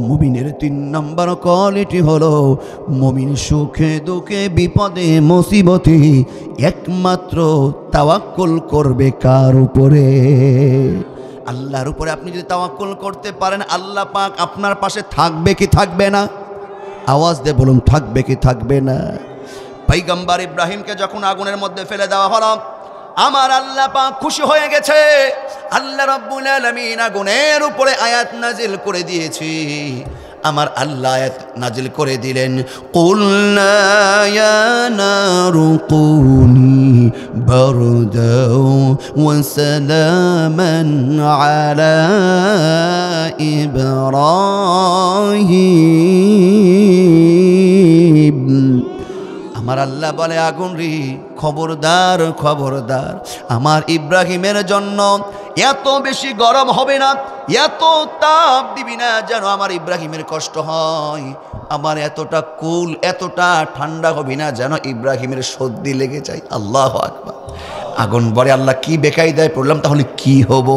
মুমিনের 3 নম্বর কোয়ালিটি হলো মুমিন সুখে দুঃখে বিপদে মুসিবতে একমাত্র তাওয়াক্কুল করবে কার উপরে? আল্লাহর উপরে। আপনি যদি তাওয়াক্কুল করতে পারেন, আল্লাহ পাক আপনার পাশে থাকবে কি থাকবে না? আওয়াজ দিয়ে বলুন, থাকবে কি থাকবে না? পয়গম্বর ইব্রাহিমকে যখন আগুনের মধ্যে ফেলে দেওয়া হলো, আমার আল্লাহ পাক খুশি হয়ে গেছে। আল্লাহ রাব্বুল আলামিন আগুনের উপরে আয়াত নাজিল করে দিয়েছে। আমার আল্লাহ আয়াত নাজিল করে দিলেন, কুলনা ইয়া নারু কুনি বারদাও ওয়া সালামান আলা ইব্রাহিম। আমার আল্লাহ বলে, আগুন রে খবরদার খবরদার, আমার ইব্রাহিমের জন্য এত বেশি গরম হবে না, এত তাপ দিবি না যেন আমার ইব্রাহিমের কষ্ট হয়। আমার এতটা কুল, এতটা ঠান্ডা হবে না যেন ইব্রাহিমের সর্দি লেগে যায়। আল্লাহু আকবার। আগুন বলে, আল্লাহ কি বেকায়দায় পড়লাম, তাহলে কি হব?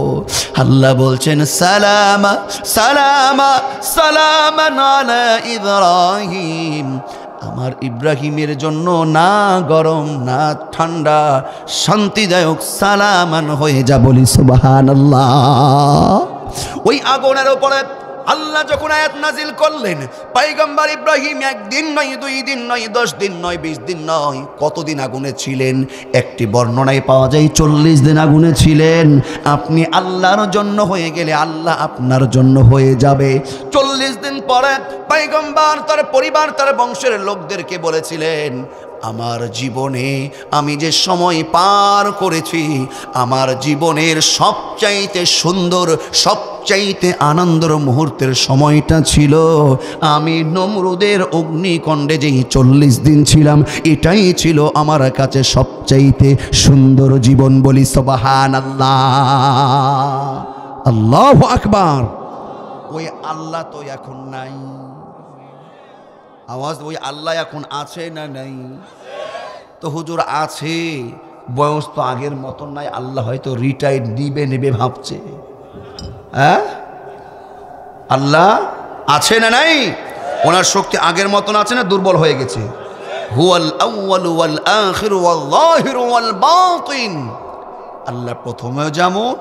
আল্লাহ বলছেন, সালামা সালামা সালামান আলা ইব্রাহিম। আমার ইব্রাহিমের জন্য না গরম না ঠান্ডা, শান্তিদায়ক সালামান হয়ে যা। বলি সুবহানাল্লাহ। ওই আগুনের উপরে আল্লাহ যখন আয়াত নাজিল করলেন, পয়গম্বর ইব্রাহিম 1 দিন নয়, 2 দিন নয়, 10 দিন নয়, 20 দিন নয়, কতদিন আগুনে ছিলেন? একটি বর্ণনায় পাওয়া যায় 40 দিন আগুনে ছিলেন। আপনি আল্লাহর জন্য হয়ে গেলে আল্লাহ আপনার জন্য হয়ে যাবে। 40 দিন পরে পয়গম্বর তার পরিবার, তার বংশের লোকদেরকে বলেছিলেন, আমার জীবনে আমি যে সময় পার করেছি, আমার জীবনের সবচাইতে সুন্দর, সবচাইতে আনন্দের মুহূর্তের সময়টা ছিল আমি নমরুদের অগ্নিকুণ্ডে যেই 40 দিন ছিলাম, এটাই ছিল আমার কাছে সবচাইতে সুন্দর জীবন। বলি সুবহানাল্লাহ, আল্লাহু আকবার। ওই আল্লাহ তো এখন নাই। আওয়াজ, ওই আল্লাহ এখন আছে না নাই? তো হুজুর আছে, বয়স তো আগের মতন নাই, আল্লাহ হয়তো রিটায়ার্ড নেবে ভাবছে। হ্যাঁ, আল্লাহ আছে না নাই? ওনার শক্তি আগের মতন আছে না দুর্বল হয়ে গেছে? হুয়াল আউয়ালু ওয়াল আখিরু ওয়াল যাহিরু ওয়াল বাতিন। আল্লাহ প্রথমেও যেমন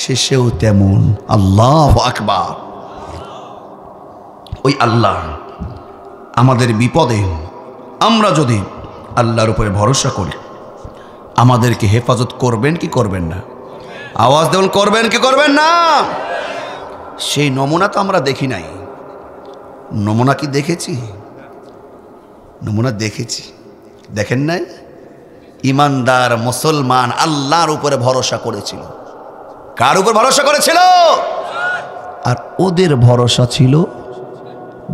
শেষেও তেমন। আল্লাহু আকবার। ওই আল্লাহ আমাদের বিপদে আমরা যদি আল্লাহর উপরে ভরসা করি, আমাদেরকে হেফাজত করবেন কি করবেন না? আওয়াজ দেন, করবেন কি করবেন না? সেই নমুনা তো আমরা দেখি নাই। নমুনা কি দেখেছি? নমুনা দেখেছি, দেখেন নাই? ইমানদার মুসলমান আল্লাহর উপরে ভরসা করেছিল। কার উপর ভরসা করেছিল? আর ওদের ভরসা ছিল,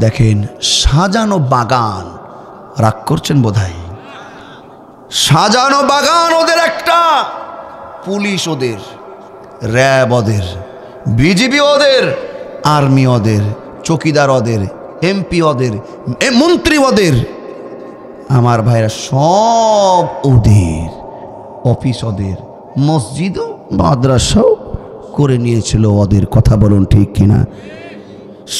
দেখেন, সাজানো বাগান। রাগ করছেন বোধহয়? সাজানো বাগান ওদের একটা, পুলিশ ওদের, র্যাব ওদের, বিজিবি ওদের, আর্মি ওদের, চৌকিদার ওদের, এমপি ওদের, মন্ত্রী ওদের। আমার ভাইরা সব ওদের, অফিস ওদের, মসজিদও মাদ্রাসাও করে নিয়েছিল ওদের। কথা বলুন ঠিক কিনা?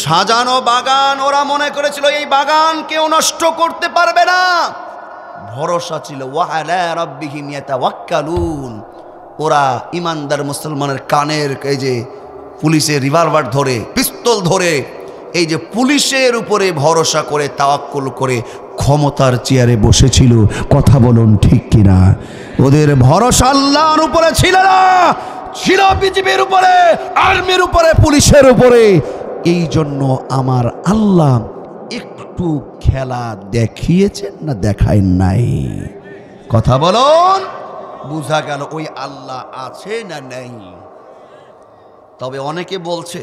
সাজানো বাগান। ওরা মনে করেছিল এই বাগান কেউ নষ্ট করতে পারবে না। ভরসা ছিল ওয়ালা রাব্বিহিম ইয়াতাওয়াক্কালুন। ওরা ইমানদার মুসলমানের কানের এই যে পুলিশের রিভলভার ধরে, পিস্তল ধরে, এই যে পুলিশের উপরে ভরসা করে তাওয়াক্কুল করে ক্ষমতার চেয়ারে বসেছিল। কথা বলুন ঠিক কিনা? ওদের ভরসা আল্লাহর উপরে ছিল না, ছিল বিজিবির উপরে, আর্মির উপরে, পুলিশের উপরে। এই জন্য আমার আল্লাহ একটু খেলা দেখিয়েছেন না দেখায় নাই?
কথা বলুন। বুঝা গেল ওই আল্লাহ আছে না নেই। তবে অনেকে বলছে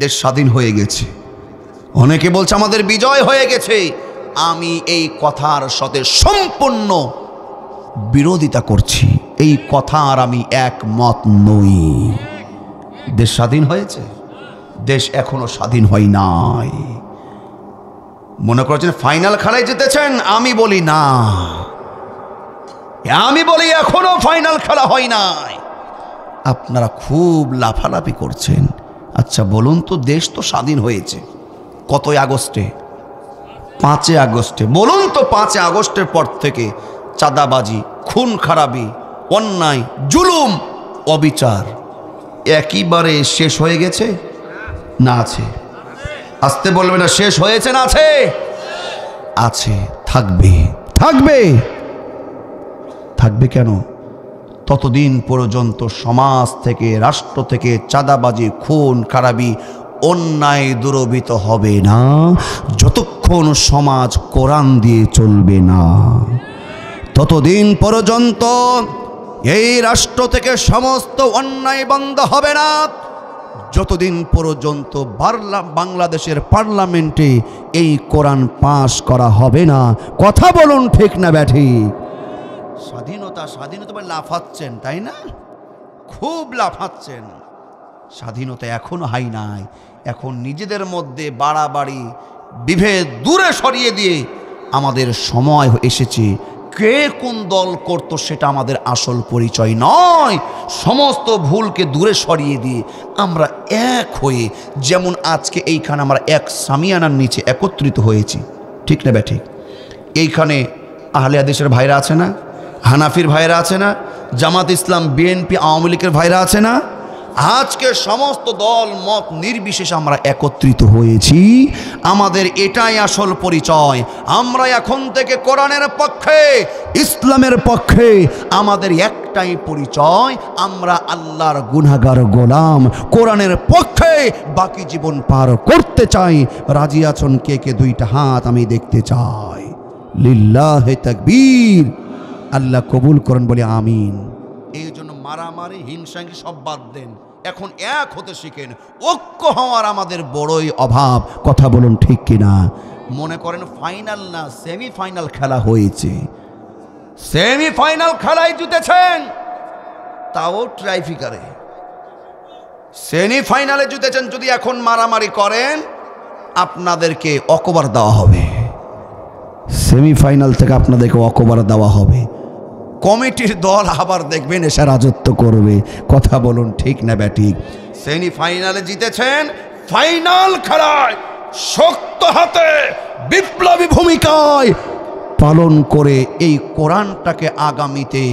দেশ স্বাধীন হয়ে গেছে, অনেকে বলছে আমাদের বিজয় হয়ে গেছে। আমি এই কথার সাথে সম্পূর্ণ বিরোধিতা করছি, এই কথার আমি একমত নই। দেশ স্বাধীন হয়েছে, দেশ এখনো স্বাধীন হয় নাই। মনে করছেন ফাইনাল খেলায় জিতেছেন, আমি বলি না, আমি বলি এখনো ফাইনাল খেলা হয় নাই। আপনারা খুব লাফালাফি করছেন। আচ্ছা বলুন তো, দেশ তো স্বাধীন হয়েছে কতই আগস্টে? 5 আগস্টে। বলুন তো 5 আগস্টের পর থেকে চাঁদাবাজি, খুন খারাপি, অন্যায়, জুলুম, অবিচার একেবারে শেষ হয়ে গেছে না আছে? আসতে বলবে না, শেষ হয়েছে না আছে? আছে, থাকবে, থাকবে, থাকবে। কেন? ততদিন পর্যন্ত সমাজ থেকে, রাষ্ট্র থেকে চাঁদাবাজি, খুন খারাপি, অন্যায় দূরীভূত হবে না যতক্ষণ সমাজ কোরআন দিয়ে চলবে না। ততদিন পর্যন্ত এই রাষ্ট্র থেকে সমস্ত অন্যায় বন্ধ হবে না যতদিন পর্যন্ত বাংলাদেশের পার্লামেন্টে এই কোরআন পাশ করা হবে না। কথা বলুন ঠিক না ব্যাঠিক? স্বাধীনতা স্বাধীনতা বলে লাফাচ্ছেন, তাই না? খুব লাফাচ্ছেন। স্বাধীনতা এখনো হয় নাই। এখন নিজেদের মধ্যে বাড়াবাড়ি, বিভেদ দূরে সরিয়ে দিয়ে আমাদের সময় এসেছে। কে কোন দল করতো সেটা আমাদের আসল পরিচয় নয়। সমস্ত ভুলকে দূরে সরিয়ে দিয়ে আমরা এক হয়ে, যেমন আজকে এইখানে আমরা এক সামিয়ানার নিচে একত্রিত হয়েছি, ঠিক না ব্যাঠিক? এইখানে আহলে হাদিসের ভাইরা আছে না, হানাফির ভাইরা আছে না, জামাত ইসলাম, বিএনপি, আওয়ামী লীগের ভাইরা আছে না? আজকে সমস্ত দল মত নির্বিশেষে আমরা একত্রিত হয়েছি। আমাদের এটাই আসল পরিচয়। আমরা এখন থেকে কোরআনের পক্ষে, ইসলামের পক্ষে। আমাদের একটাই পরিচয়, আমরা আল্লাহর গুনাহগার গোলাম। কোরআনের পক্ষে বাকি জীবন পার করতে চাই। রাজি আছেন কে কে? 2টা হাত আমি দেখতে চাই। লিল্লাহে তাকবীর। আল্লাহ কবুল করেন বলে আমিন। এই জন্য মারামারি, হিংসা সব বাদ দেন, এখন এক হতে শিখেন। ঐক্য হওয়ার আমাদের বড়ই অভাব। কথা বলুন ঠিক কিনা? মনে করেন ফাইনাল না, সেমিফাইনাল খেলা হয়েছে, সেমিফাইনাল খেলায় জিতেছেন, তাও ট্রাইফিকারে সেমিফাইনালে জিতেছেন। যদি এখন মারামারি করেন আপনাদেরকে অকবার দেওয়া হবে। সেমিফাইনাল থেকে আপনাদেরকে অকবার দেওয়া হবে। কমিটির দল আবার দেখবেন এসে রাজত্ব করবে। কথা বলুন ঠিক না ব্যাটিক? সেমিফাইনালে জিতেছেন, ফাইনাল খেলায় শক্ত হাতে বিপ্লবী ভূমিকায় পালন করে এই কোরআনটাকে আগামীতে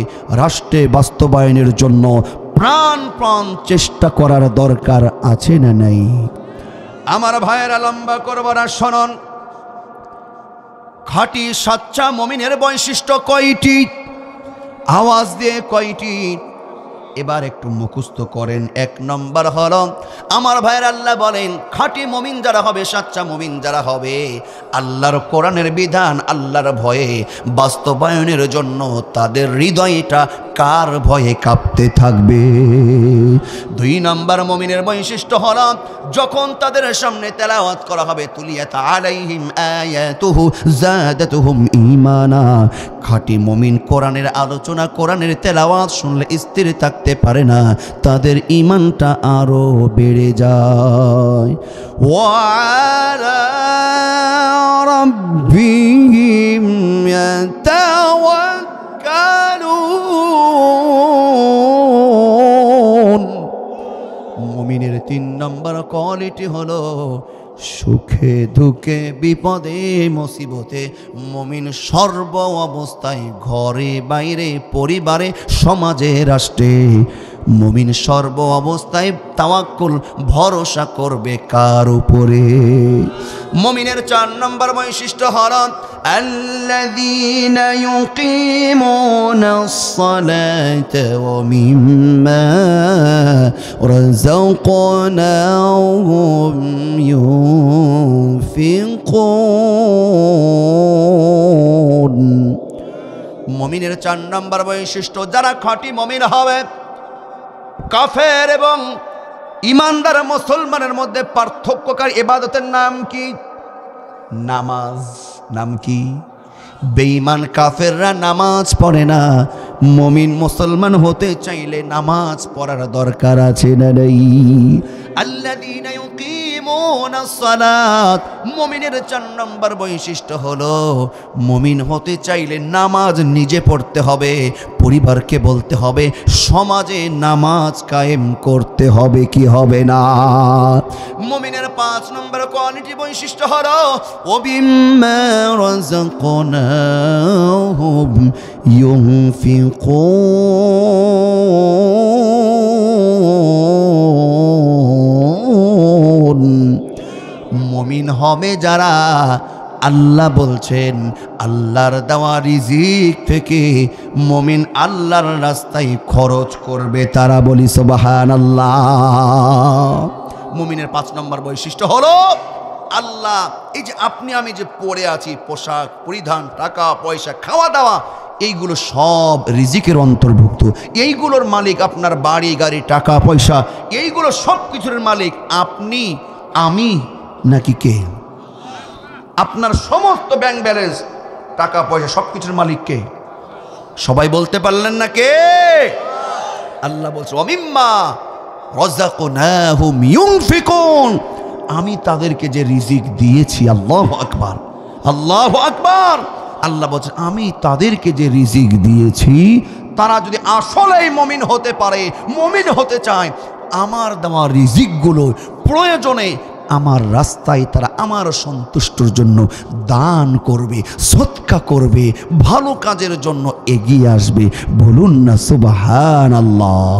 রাষ্ট্রে বাস্তবায়নের জন্য প্রাণ চেষ্টা করার দরকার আছে না নাই? আমার ভাইয়েরা, লম্বা করব না, শোনন। খাঁটি সাচ্চা মুমিনের বৈশিষ্ট্য কয়টি? আওয়াজ দিয়ে কয়টি? এবার একটু মুখস্থ করেন। 1 নম্বর হলো, আমার ভাইয়ের আল্লাহ বলেন খাঁটি মুমিন যারা হবে, সাচ্চা মুমিন যারা হবে, আল্লাহর কোরআনের বিধান, আল্লাহর ভয়ে বাস্তবায়নের জন্য তাদের হৃদয়টা কার ভয়ে কাঁপতে থাকবে। 2 নম্বর মুমিনের বৈশিষ্ট্য হলো, যখন তাদের সামনে তেলাওয়াত করা হবে, তুলিয়াত আলাইহিম আয়াতুহু যাদাতুহুম ঈমানা। খাঁটি মুমিন কোরআনের আলোচনা, কোরআনের তেলাওয়াত শুনলে স্থির থাকতে পারে না, তাদের ঈমানটা আরো বেড়ে যায়। ওয়া আলা রাব্বিহিম ইয়াতাওয়াক্কালুন। মুমিনের 3 নম্বর কোয়ালিটি হলো, সুখে দুঃখে বিপদে মুসিবতে মুমিন সর্ব অবস্থায়, ঘরে বাইরে, পরিবারে, সমাজে, রাষ্ট্রে, মুমিন সর্ব অবস্থায় তাওয়াক্কুল, ভরসা করবে কার উপরে? মুমিনের 4 নম্বর বৈশিষ্ট্য হলো, আল্লাযীনা ইউকিমুনাস সালাতা ওয়া মিম্মা রাযাকনাহুম ইউনফিকুন। মমিনের 4 নম্বর বৈশিষ্ট্য, যারা খাঁটি মমিন হবে, কাফের এবং ইমানদার মুসলমানের মধ্যে পার্থক্যকারী ইবাদতের নাম কি? নামাজ। নাম কি? বেঈমান কাফেররা নামাজ পড়ে না। মুমিন মুসলমান হতে চাইলে নামাজ পড়ার দরকার আছে না নেই? আল্লাযীনা ইউকিমুনাস সালাত, মুমিনের 4 নম্বর বৈশিষ্ট্য হলো মুমিন হতে চাইলে নামাজ নিজে পড়তে হবে, পরিবারকে বলতে হবে, সমাজে নামাজ কায়েম করতে হবে, কি হবে না? মুমিনের 5 নম্বর কোয়ালিটি বৈশিষ্ট্য হলো ওয়াবিম্মা রাযাকনাহুম ইউনফিকুন। মুমিন হবে যারা, আল্লাহ বলছেন আল্লাহর দেওয়া রিজিক থেকে মুমিন আল্লাহর রাস্তায় খরচ করবে তারা, বলি সুবহানাল্লাহ। মুমিনের 5 নম্বর বৈশিষ্ট্য হলো আল্লাহ, এই যে আপনি আমি যে পড়ে আছি, পোশাক পরিধান, টাকা পয়সা, খাওয়া দাওয়া, এইগুলো সব রিজিকের অন্তর্ভুক্ত। এইগুলোর মালিক আপনার বাড়ি গাড়ি টাকা পয়সা, এইগুলো সব কিছুর মালিক আপনি আমি নাকি কে? আপনার সমস্ত ব্যাংক ব্যালেন্স, টাকা পয়সা, সব কিছুর মালিক কে? সবাই বলতে পারলেন না কে? আল্লাহ বলছে ওয়ামিম্মা রাযাকনাহুম ইউনফিকুন, আমি তাদেরকে যে রিজিক দিয়েছি, আল্লাহু আকবার, আল্লাহু আকবার। আল্লাহ বলছে আমি তাদেরকে যে রিজিক দিয়েছি, তারা যদি আসলেই মুমিন হতে পারে, মুমিন হতে চায়, আমার দেওয়া রিজিকগুলো প্রয়োজনে আমার রাস্তায় তারা আমার সন্তুষ্টর জন্য দান করবে, সদকা করবে, ভালো কাজের জন্য এগিয়ে আসবে। বলুন না সুবহানাল্লাহ।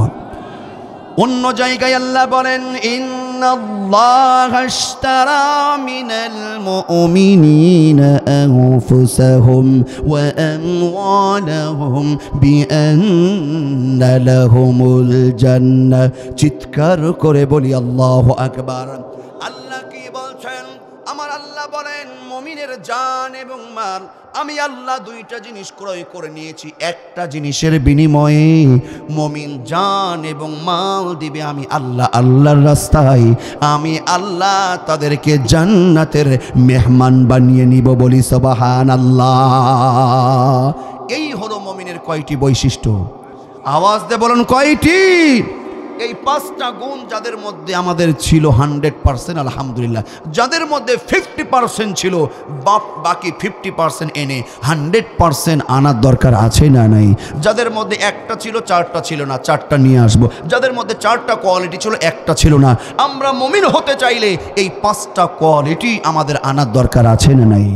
অন্য জায়গায় আল্লাহ বলেন ইন্নাল্লাহা আশতারা মিনাল মুমিনিনা আনফুসাহুম ওয়া আমওয়ালাহুম বিআন্না লাহুমুল জান্নাহ। চিৎকার করে বলি আল্লাহু আকবার। আল্লাহ কি বলছেন? আমার আল্লাহ বলেন মুমিনের জান এবং মাল আমি আল্লাহ 2টা জিনিস ক্রয় করে নিয়েছি। একটা জিনিসের বিনিময়ে মুমিন জান এবং মাল দিবে আমি আল্লাহ, আল্লাহর রাস্তায়। আমি আল্লাহ তাদেরকে জান্নাতের মেহমান বানিয়ে নিব, বলি সুবহানাল্লাহ। এই হলো মুমিনের কয়টি বৈশিষ্ট্য? আওয়াজ দিয়ে বলুন কয়টি? এই 5টা গুণ যাদের মধ্যে আমাদের ছিল 100%, আলহামদুলিল্লাহ। যাদের মধ্যে 50% ছিল, বাকি 50% এনে 100% আনার দরকার আছে না নাই? যাদের মধ্যে 1টা ছিল, 4টা ছিল না, 4টা নিয়ে আসবো। যাদের মধ্যে 4টা কোয়ালিটি ছিল, 1টা ছিল না। আমরা মুমিন হতে চাইলে এই 5টা কোয়ালিটি আমাদের আনার দরকার আছে না নাই?